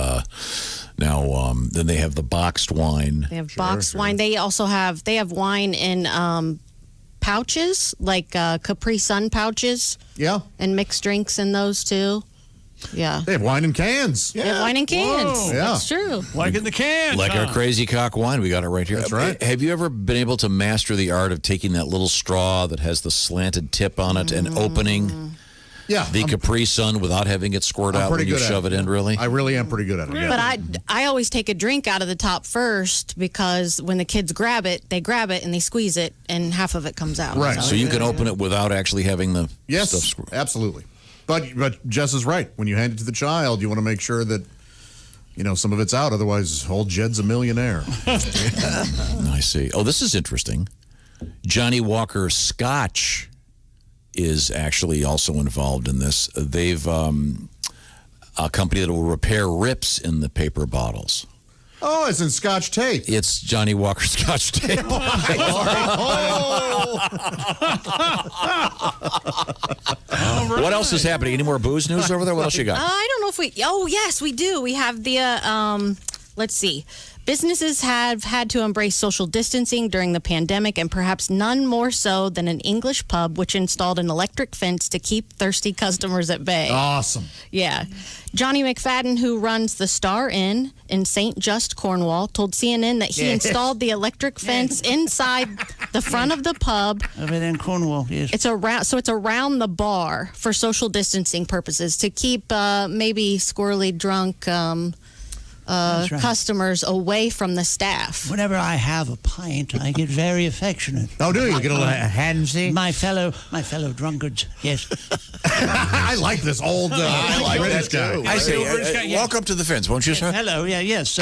now then they have the boxed wine. They have boxed wine. They also have wine in pouches, like Capri Sun pouches. Yeah. And mixed drinks in those too. Yeah. They have wine in cans. They have wine in cans. Whoa. That's true. Like in the can. Like our Crazy Cock wine. We got it right here. That's right. Have you ever been able to master the art of taking that little straw that has the slanted tip on it and opening the Capri Sun without having it squirt out when you shove it in, really? I really am pretty good at it. Yeah. But I always take a drink out of the top first, because when the kids grab it, they grab it and they squeeze it and half of it comes out. Right. So you can open it without actually having the Yes, stuff squirt. absolutely. But Jess is right. When you hand it to the child, you want to make sure that some of it's out. Otherwise, old Jed's a millionaire. I see. Oh, this is interesting. Johnny Walker Scotch is actually also involved in this. They've a company that will repair rips in the paper bottles. Oh, it's in Scotch tape. It's Johnny Walker Scotch tape. What else is happening? Any more booze news over there? What else you got? I don't know if we. Oh, yes, we do. We have the. Let's see. Businesses have had to embrace social distancing during the pandemic, and perhaps none more so than an English pub, which installed an electric fence to keep thirsty customers at bay. Awesome. Yeah. Johnny McFadden, who runs the Star Inn in St. Just, Cornwall, told CNN that he installed the electric fence inside the front of the pub. Over there in Cornwall, yes. It's around the bar for social distancing purposes, to keep maybe squirrely drunk Right. customers away from the staff. Whenever I have a pint, I get very affectionate. Oh, do you? Get a little handsy? My fellow drunkards, yes. I like this old British guy. I say, walk up to the fence, won't you, sir? Hello, yes.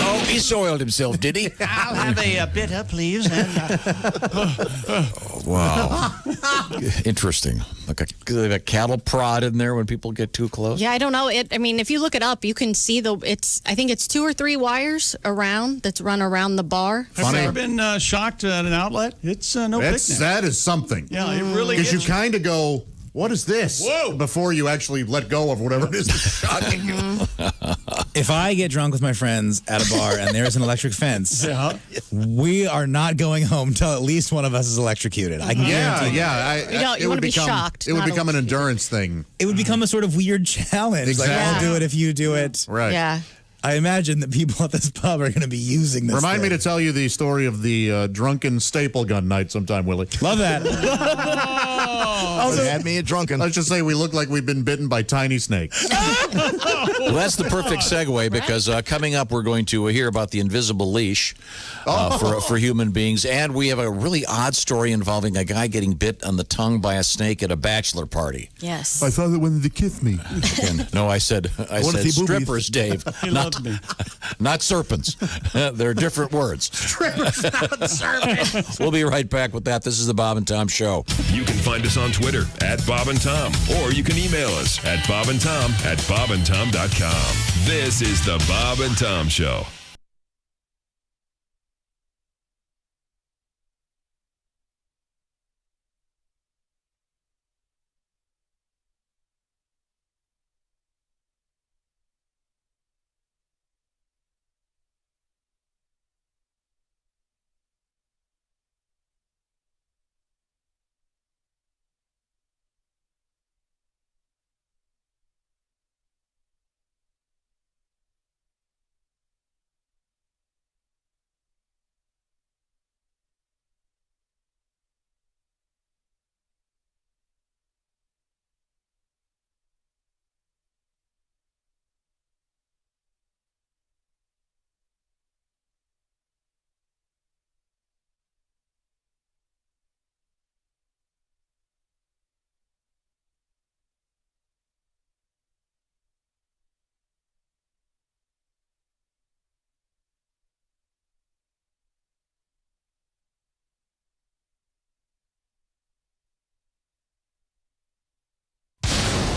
Oh, he soiled himself, did he? I'll have a bitter, please. Wow. Interesting. Like a cattle prod in there when people get too close? Yeah, I don't know. If you look it up, you can see I think it's 2 or 3 wires that's run around the bar. Have you ever been shocked at an outlet? It's no picnic. That is something. Yeah, it really is. Because you kind of go, what is this? Whoa. Before you actually let go of whatever it is that's shocking you. If I get drunk with my friends at a bar and there's an electric fence, we are not going home till at least one of us is electrocuted. I can guarantee. You want to be shocked. It would become an endurance thing. It would become a sort of weird challenge. Exactly. Like, I'll do it if you do it. Right. Yeah. I imagine that people at this pub are going to be using this. Remind me to tell you the story of the drunken staple gun night sometime, Willie. Love that. Also, had me a drunken. Let's just say we look like we've been bitten by tiny snakes. Well, that's the perfect segue, because coming up, we're going to hear about the invisible leash for human beings. And we have a really odd story involving a guy getting bit on the tongue by a snake at a bachelor party. Yes. I thought it wanted to kiss me. Again, no, I said strippers, Dave. Not serpents. They're different words. Strippers, not serpents. We'll be right back with that. This is the Bob and Tom Show. You can find us on Twitter @Bob and Tom, or you can email us at bobandtom@bobandtom.com. This is the Bob and Tom Show.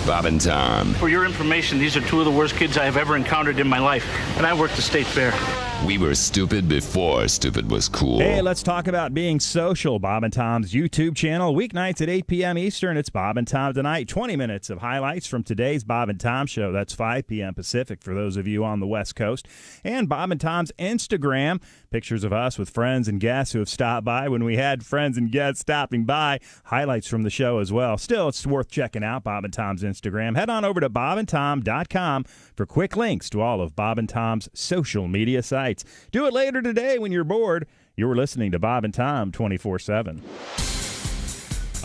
Bob and Tom. For your information, these are two of the worst kids I have ever encountered in my life, and I worked the state fair. We were stupid before stupid was cool. Hey, let's talk about being social. Bob and Tom's YouTube channel, weeknights at 8 p.m. Eastern. It's Bob and Tom Tonight. 20 minutes of highlights from today's Bob and Tom show. That's 5 p.m. Pacific for those of you on the West Coast. And Bob and Tom's Instagram, pictures of us with friends and guests who have stopped by when we had friends and guests stopping by. Highlights from the show as well. Still, it's worth checking out Bob and Tom's Instagram. Head on over to bobandtom.com for quick links to all of Bob and Tom's social media sites. Do it later today when you're bored. You're listening to Bob and Tom 24/7.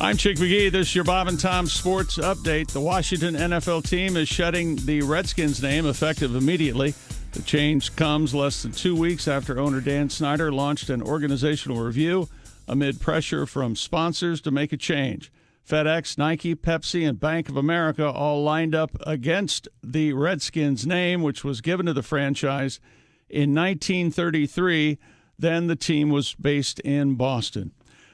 I'm Chick McGee. This is your Bob and Tom Sports Update. The Washington NFL team is shedding the Redskins name effective immediately. The change comes less than 2 weeks after owner Dan Snyder launched an organizational review amid pressure from sponsors to make a change. FedEx, Nike, Pepsi, and Bank of America all lined up against the Redskins name, which was given to the franchise in 1933. Then the team was based in Boston.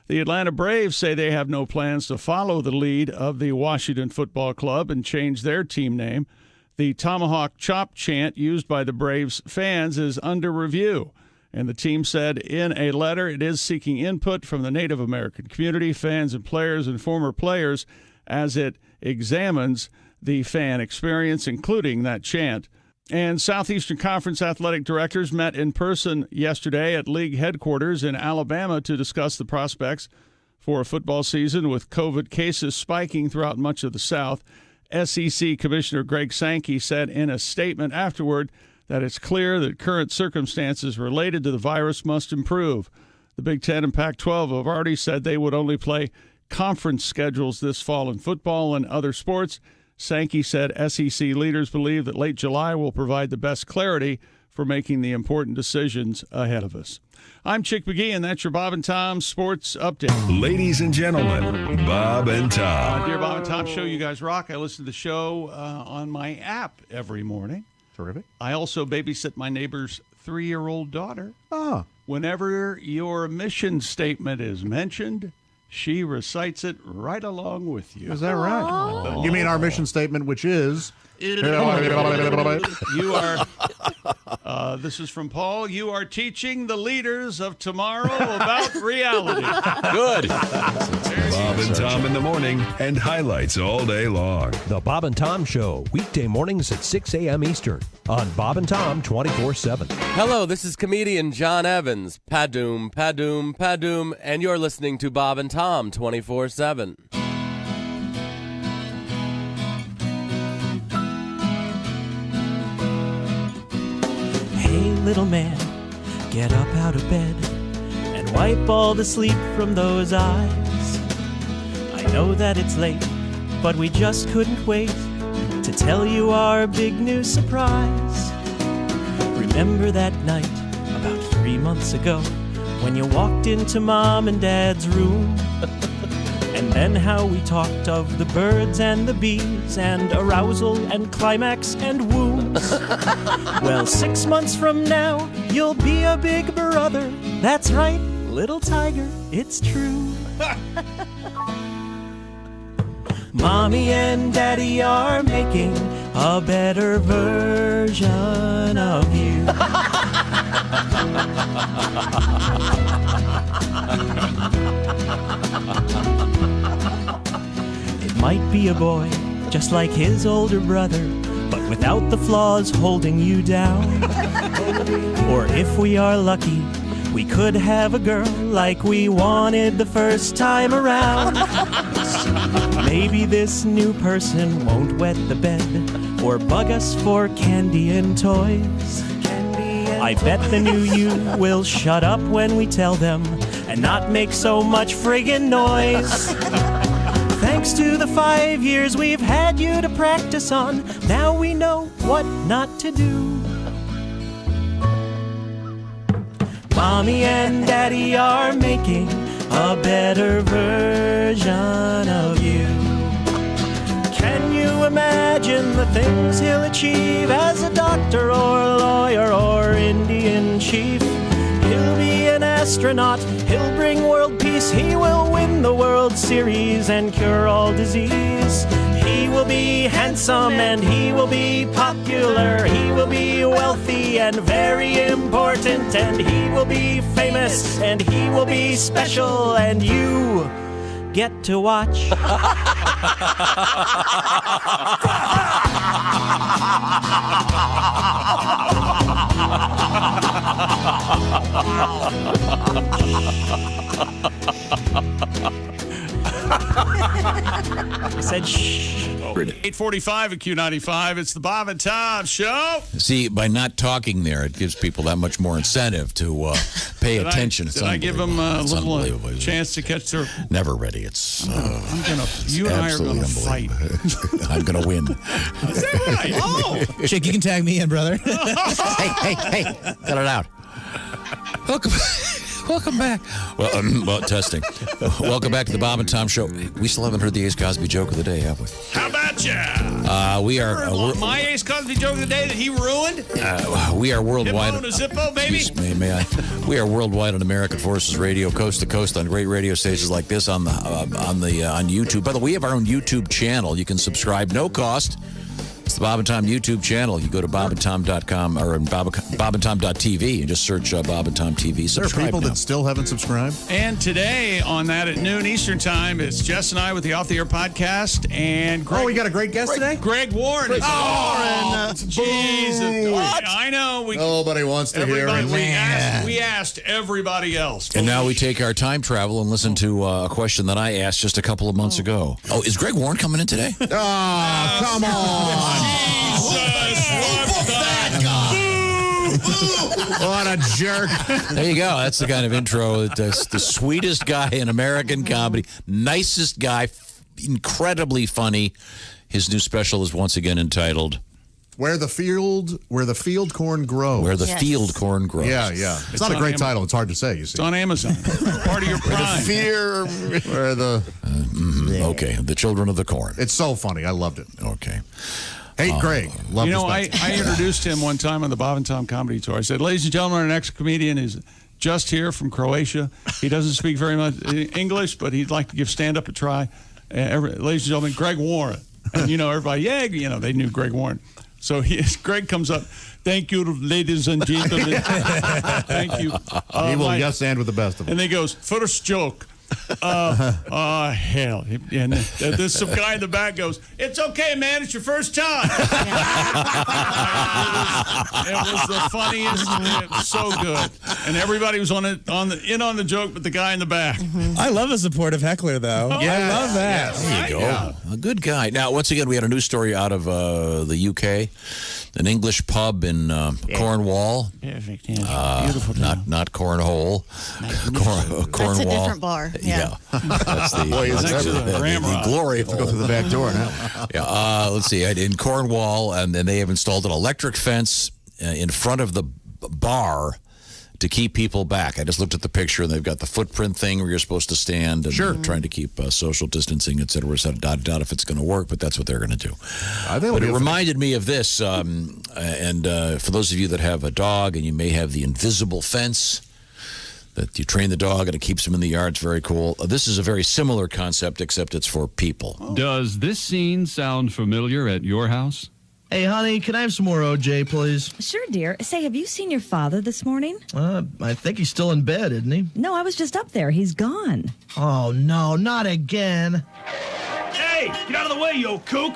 The Atlanta Braves say they have no plans to follow the lead of the Washington Football Club and change their team name. The Tomahawk Chop chant used by the Braves fans is under review. And the team said in a letter it is seeking input from the Native American community, fans and players and former players as it examines the fan experience, including that chant. And Southeastern Conference athletic directors met in person yesterday at league headquarters in Alabama to discuss the prospects for a football season with COVID cases spiking throughout much of the South. SEC Commissioner Greg Sankey said in a statement afterward that it's clear that current circumstances related to the virus must improve. The Big Ten and Pac-12 have already said they would only play conference schedules this fall in football and other sports. Sankey said SEC leaders believe that late July will provide the best clarity for making the important decisions ahead of us. I'm Chick McGee, and that's your Bob and Tom Sports Update. Ladies and gentlemen, Bob and Tom. Dear Bob and Tom Show, you guys rock. I listen to the show on my app every morning. Terrific. I also babysit my neighbor's 3-year-old daughter. Ah. Whenever your mission statement is mentioned, she recites it right along with you. Is that right? Aww. You mean our mission statement, which is... You are... this is from Paul. You are teaching the leaders of tomorrow about reality. Good. Bob and Tom in the morning and highlights all day long. The Bob and Tom Show, weekday mornings at 6 a.m. Eastern on Bob and Tom 24/7. Hello, this is comedian John Evans. Padoom, padoom, padoom, and you're listening to Bob and Tom 24/7. Hey, little man, get up out of bed and wipe all the sleep from those eyes. I know that it's late, but we just couldn't wait to tell you our big new surprise. Remember that night about 3 months ago when you walked into Mom and Dad's room? And then how we talked of the birds and the bees and arousal and climax and wounds. Well, 6 months from now, you'll be a big brother. That's right, little tiger, it's true. Mommy and Daddy are making a better version of you. It might be a boy, just like his older brother, but without the flaws holding you down. Or if we are lucky, we could have a girl like we wanted the first time around. Maybe this new person won't wet the bed or bug us for candy and toys. I bet the new you will shut up when we tell them and not make so much friggin' noise. Thanks to the 5 years we've had you to practice on, now we know what not to do. Mommy and Daddy are making a better version of you. Can you imagine the things he'll achieve as a doctor or lawyer or Indian chief? He'll be an astronaut, he'll bring world peace, he will win the World Series and cure all disease. He will be handsome, and he will be popular. He will be wealthy and very important, and he will be famous, and he will be special, and you get to watch. I said shh. 8:45 at Q95. It's the Bob and Tom Show. See, by not talking there, it gives people that much more incentive to pay attention. Did I give them a little chance to catch their... Never ready. It's you and I are going to fight. I'm going to win. Is that right? Oh! Chick, you can tag me in, brother. Hey, cut it out. Welcome back. Well, testing. Welcome back to the Bob and Tom Show. We still haven't heard the Ace Cosby joke of the day, have we? How about ya? We are... my Ace Cosby joke of the day that he ruined? We are worldwide... Hippo to Zippo, baby? May I? We are worldwide on American Forces Radio, coast to coast on great radio stations like this on YouTube. By the way, we have our own YouTube channel. You can subscribe, no cost. It's the Bob and Tom YouTube channel. You go to bobandtom.com or bobandtom.tv and just search Bob and Tom TV. There are people that still haven't subscribed. And today on that at noon Eastern time, it's Jess and I with the Off the Air podcast. And Greg, we got a great guest today? Greg Warren. Warren. Jesus. I know. Nobody wants to hear it. We asked everybody else. And now we take our time travel and listen to a question that I asked just a couple of months ago. Oh, is Greg Warren coming in today? Oh, come on. What a jerk. There you go. That's the kind of intro. That's the sweetest guy in American comedy. Nicest guy. Incredibly funny. His new special is once again entitled... Where the field corn grows. Where the field corn grows. Yeah. It's not a great title. It's hard to say, you see. It's on Amazon. Part of your prime. Where the... Okay, the children of the corn. It's so funny. I loved it. Okay. Hey, Greg. Love I introduced him one time on the Bob and Tom Comedy Tour. I said, ladies and gentlemen, our next comedian is just here from Croatia. He doesn't speak very much English, but he'd like to give stand-up a try. Ladies and gentlemen, Greg Warren. And, everybody, they knew Greg Warren. So Greg comes up. Thank you, ladies and gentlemen. Thank you. He will yes and with the best of them. And he goes, first joke. Hell. And there's some guy in the back goes, it's okay, man. It's your first time. It was the funniest. It was so good. And everybody was on the joke, but the guy in the back. I love a supportive heckler, though. Yeah. I love that. There you go. Yeah. A good guy. Now, once again, we had a news story out of the UK. An English pub in Cornwall. Perfect. Yeah. Beautiful town. Not Cornhole. Cornwall. That's a different bar. Yeah. That's the glory hole. Go through the back door now. Yeah. Let's see. In Cornwall, and then they have installed an electric fence in front of the bar to keep people back. I just looked at the picture, and they've got the footprint thing where you're supposed to stand and trying to keep social distancing, et cetera. So I doubt if it's going to work, but that's what they're going to do. But it reminded me of this, and for those of you that have a dog and you may have the invisible fence, that you train the dog and it keeps him in the yard. It's very cool. This is a very similar concept, except it's for people. Does this scene sound familiar at your house? Hey, honey, can I have some more OJ, please? Sure, dear. Say, have you seen your father this morning? I think he's still in bed, isn't he? No, I was just up there. He's gone. Oh, no, not again. Hey, get out of the way, you old kook.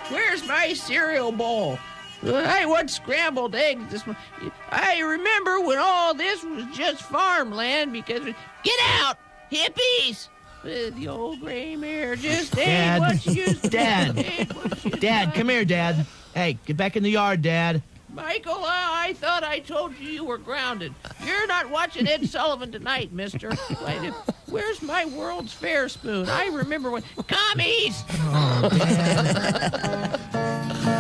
Where's my cereal bowl? I want scrambled eggs this morning. I remember when all this was just farmland because... Get out, hippies! The old gray mare just ain't what she used to be. Dad, come here, Dad. Hey, get back in the yard, Dad. Michael, I thought I told you were grounded. You're not watching Ed Sullivan tonight, mister. Wait, where's my World's Fair spoon? I remember when... Commies! Oh, Dad.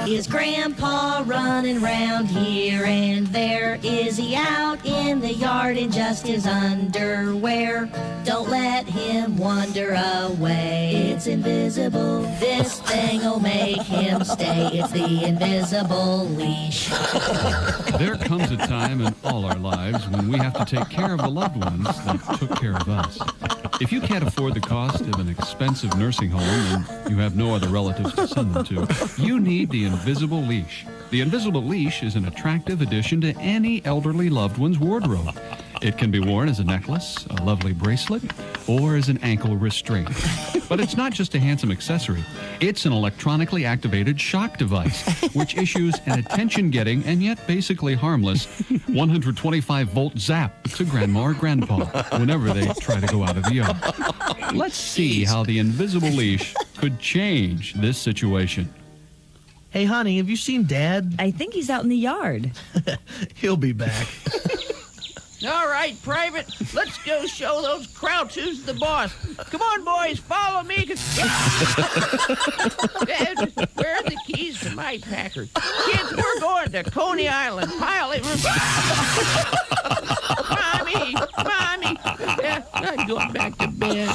Is Grandpa running round here and there? Is he out in the yard in just his underwear? Don't let him wander away. It's invisible. This thing'll make him stay. It's the invisible leash. There comes a time in all our lives when we have to take care of the loved ones that took care of us. If you can't afford the cost of an expensive nursing home and you have no other relatives to send them to, you need the Invisible Leash. The Invisible Leash is an attractive addition to any elderly loved one's wardrobe. It can be worn as a necklace, a lovely bracelet, or as an ankle restraint. But it's not just a handsome accessory. It's an electronically activated shock device, which issues an attention-getting and yet basically harmless 125-volt zap to grandma or grandpa whenever they try to go out of the yard. Let's see how the Invisible Leash could change this situation. Hey, honey, have you seen Dad? I think he's out in the yard. He'll be back. All right, Private, let's go show those Krauts who's the boss. Come on, boys, follow me. Dad, where are the keys to my Packard? Kids, we're going to Coney Island. Pilot. Mommy. Yeah, I'm going back to bed.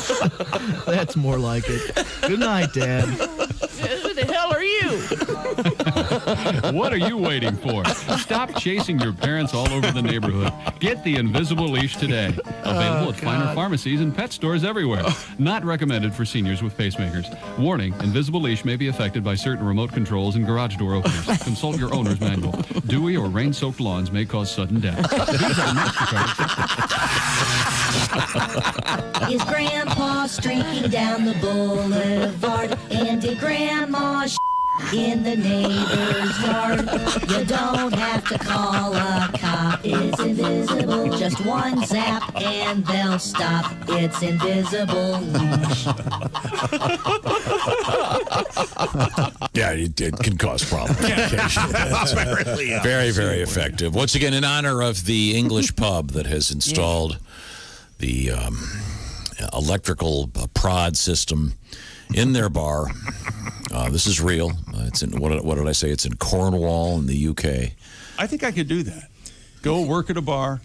That's more like it. Good night, Dad. Who the hell are you? What are you waiting for? Stop chasing your parents all over the neighborhood. Get the Invisible Leash today. Available at finer pharmacies and pet stores everywhere. Not recommended for seniors with pacemakers. Warning, Invisible Leash may be affected by certain remote controls and garage door openers. Consult your owner's manual. Dewy or rain-soaked lawns may cause sudden death. Please have a MasterCard. Is Grandpa streaking down the boulevard? And did Grandma in the neighbor's yard? You don't have to call a cop. It's invisible. Just one zap and they'll stop. It's Invisible Leash. Yeah, it can cause problems. Very, very effective. Once again, in honor of the English pub that has installed the electrical prod system in their bar. This is real. It's in what did I say? It's in Cornwall in the UK. I think I could do that. Go work at a bar.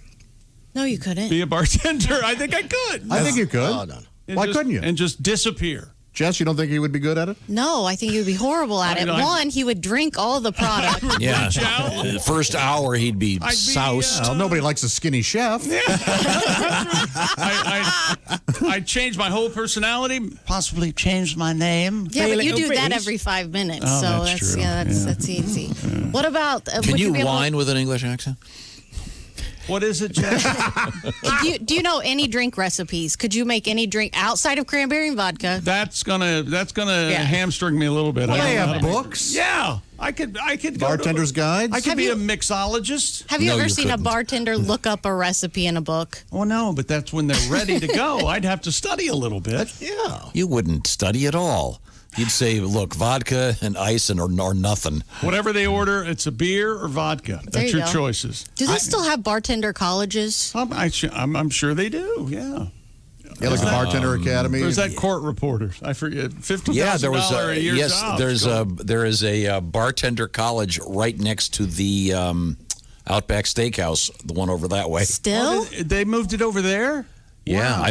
No, you couldn't. Be a bartender. I think I could. I think you could. Oh, no. Why couldn't you? And just disappear. Jess, you don't think he would be good at it? No, I think he would be horrible at it. One, he would drink all the product. Yeah. The first hour, he'd be soused. Well, nobody likes a skinny chef. I'd change my whole personality, possibly change my name. Yeah, but you do that every 5 minutes, Oh, so that's true. that's easy. What about? Can you whine with an English accent? What is it, Jeff? Do you know any drink recipes? Could you make any drink outside of cranberry and vodka? That's gonna hamstring me a little bit. Well, they have books. Yeah, I could. Bartender's guides. I could be a mixologist. Have you ever seen a bartender look up a recipe in a book? Oh no, but that's when they're ready to go. I'd have to study a little bit. Yeah. You wouldn't study at all. You'd say, look, vodka and ice or nothing. Whatever they order, it's a beer or vodka. That's your choices. Do they still have bartender colleges? I'm sure they do. Yeah. Yeah, like the Bartender Academy. There's that court reporter. I forget. $50,000 Yeah, there was a year job. there is a bartender college right next to the Outback Steakhouse, the one over that way. Still? They moved it over there? Yeah, Wow.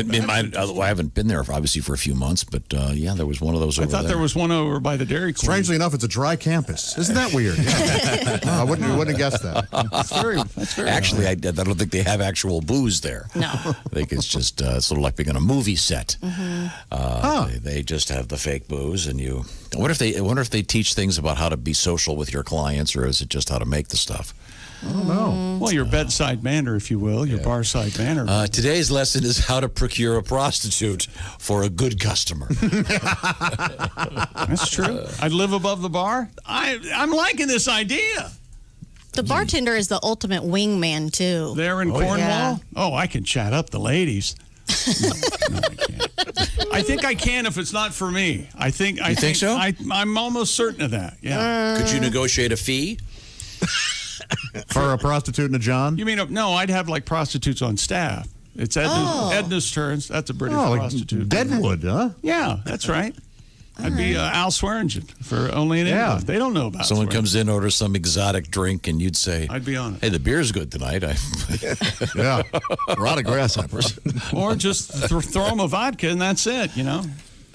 I haven't been there obviously for a few months, but yeah, there was one of those over there. I thought there was one over by the Dairy Queen. Strangely enough, it's a dry campus. Isn't that weird? Yeah. I wouldn't have guessed that. That's very Actually, I don't think they have actual booze there. No. I think it's just sort of like being on a movie set. Mm-hmm. They just have the fake booze, and you. I wonder if they teach things about how to be social with your clients, or is it just how to make the stuff? I don't know. Well, your bedside manner, if you will, your barside manner. Today's lesson is how to procure a prostitute for a good customer. That's true. I'd live above the bar. I'm liking this idea. The bartender is the ultimate wingman, too. There in Cornwall? Yeah. Oh, I can chat up the ladies. No, I can't. I think I can if it's not for me. I think so? I'm almost certain of that. Yeah. Could you negotiate a fee? For a prostitute and a John? You mean, no, I'd have like prostitutes on staff. It's Edna's turns. That's a British prostitute. Deadwood, huh? Yeah, that's right. I'd be Al Swearingen for only in England. They don't know about Someone Swearingen. comes in, orders some exotic drink, and you'd say, I'd be on it. Hey, the beer's good tonight. Yeah. We're out of grasshoppers. Or just throw them a vodka and that's it, you know?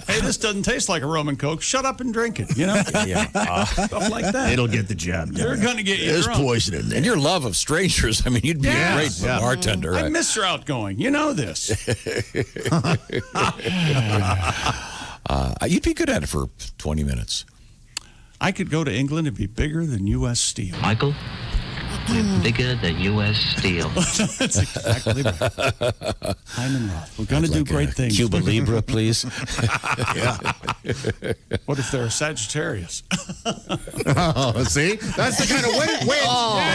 Hey, this doesn't taste like a rum and Coke. Shut up and drink it. You know, stuff like that. It'll get the job done. They're going to get you There's drunk. poison in there. And your love of strangers. I mean, you'd be a great bartender. I'm Mr. Outgoing. You know this. You'd be good at it for 20 minutes. I could go to England and be bigger than U.S. Steel. Michael, we're bigger than U.S. Steel. That's exactly right. Hyman Roth. We're going to do great things. Cuba Libre, please. Yeah. What if they're a Sagittarius? See? That's the kind of way.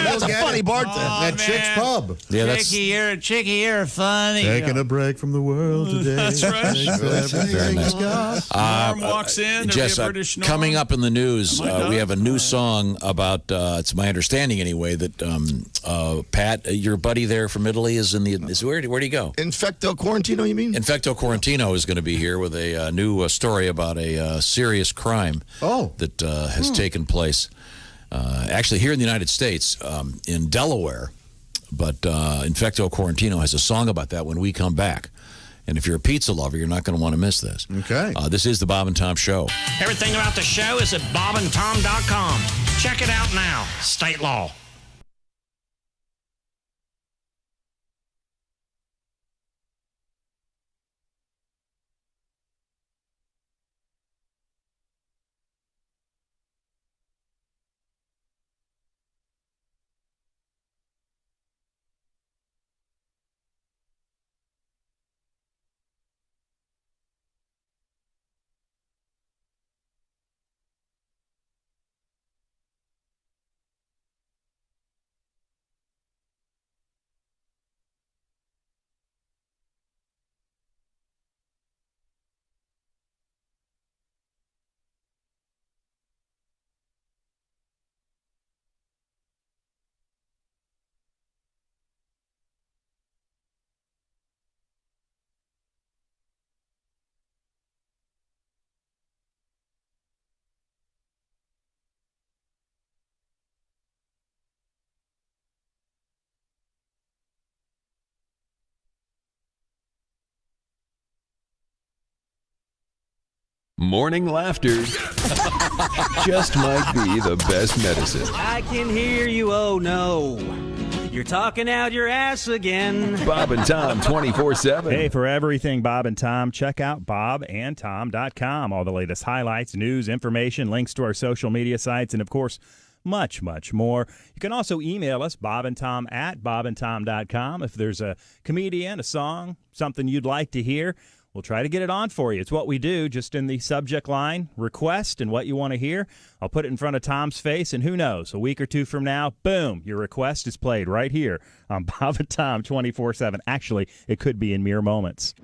That's a funny bartender. That Chick's Pub. Yeah, that's Chicky, you're funny. Taking a break from the world today. That's right. very nice. Norm walks in. Jess, there'll be a British Norm. coming up in the news, Oh, my we God. have a new song about, it's my understanding anyway, that Pat, your buddy there from Italy, is in the. Where'd he go? Infecto Quarantino, you mean? Infecto Quarantino is going to be here with a new story about a serious crime that has taken place. Actually, here in the United States, in Delaware. But Infecto Quarantino has a song about that when we come back. And if you're a pizza lover, you're not going to want to miss this. Okay. This is the Bob and Tom Show. Everything about the show is at bobandtom.com. Check it out now. State law. Morning laughter just might be the best medicine. I can hear you, oh no. You're talking out your ass again. Bob and Tom 24/7. Hey, for everything Bob and Tom, check out bobandtom.com. All the latest highlights, news, information, links to our social media sites, and, of course, much, much more. You can also email us, bobandtom@bobandtom.com. If there's a comedian, a song, something you'd like to hear, we'll try to get it on for you. It's what we do, just in the subject line, request, and what you want to hear. I'll put it in front of Tom's face, and who knows, a week or two from now, boom, your request is played right here on Bob and Tom 24/7. Actually, it could be in mere moments.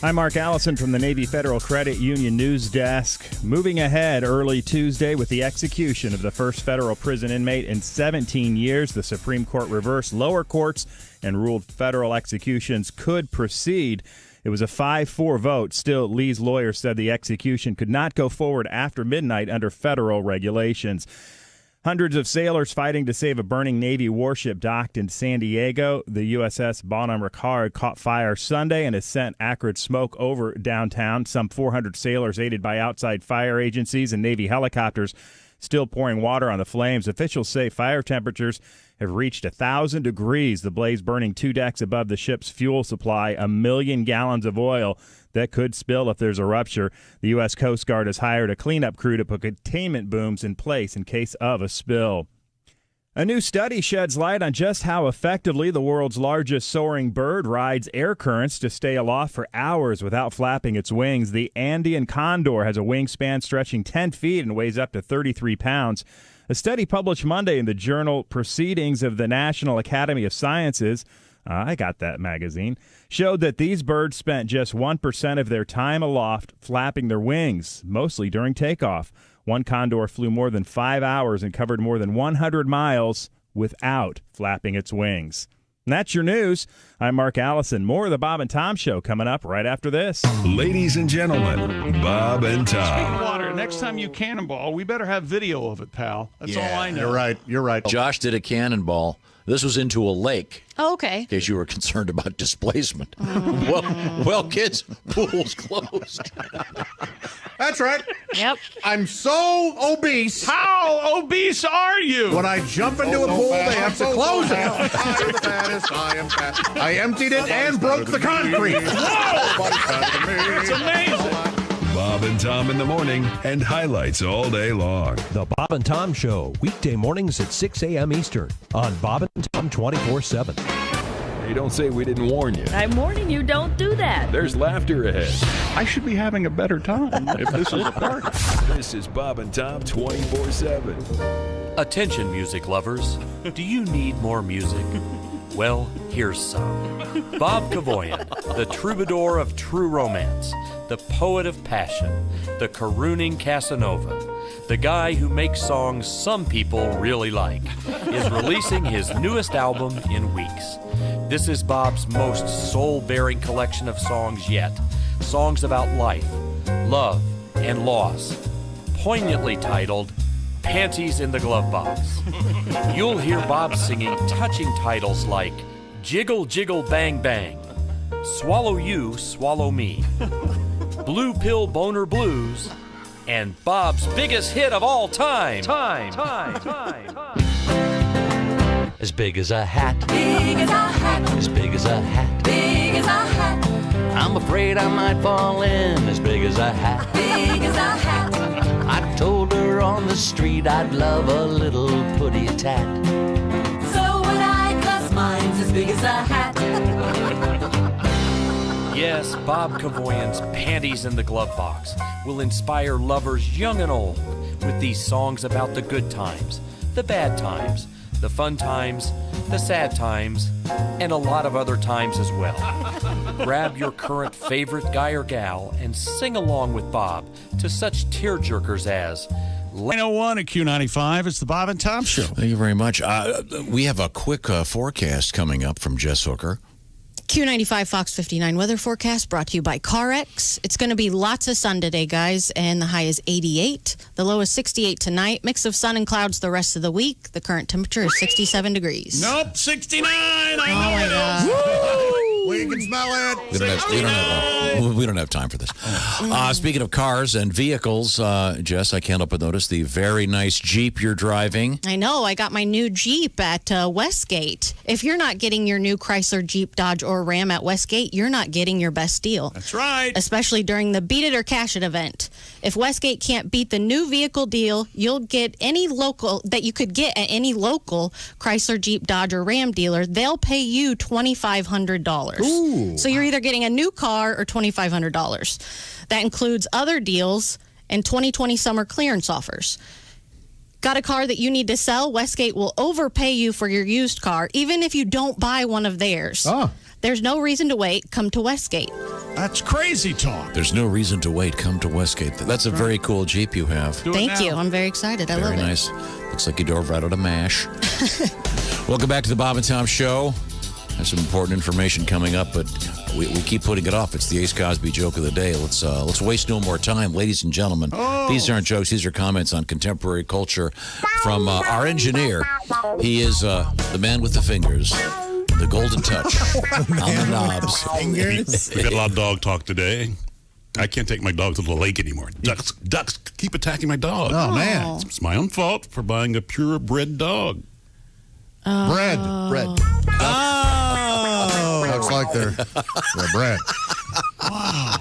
I'm Mark Allison from the Navy Federal Credit Union News Desk. Moving ahead early Tuesday with the execution of the first federal prison inmate in 17 years, the Supreme Court reversed lower courts and ruled federal executions could proceed. It was a 5-4 vote. Still, Lee's lawyer said the execution could not go forward after midnight under federal regulations. Hundreds of sailors fighting to save a burning Navy warship docked in San Diego. The USS Bonhomme Richard caught fire Sunday and has sent acrid smoke over downtown. Some 400 sailors aided by outside fire agencies and Navy helicopters still pouring water on the flames. Officials say fire temperatures have reached 1,000 degrees. The blaze burning 2 decks above the ship's fuel supply, 1 million gallons of oil that could spill if there's a rupture. The U.S. Coast Guard has hired a cleanup crew to put containment booms in place in case of a spill. A new study sheds light on just how effectively the world's largest soaring bird rides air currents to stay aloft for hours without flapping its wings. The Andean condor has a wingspan stretching 10 feet and weighs up to 33 pounds. A study published Monday in the journal Proceedings of the National Academy of Sciences, I got that magazine, showed that these birds spent just 1% of their time aloft flapping their wings, mostly during takeoff. One condor flew more than 5 hours and covered more than 100 miles without flapping its wings. And that's your news. I'm Mark Allison. More of the Bob and Tom Show coming up right after this. Ladies and gentlemen, Bob and Speaking Tom. of water, next time you cannonball, we better have video of it, pal. That's all I know. You're right. Josh did a cannonball. This was into a lake. Oh, okay. In case you were concerned about displacement. Well, kids, pool's closed. That's right. Yep. I'm so obese. How obese are you? When I jump into a pool, they have to close it. I am the fattest. I am fat. I emptied it and broke the concrete. Whoa! It's amazing. Bob and Tom in the morning and highlights all day long. The Bob and Tom Show, weekday mornings at 6 a.m. Eastern on Bob and Tom 24/7. Hey, don't say we didn't warn you. I'm warning you, don't do that. There's laughter ahead. I should be having a better time if this is a party. This is Bob and Tom 24/7. Attention, music lovers. Do you need more music? Well, here's some. Bob Kavoyan, the troubadour of true romance, the poet of passion, the carooning Casanova, the guy who makes songs some people really like, is releasing his newest album in weeks. This is Bob's most soul-bearing collection of songs yet. Songs about life, love, and loss. Poignantly titled, Panties in the Glove Box. You'll hear Bob singing touching titles like Jiggle, Jiggle, Bang, Bang, Swallow You, Swallow Me, Blue Pill Boner Blues, and Bob's biggest hit of all time. As big as a hat. Big as a hat. As big as a hat. Big as a hat. I'm afraid I might fall in as big as a hat. Big as a hat. I told her on the street I'd love a little putty tat. So would I, 'cause mine's as big as a hat. Yes, Bob Kavoyan's Panties in the Glove Box will inspire lovers young and old with these songs about the good times, the bad times, the fun times, the sad times, and a lot of other times as well. Grab your current favorite guy or gal and sing along with Bob to such tearjerkers as 901 at Q95. It's the Bob and Tom Show. Thank you very much. We have a quick forecast coming up from Jess Hooker. Q95 Fox 59 weather forecast brought to you by CarX. It's going to be lots of sun today, guys, and the high is 88. The low is 68 tonight. Mix of sun and clouds the rest of the week. The current temperature is 67 degrees. Nope, 69. Oh, my God. We can smell it. We don't have time for this. Speaking of cars and vehicles, Jess, I can't help but notice the very nice Jeep you're driving. I know. I got my new Jeep at Westgate. If you're not getting your new Chrysler, Jeep, Dodge, or Ram at Westgate, you're not getting your best deal. That's right. Especially during the Beat It or Cash It event. If Westgate can't beat the new vehicle deal, you'll get any local that you could get at any local Chrysler, Jeep, Dodge, or Ram dealer. They'll pay you $2,500. Ooh. So you're either getting a new car or $2,500. That includes other deals and 2020 summer clearance offers. Got a car that you need to sell? Westgate will overpay you for your used car, even if you don't buy one of theirs. Oh. There's no reason to wait. Come to Westgate. That's crazy talk. There's no reason to wait. Come to Westgate. That's a very cool Jeep you have. Thank you. I'm very excited. I love Very it. nice. Looks like you drove right out of MASH. Welcome back to the Bob and Tom Show. There's some important information coming up, but we keep putting it off. It's the Ace Cosby joke of the day. Let's waste no more time, ladies and gentlemen. These aren't jokes; these are comments on contemporary culture from our engineer. He is the man with the fingers, the golden touch on the knobs. We got a lot of dog talk today. I can't take my dog to the lake anymore. Ducks keep attacking my dog. Oh, man. It's my own fault for buying a purebred dog. Bread. Oh. Looks like they're bread. Wow.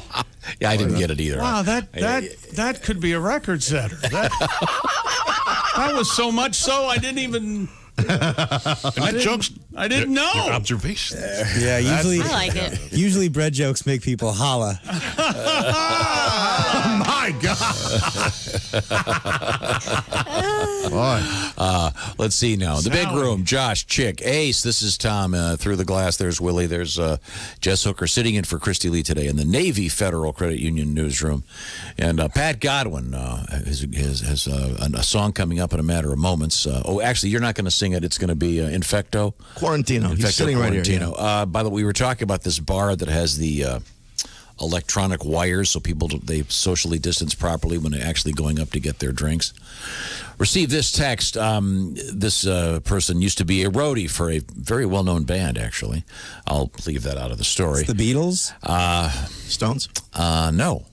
Yeah, I didn't get it either. Wow, that could be a record setter. That was so much so I didn't even... I didn't know. Your observation. Yeah, usually I like it. Usually bread jokes make people holla. My God. Let's see now. The big room. Josh, Chick, Ace. This is Tom. Through the glass, there's Willie. There's Jess Hooker sitting in for Christy Lee today in the Navy Federal Credit Union newsroom. And Pat Godwin has a song coming up in a matter of moments. Actually, you're not going to sing it. It's going to be Infecto. Quarantino. He's sitting right here. Yeah. By the way, we were talking about this bar that has the electronic wires so people they socially distance properly when they're actually going up to get their drinks. Received this text. This person used to be a roadie for a very well-known band, actually. I'll leave that out of the story. It's the Beatles? Stones? No.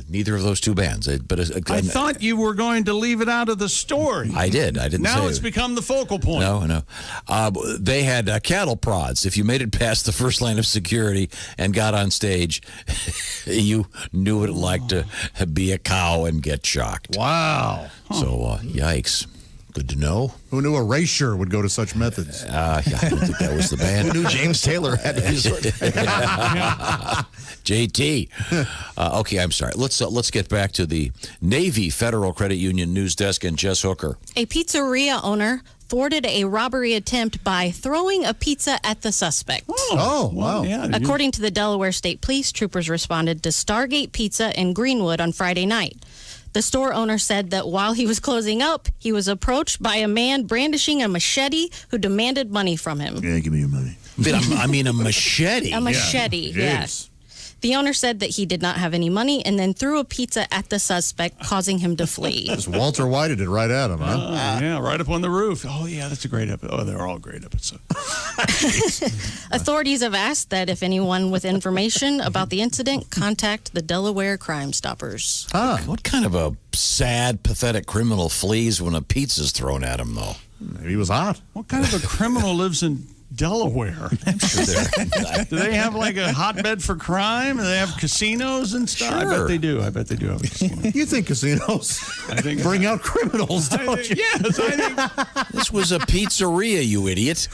Neither of those two bands. But I thought you were going to leave it out of the story. I did. I didn't say Now it's become the focal point. No. They had cattle prods. If you made it past the first line of security and got on stage, you knew what it like to be a cow and get shocked. Wow. So, yikes. Good to know. Who knew Erasure would go to such methods? I don't think that was the band. Who knew James Taylor had to resort to JT. Okay, I'm sorry. Let's get back to the Navy Federal Credit Union news desk and Jess Hooker. A pizzeria owner thwarted a robbery attempt by throwing a pizza at the suspect. Oh, wow. Yeah, According to the Delaware State Police, troopers responded to Stargate Pizza in Greenwood on Friday night. The store owner said that while he was closing up, he was approached by a man brandishing a machete who demanded money from him. Yeah, give me your money. I mean, a machete. A machete, yes. The owner said that he did not have any money and then threw a pizza at the suspect, causing him to flee. Just Walter Whited it right at him, huh? Yeah, right up on the roof. Oh, yeah, that's a great episode. Oh, they're all great episodes. Authorities have asked that if anyone with information about the incident, contact the Delaware Crime Stoppers. What kind of a sad, pathetic criminal flees when a pizza's thrown at him, though? Maybe he was hot. What kind of a criminal lives in Delaware? I'm sure Do they have like a hotbed for crime? Do they have casinos and stuff? I bet they do. I bet they do have a casino. You think casinos bring out criminals, don't you? Yes, I think. This was a pizzeria, you idiot.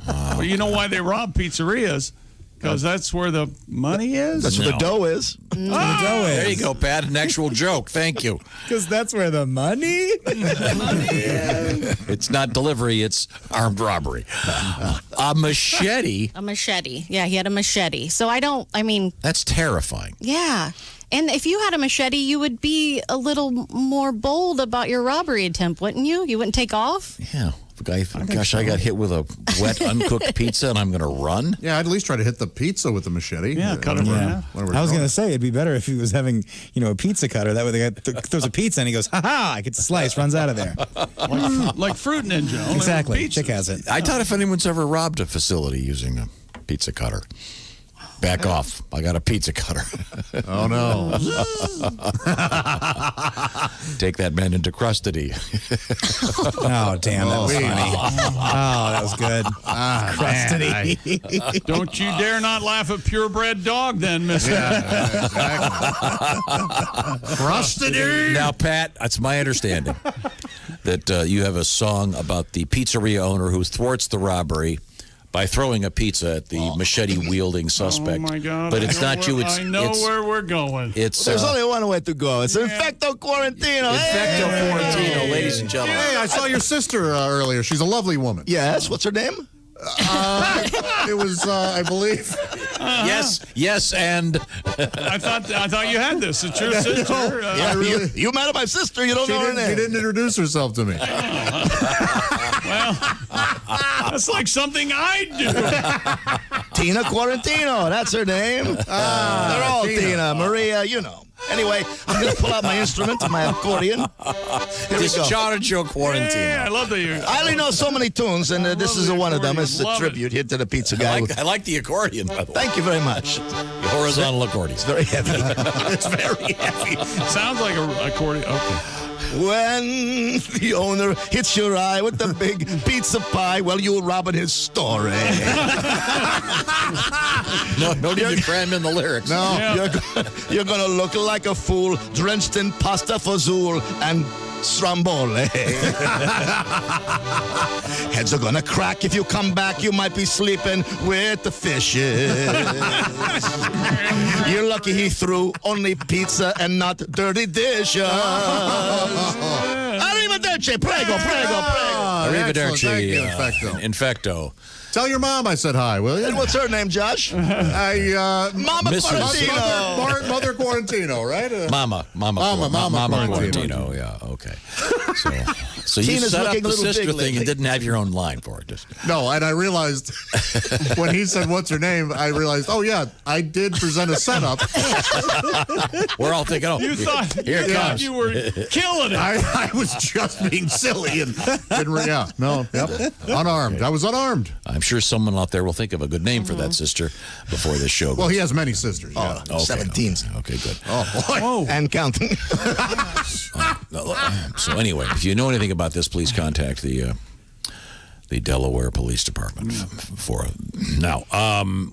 Well, you know why they rob pizzerias? Because that's where the money is? That's where the dough is. There you go, Pat. An actual joke. Thank you. Because that's where the money? It's not delivery, it's armed robbery. A machete? A machete. Yeah, he had a machete. So That's terrifying. Yeah. And if you had a machete, you would be a little more bold about your robbery attempt, wouldn't you? You wouldn't take off? Yeah. I got hit with a wet, uncooked pizza and I'm going to run? Yeah, I'd at least try to hit the pizza with the machete. Yeah, cut it in half. I was going to say, it'd be better if he was having, a pizza cutter. That way the guy throws a pizza and he goes, ha-ha, I get the slice, runs out of there. Like Fruit Ninja. Only Exactly. Chick has it. I doubt if anyone's ever robbed a facility using a pizza cutter. Back off. I got a pizza cutter. Oh, no. Take that man into custody. Oh, damn. That was funny. Oh, that was good. Custody. Don't you dare not laugh at purebred dog then, mister. Yeah, exactly. Custody. Now, Pat, that's my understanding that you have a song about the pizzeria owner who thwarts the robbery by throwing a pizza at the machete-wielding suspect. Oh, my God. But it's not you. I know where we're going. There's only one way to go. It's Infecto Quarantino. Infecto Quarantino, ladies and gentlemen. Hey, I saw your sister earlier. She's a lovely woman. Yes. What's her name? It was, I believe. Yes, and I thought you had this. It's your sister. You met my sister. You don't know her name. She didn't introduce herself to me. Well, that's like something I do. Tina Quarantino. That's her name. They're all Tina, Maria, Anyway, I'm going to pull out my instrument, my accordion. Here we go. Discharge your quarantine. Yeah, I love that you. I only know so many tunes, and this is one of them. It's a tribute here to the pizza guy. I like the accordion, by the way. Thank you very much. The horizontal accordion. It's very heavy. It's very heavy. Sounds like an accordion. Okay. When the owner hits your eye with the big pizza pie, well, you're robbing his story. No need to cram in the lyrics. No, you're going to look like a fool, drenched in pasta fazool and Stromboli. Heads are gonna crack if you come back. You might be sleeping with the fishes. You're lucky he threw only pizza and not dirty dishes. Arrivederci, prego. Arrivederci. Infecto. Tell your mom I said hi, will you? And what's her name, Josh? Mama Quarantino. Mother Quarantino, right? Mama Quarantino. Yeah, okay. So you Tina's set up looking the a little sister big thing and lately. didn't have your own line for it. No, and I realized when he said, "What's her name?" I realized, oh yeah, I did present a setup. We're all thinking, oh, You thought here it comes. you were killing it. I was just being silly and unarmed. I was unarmed. I'm sure someone out there will think of a good name for that sister before this show goes. Well, he has many sisters. Oh, Yeah. 17. Okay, good. Oh boy. And counting. So anyway, if you know anything about this, please contact the Delaware Police Department for now.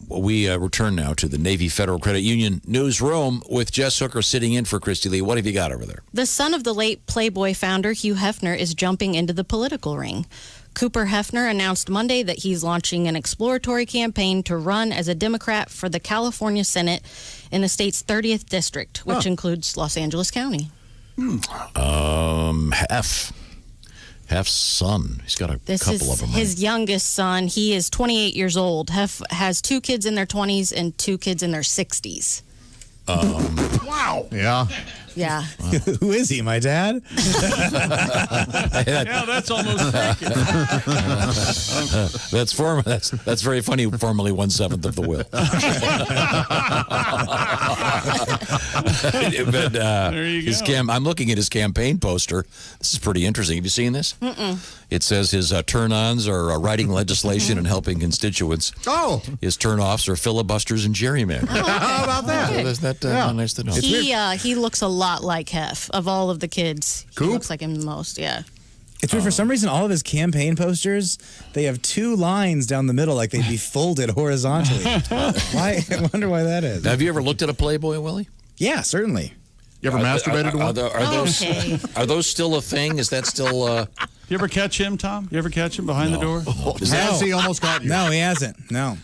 We return now to the Navy Federal Credit Union newsroom with Jess Hooker sitting in for Christy Lee. What have you got over there? The son of the late Playboy founder Hugh Hefner is jumping into the political ring. Cooper Hefner announced Monday that he's launching an exploratory campaign to run as a Democrat for the California Senate in the state's 30th district, which includes Los Angeles County. Hef's son. He's got a couple of them. His youngest son. He is 28 years old. Hef has 2 kids in their 20s and 2 kids in their 60s. Wow. Yeah. Yeah. Who is he? My dad? Yeah, that's almost freaking. That's very funny. Formerly 1/7 of the will. But There you go. I'm looking at his campaign poster. This is pretty interesting. Have you seen this? Mm-mm. It says his turn-ons are writing legislation and helping constituents. Oh. His turn-offs are filibusters and gerrymandering. How about that? Isn't that nice to know? He looks a lot like Hef. Of all of the kids, he looks like him the most. Yeah. It's weird. For some reason, all of his campaign posters, they have 2 lines down the middle, like they'd be folded horizontally. Why? I wonder why that is. Have you ever looked at a Playboy, Willie? Yeah, certainly. You ever masturbated to one? Are those still a thing? Is that still... You ever catch him, Tom? You ever catch him behind the door? Has he almost got you? No, he hasn't. No.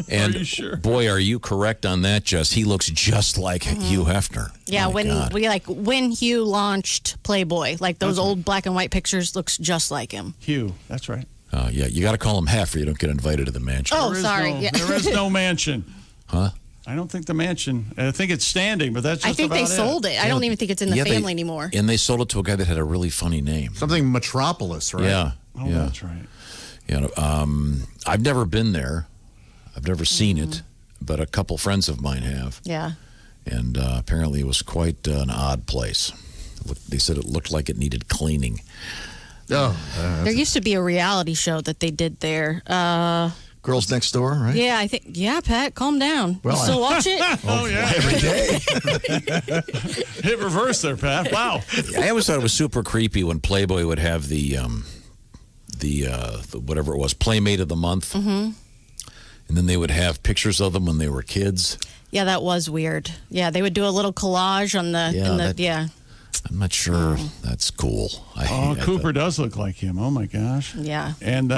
And Are you sure? Boy, are you correct on that, Jess. He looks just like Hugh Hefner. Yeah, Oh, my God. when Hugh launched Playboy, like those old black and white pictures looks just like him. Hugh, that's right. Yeah, you got to call him Hef or you don't get invited to the mansion. Oh, There is sorry. no- Yeah. There is no mansion. Huh? I don't think the mansion. I think it's standing, but that's just I think they about sold it. I don't even think it's in the Yeah, family anymore. And they sold it to a guy that had a really funny name. Something Metropolis, right? Yeah. Oh, yeah. that's right. You know, I've never been there. I've never seen it, but a couple friends of mine have. Yeah. And apparently it was quite an odd place. They said it looked like it needed cleaning. Oh, There used to be a reality show that they did there. Girls Next Door, right? Yeah, I think. Yeah, Pat, calm down. Well, you still watch it? Oh, yeah. Every day. Hit reverse there, Pat. Wow. I always thought it was super creepy when Playboy would have the whatever it was, Playmate of the Month. Mm-hmm. And then they would have pictures of them when they were kids. Yeah, that was weird. Yeah, they would do a little collage on the. I'm not sure that's cool. Cooper does look like him. Oh my gosh. Yeah. And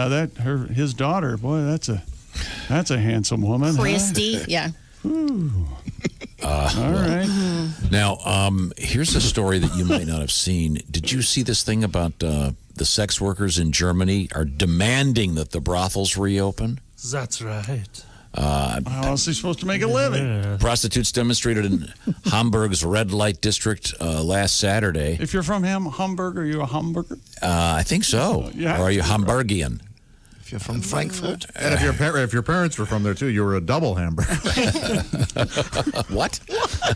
his daughter, boy, that's a handsome woman. Christy, yeah. All right. Now, here's a story that you might not have seen. Did you see this thing about the sex workers in Germany are demanding that the brothels reopen? That's right. How else is he supposed to make a living? Prostitutes demonstrated in Hamburg's red light district last Saturday. If you're from Hamburg, are you a Hamburger? I think so. Yeah. Or are you Hamburgian? If you're from Frankfurt. And if your parents were from there too, you were a double hamburger. What?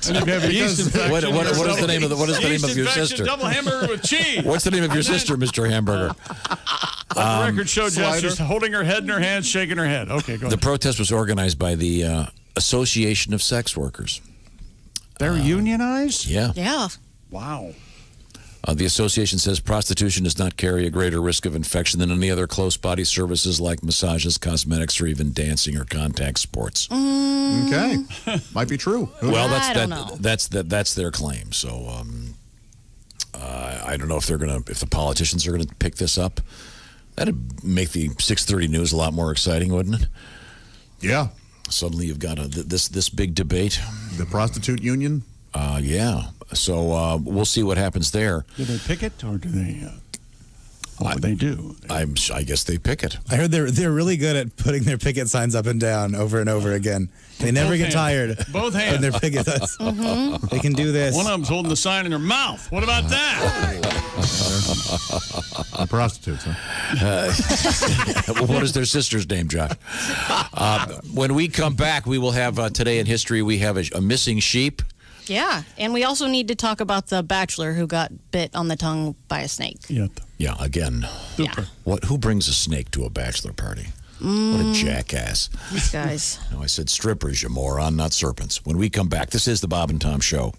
And if you have a yeast infection, What is the name of your infection, sister? Double hamburger with cheese. What's the name of your sister, Mr. Hamburger? Let the record show Jess just holding her head in her hands, shaking her head. Okay, go The ahead. protest was organized by the Association of Sex Workers. They're unionized? Yeah. Yeah. Wow. The association says prostitution does not carry a greater risk of infection than any other close body services like massages, cosmetics, or even dancing or contact sports. Okay, might be true. Well, I don't know. that's their claim. So, I don't know if if the politicians are gonna pick this up. That'd make the 6:30 news a lot more exciting, wouldn't it? Yeah. Suddenly you've got this big debate. The prostitute union? Yeah. So we'll see what happens there. Do they pick it or do they? What they do? I guess they pick it. I heard they're really good at putting their picket signs up and down over and over again. They never get tired. Both hands. When their picket. They can do this. One of them's holding the sign in their mouth. What about that? The prostitutes, huh? What is their sister's name, Josh? When we come back, we will have Today in History. We have a missing sheep. Yeah, and we also need to talk about the bachelor who got bit on the tongue by a snake. Yeah, again. Super. Who brings a snake to a bachelor party? What a jackass. These guys. No, I said strippers, you moron, not serpents. When we come back, this is the Bob and Tom Show.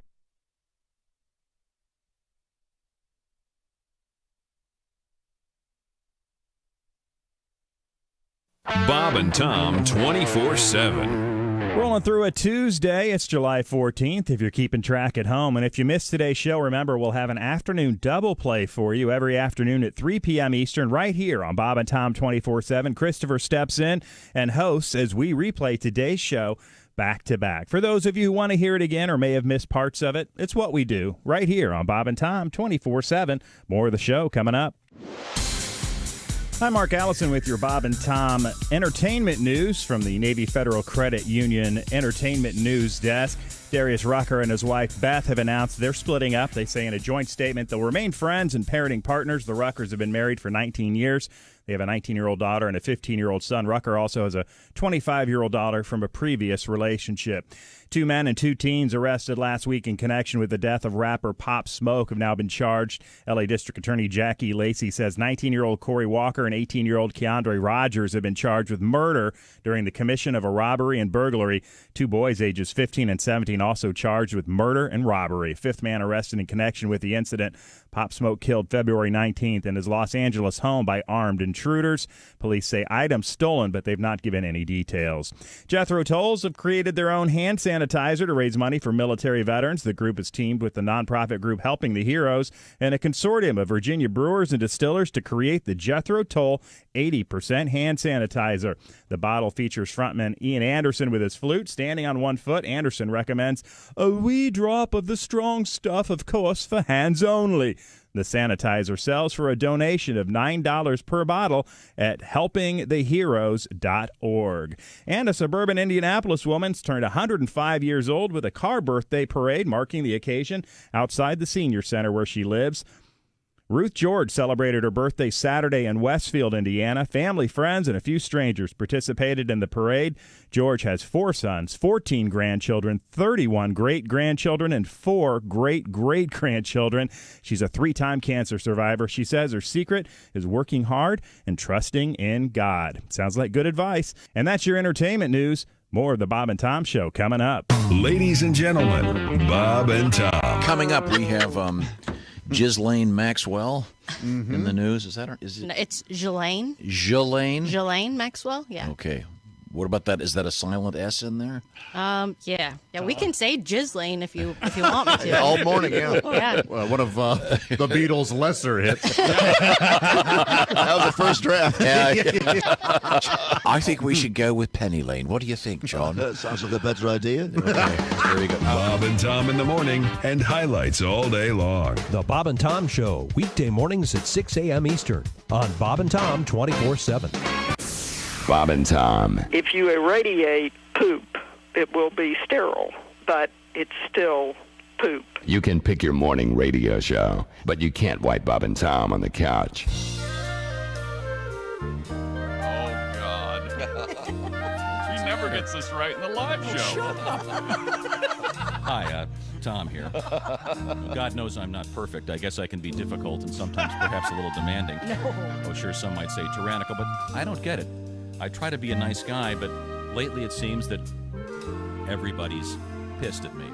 Bob and Tom 24/7. Rolling through a Tuesday. It's July 14th if you're keeping track at home. And if you missed today's show, remember we'll have an afternoon double play for you every afternoon at 3 p.m. Eastern right here on Bob and Tom 24/7. Christopher steps in and hosts as we replay today's show back to back. For those of you who want to hear it again or may have missed parts of it, it's what we do right here on Bob and Tom 24/7. More of the show coming up. Hi, Mark Allison with your Bob and Tom entertainment news from the Navy Federal Credit Union Entertainment News Desk. Darius Rucker and his wife Beth have announced they're splitting up. They say in a joint statement they'll remain friends and parenting partners. The Ruckers have been married for 19 years. They have a 19-year-old daughter and a 15-year-old son. Rucker also has a 25-year-old daughter from a previous relationship. 2 men and 2 teens arrested last week in connection with the death of rapper Pop Smoke have now been charged. L.A. District Attorney Jackie Lacey says 19-year-old Corey Walker and 18-year-old Keandre Rogers have been charged with murder during the commission of a robbery and burglary. 2 boys ages 15 and 17 also charged with murder and robbery. 5th man arrested in connection with the incident. Pop Smoke killed February 19th in his Los Angeles home by armed intruders. Police say items stolen, but they've not given any details. Jethro Tulls have created their own hand sanitizer to raise money for military veterans. The group has teamed with the nonprofit group Helping the Heroes and a consortium of Virginia brewers and distillers to create the Jethro Tull 80% hand sanitizer. The bottle features frontman Ian Anderson with his flute standing on one foot. Anderson recommends a wee drop of the strong stuff, of course, for hands only. The sanitizer sells for a donation of $9 per bottle at helpingtheheroes.org. And a suburban Indianapolis woman's turned 105 years old with a car birthday parade marking the occasion outside the senior center where she lives. Ruth George celebrated her birthday Saturday in Westfield, Indiana. Family, friends, and a few strangers participated in the parade. George has 4 sons, 14 grandchildren, 31 great-grandchildren, and 4 great-great-grandchildren. She's a 3-time cancer survivor. She says her secret is working hard and trusting in God. Sounds like good advice. And that's your entertainment news. More of the Bob and Tom Show coming up. Ladies and gentlemen, Bob and Tom. Coming up, we have Ghislaine Maxwell in the news. Is it? No, it's Ghislaine. Ghislaine Maxwell, yeah. Okay. What about that? Is that a silent S in there? Yeah, we can say Ghislaine if you want me to. All morning, yeah. Yeah. One of the Beatles' lesser hits. That was the first draft. I think we should go with Penny Lane. What do you think, John? That sounds like a better idea. Okay, there you go. Bob and Tom in the morning and highlights all day long. The Bob and Tom Show, weekday mornings at 6 a.m. Eastern on Bob and Tom 24/7. Bob and Tom. If you irradiate poop, it will be sterile, but it's still poop. You can pick your morning radio show, but you can't wipe Bob and Tom on the couch. Oh, God. He never gets this right in the live show. Hi, Tom here. God knows I'm not perfect. I guess I can be difficult and sometimes perhaps a little demanding. No. Oh, sure, some might say tyrannical, but I don't get it. I try to be a nice guy, but lately it seems that everybody's pissed at me.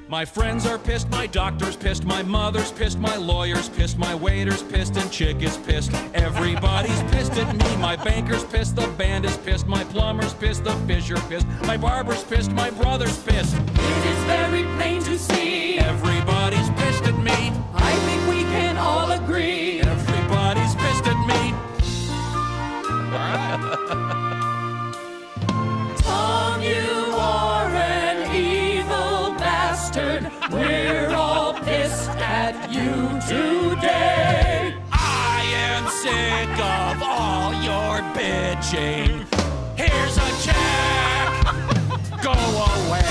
My friends are pissed, my doctor's pissed, my mother's pissed, my lawyer's pissed, my waiter's pissed, and chick is pissed. Everybody's pissed at me. My banker's pissed, the band is pissed, my plumber's pissed, the fish are pissed, my barber's pissed, my brother's pissed. It is very plain to to see. Everybody's pissed at me. I think we can all agree. Everybody's pissed at me. Tom, you are an evil bastard. We're all pissed at you today. I am sick of all your bitching. Here's a check. Go away.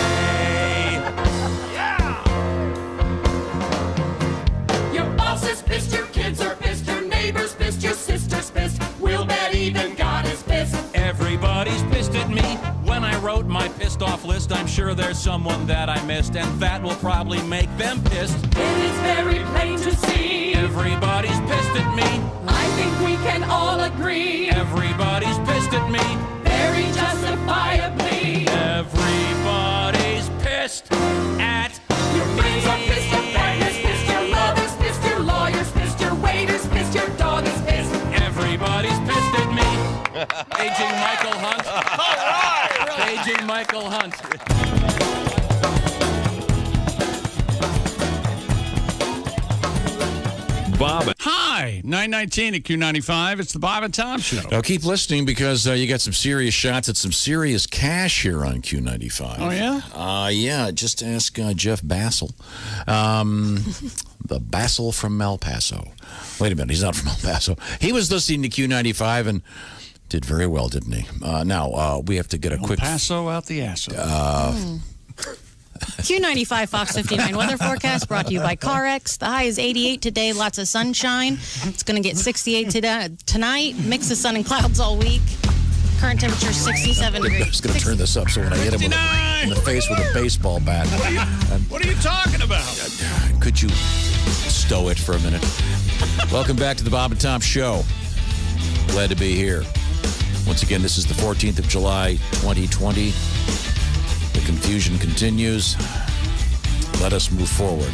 Your boss is pissed, your kids are pissed, your neighbor's pissed, your sister's pissed. We'll bet even God is pissed. Everybody's pissed at me. When I wrote my pissed off list, I'm sure there's someone that I missed, and that will probably make them pissed. It is very plain to see. Everybody's pissed at me. I think we can all agree. Everybody's pissed at me. Very justifiably. Everybody's pissed at your friends are pissed, your partner's pissed, your mother's pissed, your lawyer's pissed, your waiter's pissed, your dog is pissed. Everybody's pissed at me. Paging Michael Hunt. All right. Paging Michael Hunt. Bob. Hi, 919 at Q95. It's the Bob and Tom Show. Now keep listening because you got some serious shots at some serious cash here on Q95. Oh, yeah? Yeah, just ask Jeff Bassel. The Bassel from El Paso. Wait a minute, he's not from El Paso. He was listening to Q95 and did very well, didn't he? Now, we have to get a quick... El Paso out the asso. Q95 Fox 59 weather forecast brought to you by CarX. The high is 88 today, lots of sunshine. It's going to get 68 tonight. Mix of sun and clouds all week. Current temperature 67 degrees. I'm just going to turn this up so when I hit him in the face with a baseball bat. What are you talking about? Could you stow it for a minute? Welcome back to the Bob and Tom Show. Glad to be here. Once again, this is the 14th of July, 2020. The confusion continues. Let us move forward.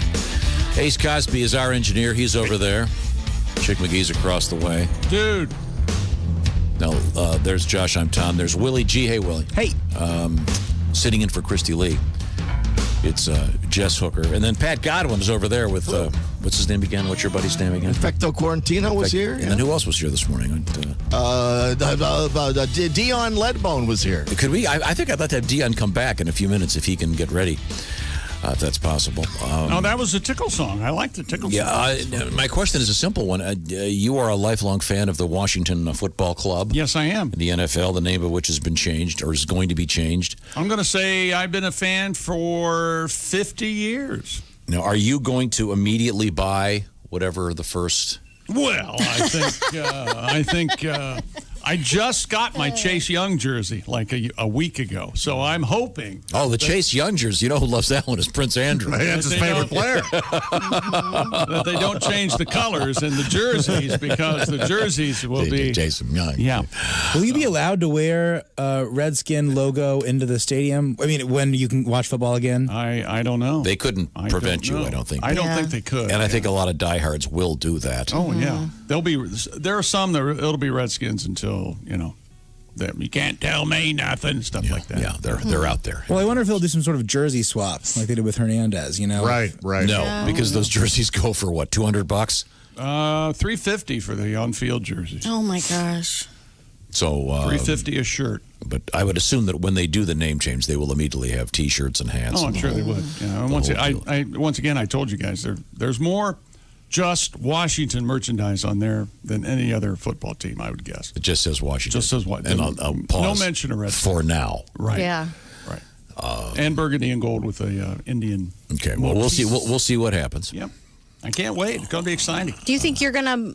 Ace Cosby is our engineer. He's over there. Chick McGee's across the way. Dude. Now, there's Josh. I'm Tom. There's Willie G. Hey, Willie. Hey. Sitting in for Christy Lee. It's Jess Hooker. And then Pat Godwin's over there with, what's his name again? What's your buddy's name again? Infecto Quarantino was here. And then who else was here this morning? Dion Ledbone was here. Could we? I think I'd like to have Dion come back in a few minutes if he can get ready. If that's possible. Oh, that was a Tickle song. I like the Tickle song. My question is a simple one. You are a lifelong fan of the Washington Football Club. Yes, I am. The NFL, the name of which has been changed or is going to be changed. I'm going to say I've been a fan for 50 years. Now, are you going to immediately buy whatever the first... Well, I think I just got my Chase Young jersey like a week ago, so I'm hoping. Oh, the Chase Young jersey. You know who loves that one is Prince Andrew. That's his favorite player. That they don't change the colors in the jerseys because the jerseys will be Jason Young. Yeah. Will you be allowed to wear a Redskin logo into the stadium? I mean, when you can watch football again? I don't know. They couldn't prevent you, I don't think. I don't think they could. And I think a lot of diehards will do that. Oh, yeah. There are some that it'll be Redskins until, you can't tell me nothing, stuff like that. Yeah, they're out there. Well, I wonder if they'll do some sort of jersey swap like they did with Hernandez, Right. No, because those jerseys go for what, $200? $350 for the on-field jerseys. Oh, my gosh. So $350 a shirt. But I would assume that when they do the name change, they will immediately have T-shirts and hats. Oh, I'm sure they would. Yeah, once again, I told you guys, there's more just Washington merchandise on there than any other football team, I would guess. It just says Washington. Just says Washington. And I'll pause. No mention of red. For now. Right. Yeah. Right. And burgundy and gold with the Indian. Okay. Well, we'll see. We'll see what happens. Yep. I can't wait. It's going to be exciting. Do you think you're gonna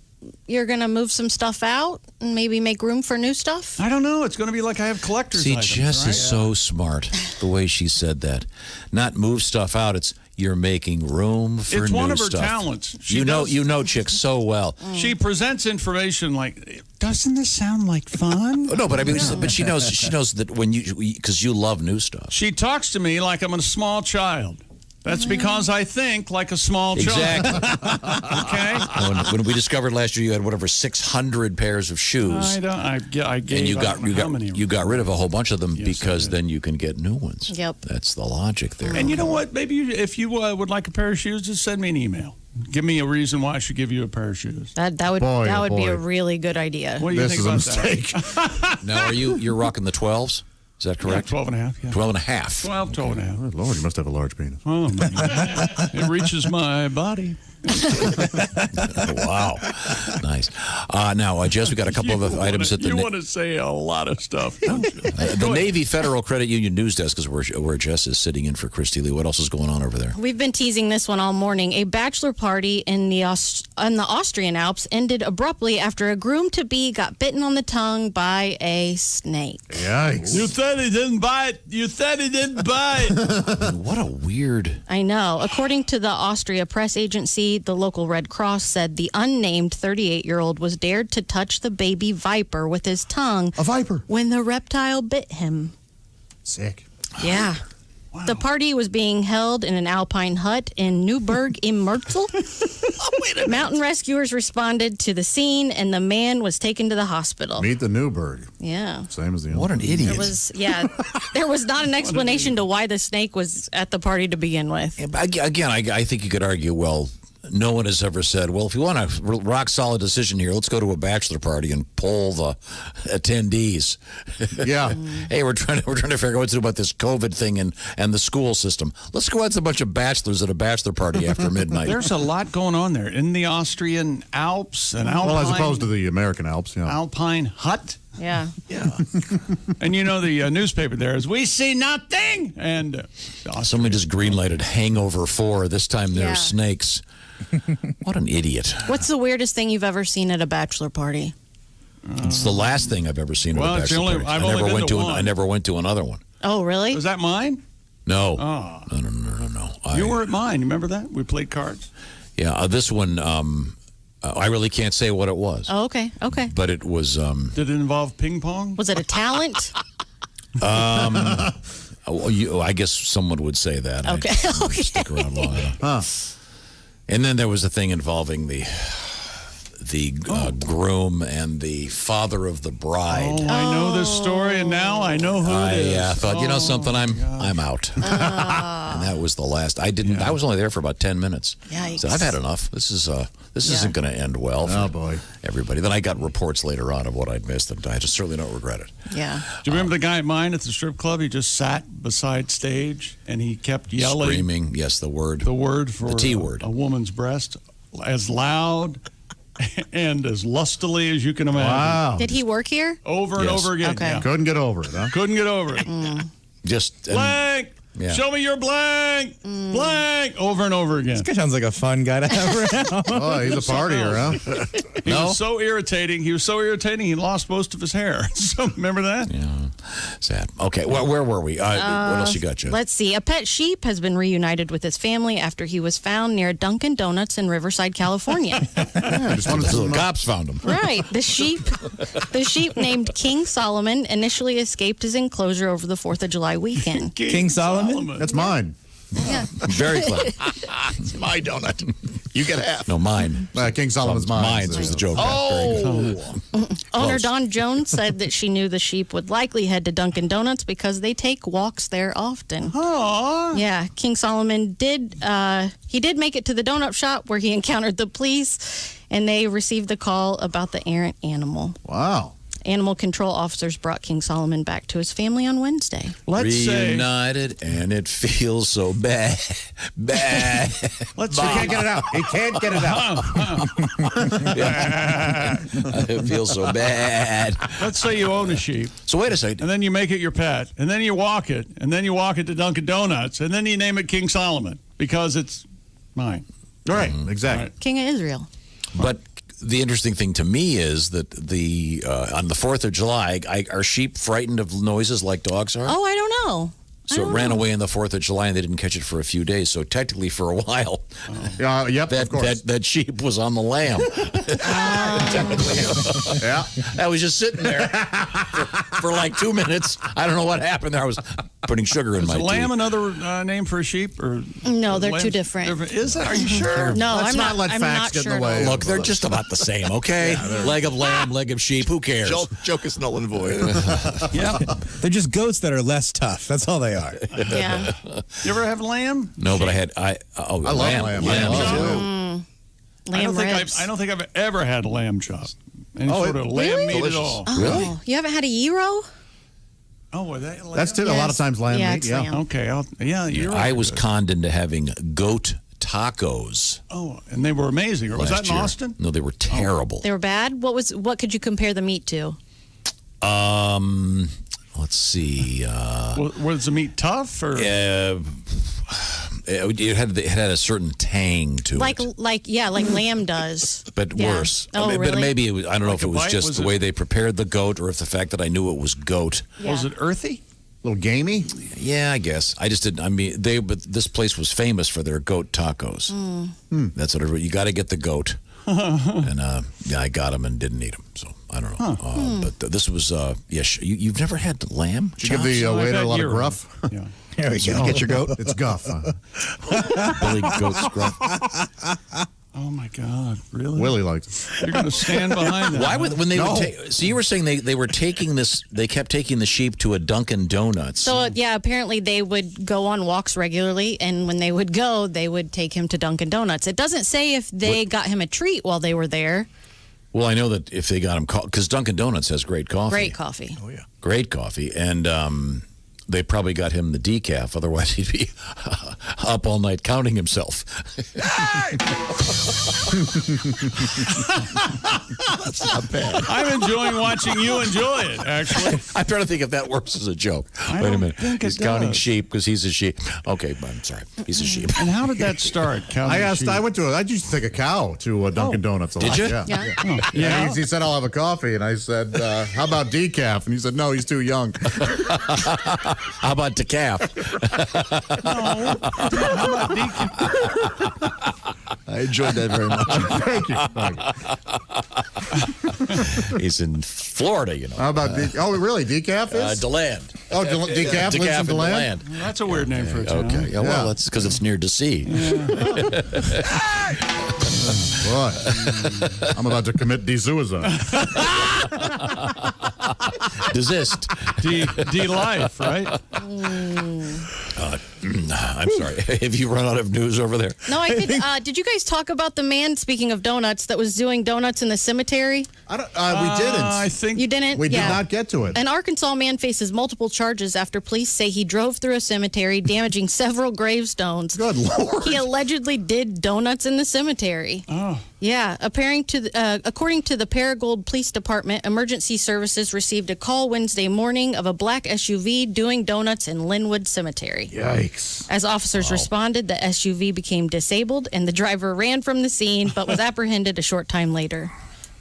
move some stuff out and maybe make room for new stuff? I don't know. It's going to be like I have collector's items. See, Jess is so smart the way she said that. Not move stuff out. It's you're making room for new stuff. It's one of her talents. You know Chick so well. She presents information like, doesn't this sound like fun? No, but I mean, but she knows that when because you love new stuff. She talks to me like I'm a small child. That's because I think like a small child. Exactly. Okay. When we discovered last year you had whatever 600 pairs of shoes. I gave. And you got rid of a whole bunch of them Yes, I because did. then you can get new ones. Yep. That's the logic there. And you know what? Maybe if you would like a pair of shoes, just send me an email. Give me a reason why I should give you a pair of shoes. That would be a really good idea. What do you think about that? Now, you're rocking the 12s? Is that correct? 12 and a half. Yeah. 12 and a half. 12 and a half. Good Lord, you must have a large penis. Oh, man. It reaches my body. Wow. Nice. Now, Jess, we got a couple of items at the... You want to say a lot of stuff, don't you? the Navy Federal Credit Union news desk is where Jess is sitting in for Christy Lee. What else is going on over there? We've been teasing this one all morning. A bachelor party in the Austrian Alps ended abruptly after a groom-to-be got bitten on the tongue by a snake. Yikes. You said he didn't bite. You said he didn't bite. What a weird... I know. According to the Austria press agency, the local Red Cross said the unnamed 38-year-old was dared to touch the baby viper with his tongue. A viper. When the reptile bit him. Sick. Yeah. Wow. The party was being held in an alpine hut in Neuburg im Murzel. Mountain rescuers responded to the scene, and the man was taken to the hospital. Meet the Newberg. Yeah. Same as the What an idiot. There was not an explanation to why the snake was at the party to begin with. Again, I think you could argue, well, no one has ever said, well, if you want a rock-solid decision here, let's go to a bachelor party and poll the attendees. Yeah. Hey, we're trying to figure out what to do about this COVID thing and the school system. Let's go out to a bunch of bachelors at a bachelor party after midnight. There's a lot going on there in the Austrian Alps and Alpine. Well, as opposed to the American Alps, yeah. Alpine hut. Yeah. Yeah. And you know the newspaper there is, we see nothing. And someone just green-lighted Hangover 4. This time Yeah. there's snakes. What an idiot. What's the weirdest thing you've ever seen at a bachelor party? It's the last thing I've ever seen at a bachelor party. I've only been to one. I never went to another one. Oh, really? Was that mine? No. Oh. No. You were at mine. You remember that? We played cards. Yeah, this one, I really can't say what it was. Oh, okay. Okay. But it was... Did it involve ping pong? Was it a talent? I guess someone would say that. Okay. I didn't stick around long enough. Huh. And then there was a thing involving the groom and the father of the bride. Oh, I know this story, and now I know who it is. I thought, you know something, I'm out. And that was the last. I was only there for about 10 minutes. Yikes. So I've had enough. This isn't going to end well for everybody. Then I got reports later on of what I'd missed, and I just certainly don't regret it. Yeah. Do you remember the guy at mine at the strip club? He just sat beside stage, and he kept yelling. Screaming, yes, the word. The word for the T word. A woman's breast, as loud and as lustily as you can imagine. Wow. Did he work here? Over and over again. Okay. Yeah. Couldn't get over it, huh? Couldn't get over it. Just Blank. Yeah. Show me your blank. Blank. Over and over again. This guy sounds like a fun guy to have around. Oh, he's a partier, huh? He was so irritating. He lost most of his hair. So remember that? Yeah. Sad. Okay. Well, where were we? What else you got, Jeff? Let's see. A pet sheep has been reunited with his family after he was found near Dunkin' Donuts in Riverside, California. The cops found him. Right. The sheep named King Solomon initially escaped his enclosure over the 4th of July weekend. King Solomon? That's mine. Yeah. Very clever. It's my donut. You get half. No, mine. King Solomon's mine. Mine was the joke. Owner Don Jones said that she knew the sheep would likely head to Dunkin' Donuts because they take walks there often. Aww. Yeah, King Solomon did make it to the donut shop where he encountered the police, and they received the call about the errant animal. Wow. Animal control officers brought King Solomon back to his family on Wednesday. Reunited, and it feels so bad. Bad. He can't get it out. He can't get it out. It feels so bad. Let's say you own a sheep. So wait a second. And then you make it your pet. And then you walk it. And then you walk it to Dunkin' Donuts. And then you name it King Solomon because it's mine. Right. Exactly. Right. King of Israel. But the interesting thing to me is that on the 4th of July, are sheep frightened of noises like dogs are? Oh, I don't know. So it ran away on the 4th of July, and they didn't catch it for a few days. So technically, for a while, of course. that sheep was on the lamb. Yeah. I was just sitting there for like 2 minutes. I don't know what happened there. I was putting sugar in my Is a lamb tea. another name for a sheep? Or No, they're two lambs? different. Is that? Are you sure? No, Let's I'm not let I'm facts not get in sure. the way. Look, they're just about the same, okay? Leg of lamb, leg of sheep. Who cares? Joke is null and void. Yeah. They're just goats that are less tough. That's all they are. Yeah. You ever have lamb? No, but I love lamb. lamb. Lamb. Lamb ribs. I don't think I've ever had lamb chop. Any sort of lamb meat at all. Oh, Really? you haven't had a gyro? Oh, are they lamb? That's a lot of times lamb meat. it's Yeah. lamb. Okay. You're I right. was conned into having goat tacos. Oh, and they were amazing. Or was that last in year. Austin? No, they were terrible. They were bad? What could you compare the meat to? Let's see. Was the meat tough? Or? It had a certain tang to Like it, lamb does. but Yeah. worse. Oh, But really? maybe it was, I don't know Like if it a was bite? just Was the it- way they prepared the goat, or if the fact that I knew it was goat. Was it earthy? A little gamey. Yeah, I guess. I just didn't. I mean, but this place was famous for their goat tacos. That's what you got to get the goat. And I got them and didn't eat them. So I don't know. But this was you've never had lamb? Did you give the I've waiter had a lot of gyro. gruff? Yeah. There we Did you go. get your goat? It's guff. Huh? Billy Goat's gruff. Oh my God! Really? Willie liked it. You're going to stand behind that? Why would when they No. would take? So you were saying they were taking this? They kept taking the sheep to a Dunkin' Donuts. So, apparently they would go on walks regularly, and when they would go, they would take him to Dunkin' Donuts. It doesn't say if they got him a treat while they were there. Well, I know that if they got him, because Dunkin' Donuts has great coffee. Great coffee. Oh yeah, great coffee, and they probably got him the decaf. Otherwise, he'd be up all night counting himself. That's not bad. I'm enjoying watching you enjoy it, actually. I'm trying to think if that works as a joke. I Wait a don't minute. think it He's counting does. sheep because he's a sheep. Okay, I'm sorry. He's a sheep. And how did that start? I asked. I went to. I used to take a cow to Dunkin' Donuts a lot. Did you? Yeah. Yeah. Oh, Yeah. He said, "I'll have a coffee," and I said, "How about decaf?" And he said, "No, he's too young." How about decaf? No. How about decaf? I enjoyed that very much. Thank you. He's in Florida, you know. How about really decaf is? DeLand. Oh, decaf lives in DeLand. That's a weird name for a town. Okay. Yeah, well, that's because it's near DC. Boy, I'm about to commit de-suicide. Desist. D-Life, right? I'm sorry. Have you run out of news over there? No, I did. Did you guys talk about the man, speaking of donuts, that was doing donuts in the cemetery? We didn't. I think You didn't? We did not get to it. An Arkansas man faces multiple charges after police say he drove through a cemetery, damaging several gravestones. Good Lord. He allegedly did donuts in the cemetery. Oh. Yeah, according to the Paragould Police Department, emergency services received a call Wednesday morning of a black SUV doing donuts in Linwood Cemetery. Yikes. As officers responded, the SUV became disabled and the driver ran from the scene but was apprehended a short time later.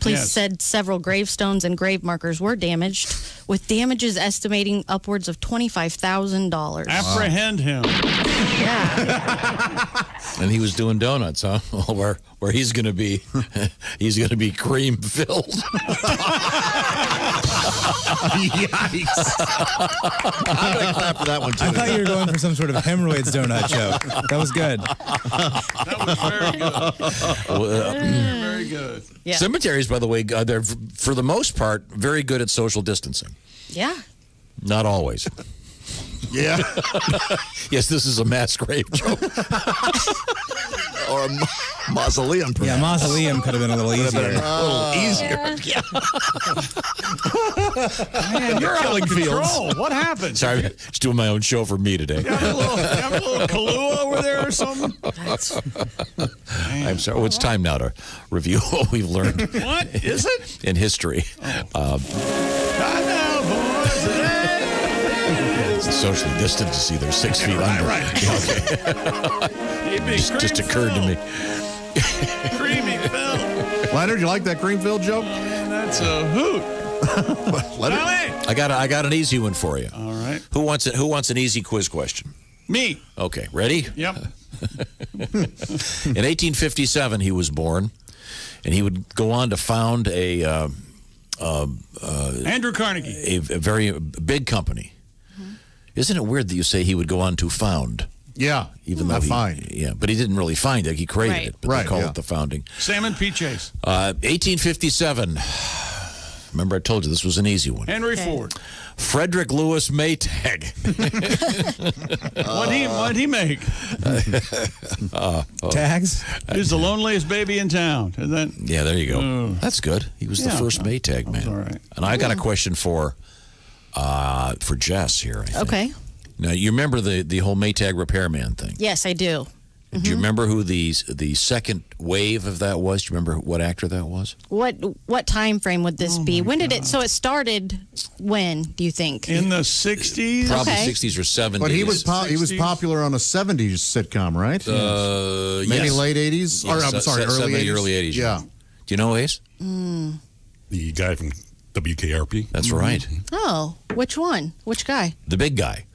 Police said several gravestones and grave markers were damaged, with damages estimating upwards of $25,000. Apprehend him. Yeah. And he was doing donuts, huh? Well, where he's going to be, he's going to be cream filled. Yikes. I'm going to clap for that one, too. I thought you were going for some sort of hemorrhoids donut joke. That was good. That was very good. Very good. Yeah. Cemeteries, by the way, they're for the most part very good at social distancing. Yeah. Not always. Yeah. Yes, this is a mass grave joke. Or a mausoleum, perhaps. Yeah, mausoleum could have been a little easier. Man, you're out of control. What happened? Sorry, just doing my own show for me today. You have a little Kahlua over there or something? I'm sorry. Well, it's time now to review what we've learned. What is it? In history. Socially distant to see they're 6 feet under. Right. Just occurred to me. Creamy Phil. Leonard, you like that cream filled joke? Man, that's a hoot. Leonard? Charlie! I got an easy one for you. All right. Who wants it? Who wants an easy quiz question? Me. Okay, ready? Yep. In 1857, he was born, and he would go on to found Andrew Carnegie. a very big company. Isn't it weird that you say he would go on to found? Yeah, even though find. Yeah, but he didn't really find it. He created it, but they call it the founding. Salmon P. Chase. 1857. Remember, I told you this was an easy one. Henry Ford. Frederick Lewis Maytag. What'd he make? Tags? He's the loneliest baby in town. Isn't that? Yeah, there you go. That's good. He was the first Maytag man. All right. And I got a question for Jess here. I think. Okay. Now, you remember the whole Maytag repairman thing? Yes, I do. Do you remember who the second wave of that was? Do you remember what actor that was? What time frame would this be? When did it? So it started. When do you think? In the 60s. Probably 60s or 70s. But he was popular on a 70s sitcom, right? Maybe yes. late 80s. Or I'm sorry, early 70s, 80s. early 80s. Yeah. Do you know Ace? The guy from WKRP. That's right. Oh, which one? Which guy? The big guy.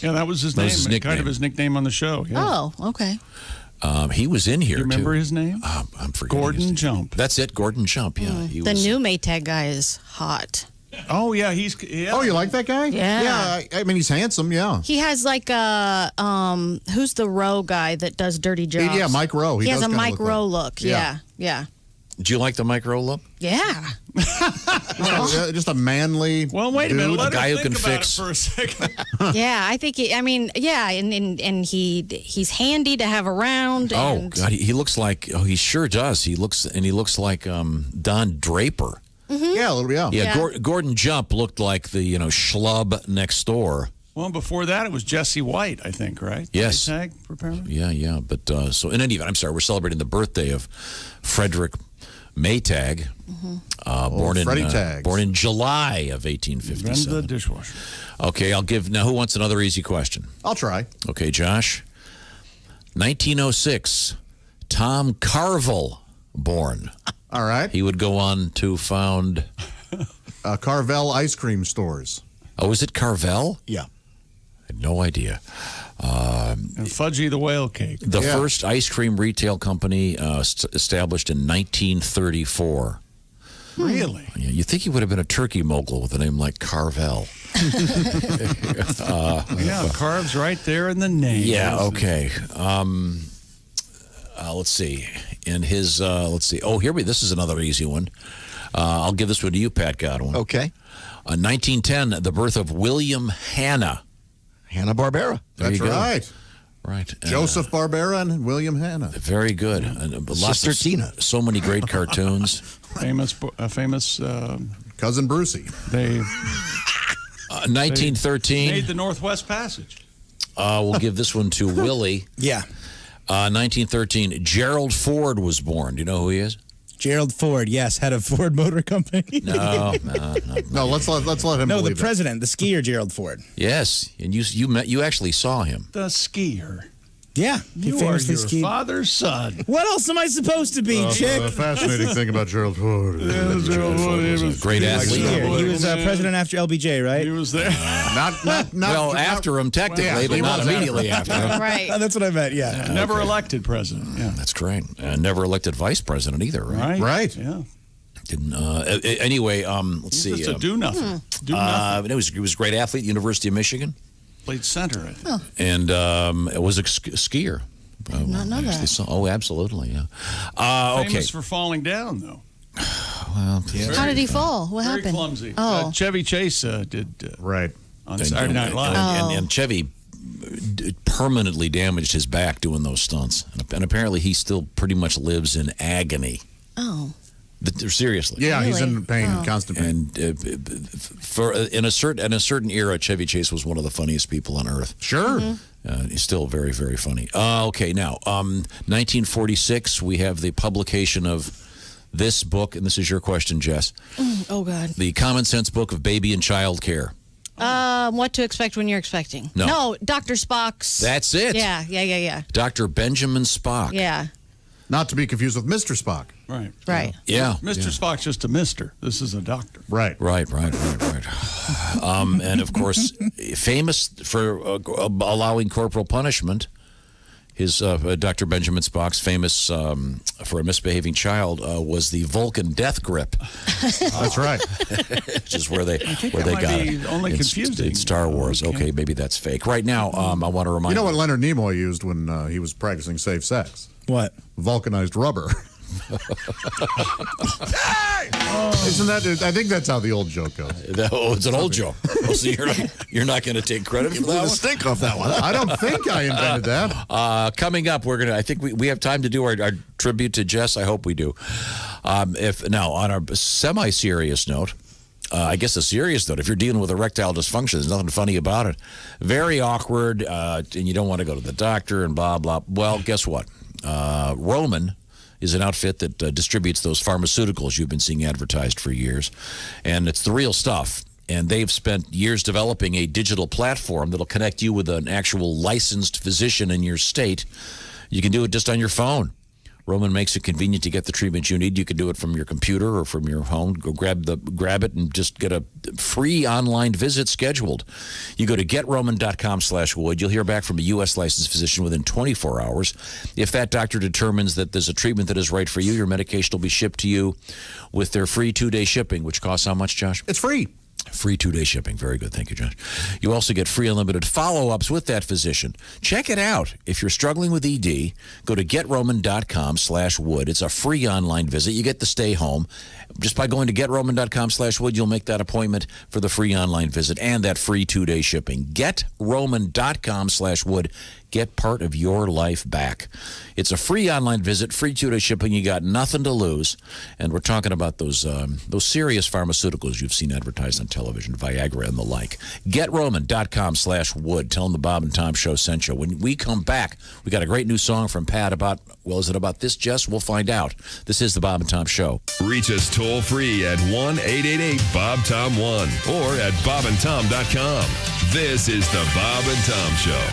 Yeah, that was his That name. was his nickname. Kind of his nickname on the show. Yeah. Oh, okay. He was in here. You remember too. his name? I'm forgetting. Gordon Jump. That's it, Gordon Jump. Yeah, he The was. new Maytag guy is hot. Oh yeah, yeah. Oh, you like that guy? Yeah. Yeah, I mean, he's handsome, yeah. He has like a who's the Rowe guy that does dirty jobs? Yeah, Mike Rowe. He has does a kinda Mike look Rowe like- look. Yeah. Do you like the micro look? Yeah. Just a manly. Well, wait a minute. dude. Let A guy her who think can about fix- it for a second. Yeah, I think. And he's handy to have around. Oh and, God, he looks like. Oh, he sure does. He looks like Don Draper. Yeah, a little bit, yeah. Yeah, Gordon Jump looked like the schlub next door. Well, before that, it was Jesse White, I think, right? Yes. Maytag repairman? Yeah. But so in any event, I'm sorry, we're celebrating the birthday of Frederick Maytag, Freddie Tags. born in July of 1857. Run the dishwasher. Okay, I'll give now. Who wants another easy question? I'll try. Okay, Josh. 1906, Tom Carvel born. All right. He would go on to found. Carvel ice cream stores. Oh, is it Carvel? Yeah. I had no idea. And Fudgy the Whale Cake. The first ice cream retail company established in 1934. Really? Yeah, you think he would have been a turkey mogul with a name like Carvel? Yeah, Carv's right there in the name. Yeah. Okay. Let's see. In his, let's see. Oh, here we. This is another easy one. I'll give this one to you, Pat Godwin. Okay. 1910, the birth of William Hanna. Hanna-Barbera. There That's you go. right. Right. Joseph Barbera and William Hanna. Very good. And lots Sister of, Tina. So many great cartoons. Famous. Cousin Brucey. They 1913. made the Northwest Passage. We'll give this one to Willie. Yeah. 1913, Gerald Ford was born. Do you know who he is? Gerald Ford, yes, head of Ford Motor Company. No. No, let's let him. No, the believe it. president, the skier Gerald Ford. Yes, and you actually saw him. The skier. Yeah, he You are famously your skied. father's son. What else am I supposed to be, chick? The fascinating thing about Gerald Ford. Great athlete. He was president after LBJ, right? He was there. Well, after him technically, but not immediately after him. Right. That's what I meant, yeah. Never elected president. Yeah. That's great. Never elected vice president either, right? Right. Yeah. Didn't. Anyway, let's see. Just a do nothing. Do nothing. He was a great athlete, University of Michigan, Played center, I think. and it was a skier. I did not know that. Oh, absolutely, yeah. Okay. Famous for falling down, though. Well, How did he fall? What Very happened? clumsy. Oh. Chevy Chase did Right. on Saturday Night Live. And Chevy permanently damaged his back doing those stunts, and apparently he still pretty much lives in agony. Oh. Seriously. Yeah, he's Really? in pain, constant pain. And for in a certain era, Chevy Chase was one of the funniest people on earth. Sure. He's still very, very funny. Okay, now 1946, we have the publication of this book, and this is your question, Jess. Oh God. The Common Sense Book of Baby and Child Care. What to expect when you're expecting? No. Dr. Spock's. That's it. Yeah. Dr. Benjamin Spock. Yeah. Not to be confused with Mr. Spock. Right. Right. Yeah. Mr. Spock's just a mister. This is a doctor. Right. Right. And of course, famous for allowing corporal punishment. His Dr. Benjamin Spock's famous for a misbehaving child was the Vulcan death grip. That's right. Which is where they got it. Only confusing. In Star Wars. Okay, maybe that's fake. Right now, I want to remind you know what Leonard Nimoy used when he was practicing safe sex? What? Vulcanized rubber. Isn't that? I think that's how the old joke goes. It's an old joke. So you're not going to take credit for that one? Stink off that one. I don't think I invented that. Coming up, I think we have time to do our tribute to Jess. I hope we do. On a semi-serious note, I guess a serious note, if you're dealing with erectile dysfunction, there's nothing funny about it. Very awkward, and you don't want to go to the doctor and blah, blah. Well, guess what? Roman is an outfit that distributes those pharmaceuticals you've been seeing advertised for years. And it's the real stuff. And they've spent years developing a digital platform that'll connect you with an actual licensed physician in your state. You can do it just on your phone. Roman makes it convenient to get the treatment you need. You can do it from your computer or from your home. Go grab it and just get a free online visit scheduled. You go to GetRoman.com/Wood. You'll hear back from a U.S. licensed physician within 24 hours. If that doctor determines that there's a treatment that is right for you, your medication will be shipped to you with their free 2-day shipping, which costs how much, Josh? It's free. Free 2-day shipping. Very good. Thank you, Josh. You also get free unlimited follow-ups with that physician. Check it out. If you're struggling with ED, go to GetRoman.com/Wood. It's a free online visit. You get to stay home. Just by going to GetRoman.com/Wood, you'll make that appointment for the free online visit and that free 2-day shipping. GetRoman.com/Wood. Get part of your life back. It's a free online visit, free 2-day shipping. You got nothing to lose. And we're talking about those serious pharmaceuticals you've seen advertised on television, Viagra and the like. GetRoman.com/Wood. Tell them the Bob and Tom Show sent you. When we come back, we got a great new song from Pat about, well, is it about this, Jess? We'll find out. This is the Bob and Tom Show. Reach us toll free at 1-888-BOB-TOM-1 or at bobandtom.com. This is the Bob and Tom Show.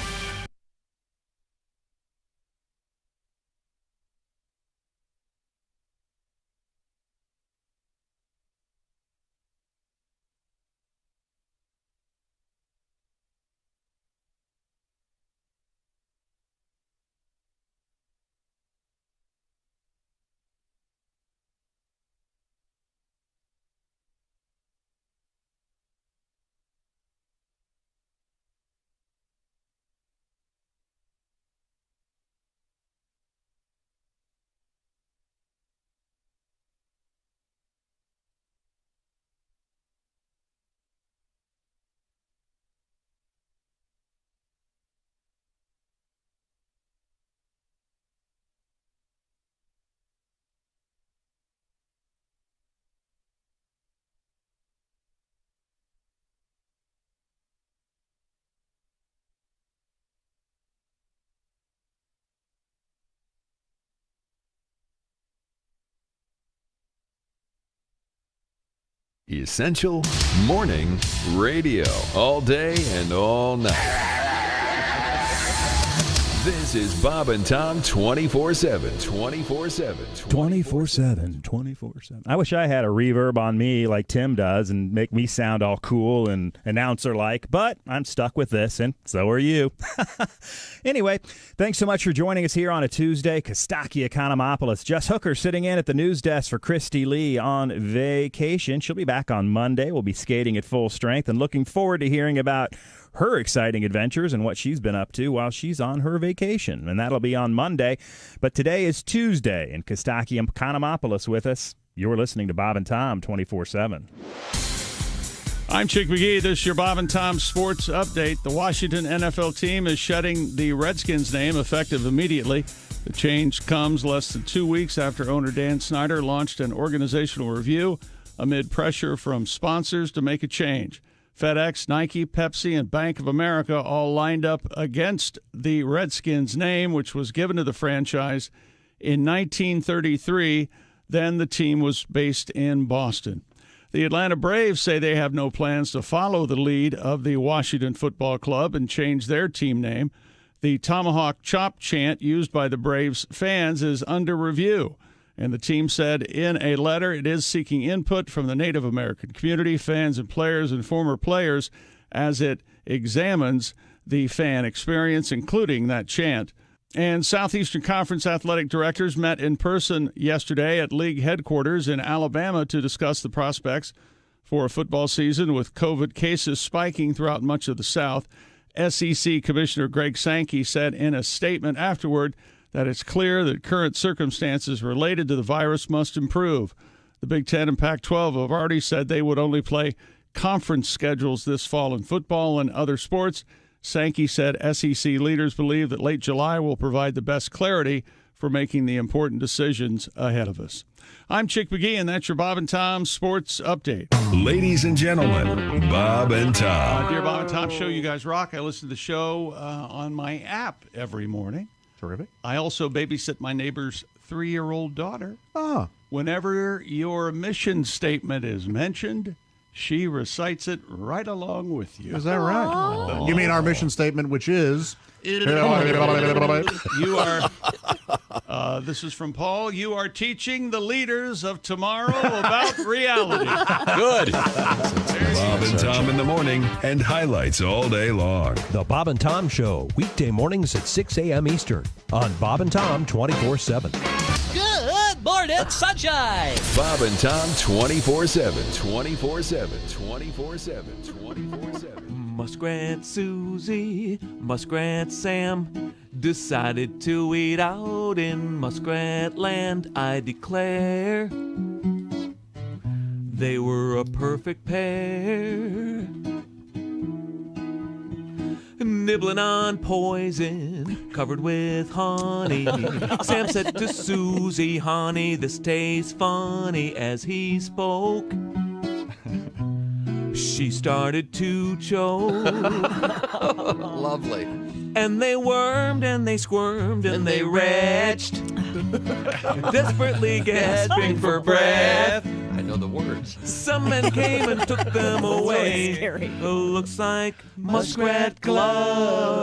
Essential Morning Radio. All day and all night. This is Bob and Tom 24/7. 24/7. 24/7. 24/7. I wish I had a reverb on me like Tim does and make me sound all cool and announcer-like, but I'm stuck with this, and so are you. Anyway, thanks so much for joining us here on a Tuesday. Kostaki Economopoulos. Jess Hooker sitting in at the news desk for Christy Lee on vacation. She'll be back on Monday. We'll be skating at full strength and looking forward to hearing about her exciting adventures and what she's been up to while she's on her vacation. And that'll be on Monday. But today is Tuesday, and Kostaki Economopoulos with us. You're listening to Bob and Tom 24/7. I'm Chick McGee. This is your Bob and Tom Sports Update. The Washington NFL team is shedding the Redskins name effective immediately. The change comes less than 2 weeks after owner Dan Snyder launched an organizational review amid pressure from sponsors to make a change. FedEx, Nike, Pepsi, and Bank of America all lined up against the Redskins name, which was given to the franchise in 1933. Then the team was based in Boston. The Atlanta Braves say they have no plans to follow the lead of the Washington Football Club and change their team name. The Tomahawk Chop chant used by the Braves fans is under review. And the team said in a letter it is seeking input from the Native American community, fans and players and former players as it examines the fan experience, including that chant. And Southeastern Conference athletic directors met in person yesterday at league headquarters in Alabama to discuss the prospects for a football season with COVID cases spiking throughout much of the South. SEC Commissioner Greg Sankey said in a statement afterward that it's clear that current circumstances related to the virus must improve. The Big Ten and Pac-12 have already said they would only play conference schedules this fall in football and other sports. Sankey said SEC leaders believe that late July will provide the best clarity for making the important decisions ahead of us. I'm Chick McGee, and that's your Bob and Tom Sports Update. Ladies and gentlemen, Bob and Tom. Dear Bob and Tom Show, you guys rock. I listen to the show on my app every morning. Terrific. I also babysit my neighbor's 3-year-old daughter. Ah. Whenever your mission statement is mentioned, she recites it right along with you. Is that right? Oh. You mean our mission statement, which is... You are, this is from Paul, you are teaching the leaders of tomorrow about reality. Good. Bob and Tom in the morning and highlights all day long. The Bob and Tom Show, weekday mornings at 6 a.m. Eastern on Bob and Tom 24/7. Good morning, sunshine. Bob and Tom 24/7, 24/7, 24/7, 24/7. Muskrat Susie, Muskrat Sam decided to eat out in Muskrat Land, I declare. They were a perfect pair. Nibbling on poison, covered with honey. Sam said to Susie, honey, this tastes funny, as he spoke. She started to choke. Lovely. And they wormed and they squirmed and they retched, desperately gasping for breath. I know the words. Some men came and took them away. Looks like muskrat gloves.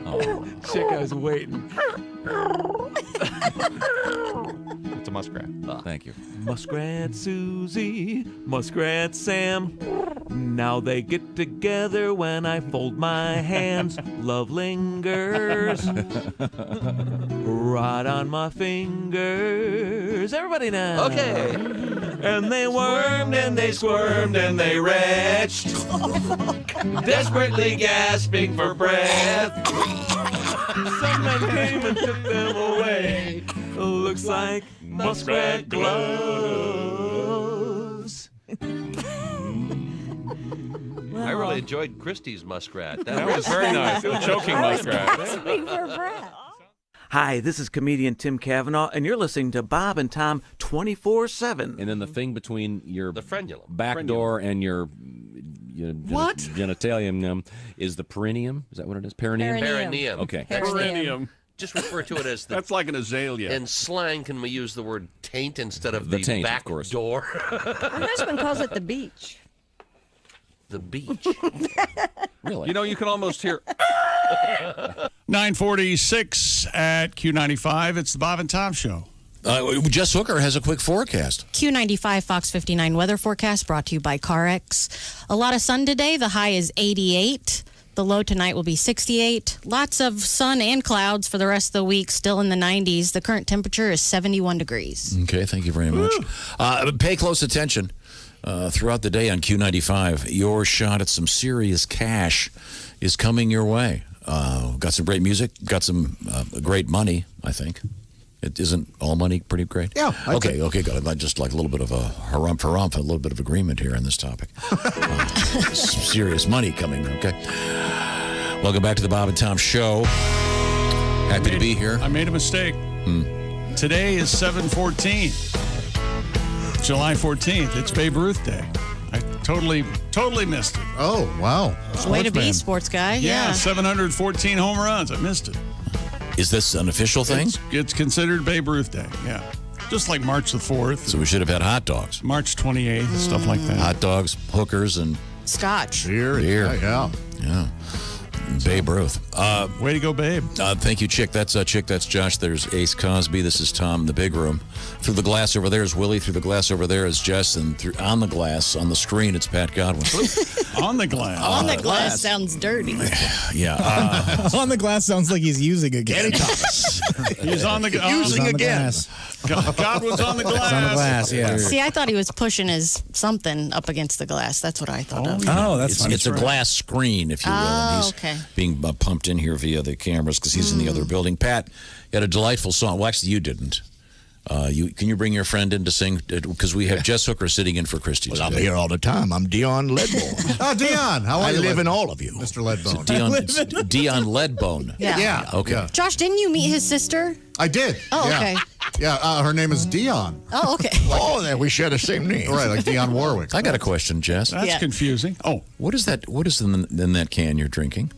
Oh. Chick, I was waiting. It's a muskrat. Thank you. Muskrat Susie, Muskrat Sam. Now they get together when I fold my hands. Love lingers right on my fingers. Everybody now. Okay. And they wormed and they squirmed and they retched, desperately gasping for breath. Some men came and took them away. Looks like muskrat gloves. I really enjoyed Christie's muskrat. That was very nice. Choking muskrat. Speak for breath. Hi, this is comedian Tim Cavanaugh, and you're listening to Bob and Tom 24/7. And then the thing between your frenulum. back door and your What? genitalium is the perineum. Is that what it is? Perineum? Perineum. Okay. Perineum. Just refer to it as the... That's like an azalea. In slang, can we use the word taint instead of The the taint, back of course. door? My husband calls it the beach. The beach. Really? You know, you can almost hear... 9:46 at Q95. It's the Bob and Tom Show. Jess Hooker has a quick forecast. Q95 Fox 59 weather forecast brought to you by CarX. A lot of sun today. The high is 88. The low tonight will be 68. Lots of sun and clouds for the rest of the week, still in the 90s. The current temperature is 71 degrees. Okay, thank you very much. Pay close attention throughout the day on Q95. Your shot at some serious cash is coming your way. Got some great music, got some great money, I think. It isn't all money pretty great? Yeah. Okay, good. I'd just like a little bit of a harumph, a little bit of agreement here on this topic. Some serious money coming, okay? Welcome back to the Bob and Tom Show. Happy to be here. I made a mistake. Today is 7/14. July 14th. It's Babe Ruth Day. I totally missed it. Oh, wow. Way to be, sports guy. Yeah, 714 home runs. I missed it. Is this an official thing? It's considered Babe Ruth Day, yeah. Just like March the 4th. So we should have had hot dogs. March 28th, stuff like that. Hot dogs, hookers, and scotch. Beer. Yeah. Babe Ruth. Way to go, babe. Thank you, Chick. That's Chick. That's Josh. There's Ace Cosby. This is Tom in the big room. Through the glass over there is Willie. Through the glass over there is Jess. And on the glass, on the screen, it's Pat Godwin. On the glass. On the glass sounds dirty. Yeah. On the glass sounds like he's using again. He's on the Using again. God was on the glass. On the glass, yeah. See, I thought he was pushing his something up against the glass. That's what I thought of. Oh, that's funny. It's a glass screen, if you will. And he's okay. being pumped in here via the cameras because he's in the other building. Pat, you had a delightful song. Well, actually, you didn't. Can you bring your friend in to sing? Because we have Jess Hooker sitting in for Christy. Well, I'm here all the time. I'm Dion Ledbone. Oh, Dion. How are you? I live in all of you. Mr. Ledbone. Dion Ledbone. Yeah. Okay. Yeah. Josh, didn't you meet his sister? I did. Oh, yeah. okay. Yeah, her name is Dion. Oh, okay. Oh, then we share the same name. Right, like Dionne Warwick. I got a question, Jess. That's confusing. Oh. What is that? What is in that can you're drinking?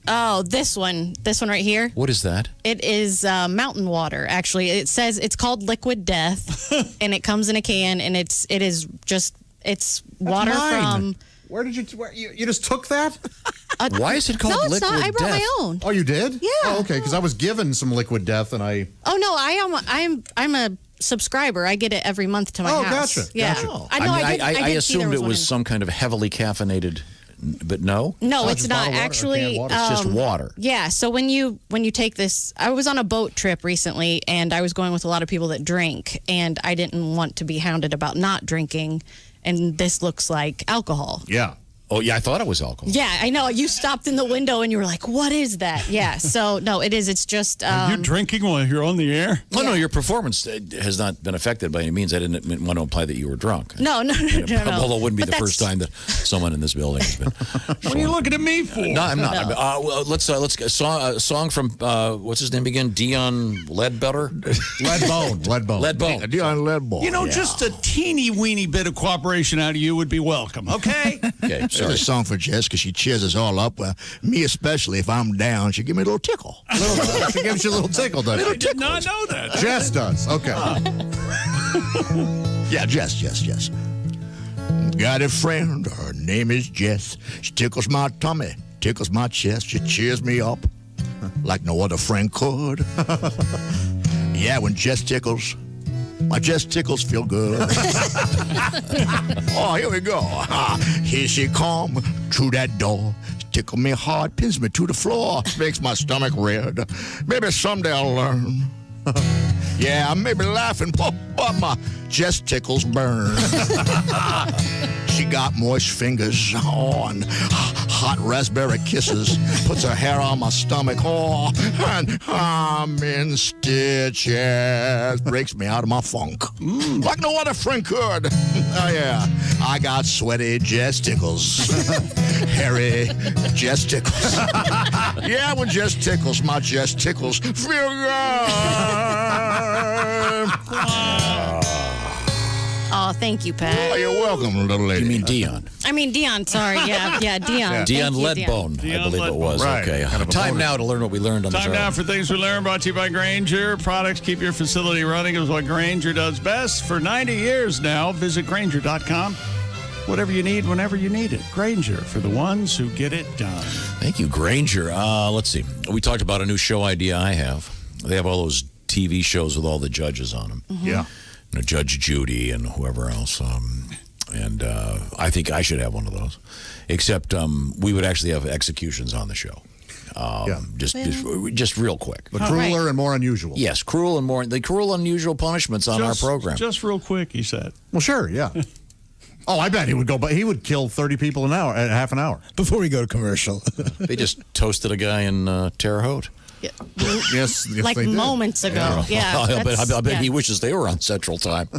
Oh, this one right here. What is that? It is mountain water. Actually, it says it's called Liquid Death, and it comes in a can, and it's water mine. from. Where did you just took that? Why is it called No, it's Liquid not. I brought Death? my own. Oh, you did? Yeah. Oh, okay, because I was given some Liquid Death, and I. Oh no, I'm a subscriber. I get it every month to my house. Gotcha. Yeah. Gotcha. I know. I did see there assumed it one was in- some kind of heavily caffeinated, but no. No, Oh, it's just not. bottled water. Actually, Canned water. It's just water. Yeah. So when you take this, I was on a boat trip recently, and I was going with a lot of people that drink, and I didn't want to be hounded about not drinking, and this looks like alcohol. Yeah. Oh, yeah, I thought it was alcohol. Yeah, I know. You stopped in the window and you were like, "What is that?" Yeah. So no, it is. It's just. Are you drinking while you're on the air? Oh, no, your performance has not been affected by any means. I didn't want to imply that you were drunk. No. Although it wouldn't be But the first time that someone in this building has been. What are you looking at me for? No, I'm not. No. Well, let's get a song from what's his name again? Dion Ledbetter. Ledbone. Dion Ledbone. You know, just a teeny weeny bit of cooperation out of you would be welcome, okay? Okay, There's sorry. a song for Jess because she cheers us all up. Well, me especially, if I'm down, she give me a little tickle. She gives you a little tickle, doesn't I she? did not know that. Jess does. Okay. Yeah, Jess. Got a friend, her name is Jess. She tickles my tummy, tickles my chest. She cheers me up like no other friend could. Yeah, when Jess tickles, my Jess tickles feel good. Oh, here we go. Here she come through that door. Tickle me hard, pins me to the floor, makes my stomach red. Maybe someday I'll learn. Yeah, I may be laughing, but my Jess tickles burn. She got moist fingers on hot raspberry kisses, puts her hair on my stomach, oh, and I'm in stitches, breaks me out of my funk. Like no other friend could. Oh, yeah, I got sweaty Jess tickles, hairy Jess tickles. Yeah, when Jess tickles, my Jess tickles feel good. Oh, thank you, Pat. Oh, you're welcome, little lady. You mean Dion? I mean Dion. Sorry. Yeah, Dion. Dion Thank you, Ledbone, I Dion believe it was. Right. Okay. Kind of a Time bonus. now to learn what we learned on the Time show. now for Things We Learned, brought to you by Grainger. Products keep your facility running is what Grainger does best. For 90 years now, visit Grainger.com. Whatever you need, whenever you need it. Grainger, for the ones who get it done. Thank you, Grainger. Let's see. We talked about a new show idea I have. They have all those TV shows with all the judges on them. Yeah. You know, Judge Judy and whoever else. And I think I should have one of those. Except we would actually have executions on the show. Just real quick. The crueler and more unusual. Yes, the cruel, unusual punishments on our program. Just real quick, he said. Well, sure, yeah. Oh, I bet he would go, but he would kill 30 people an hour, at half an hour. Before we go to commercial. They just toasted a guy in Terre Haute. Yeah. Yes, like they did. moments ago. Yeah. I bet yeah. he wishes they were on Central Time.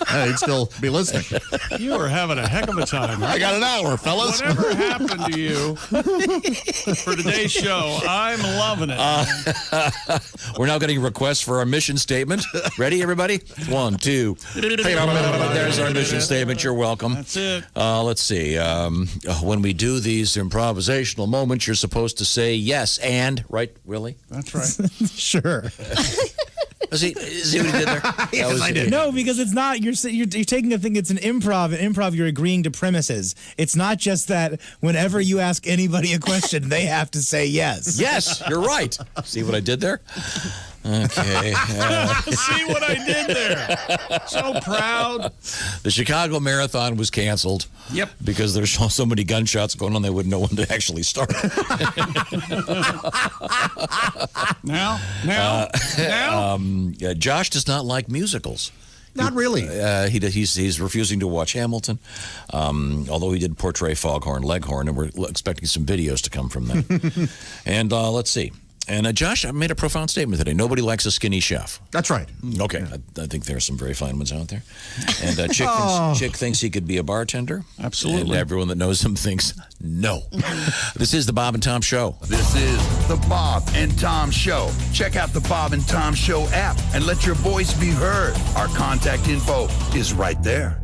Hey, he'd still be listening. You are having a heck of a time. I got an hour, fellas. Whatever happened to you for today's show, I'm loving it. We're now getting requests for our mission statement. Ready, everybody? 1, 2. There's our mission statement. You're welcome. That's it. Let's see. When we do these improvisational moments, you're supposed to say yes and, right, Willie? That's right. Sure. See what he did there? Yes, I did. No, because it's not. You're taking a thing. It's an improv. In improv, you're agreeing to premises. It's not just that whenever you ask anybody a question, they have to say yes. Yes, you're right. See what I did there? Okay. See what I did there? So proud. The Chicago Marathon was canceled. Yep. Because there's so many gunshots going on, they wouldn't know when to actually start. Now. Josh does not like musicals. Not really. He's refusing to watch Hamilton, although he did portray Foghorn Leghorn, and we're expecting some videos to come from that. And let's see. And Josh made a profound statement today. Nobody likes a skinny chef. That's right. Okay. I think there are some very fine ones out there. And Chick thinks he could be a bartender. Absolutely. And everyone that knows him thinks no. This is the Bob and Tom Show. This is the Bob and Tom Show. Check out the Bob and Tom Show app and let your voice be heard. Our contact info is right there.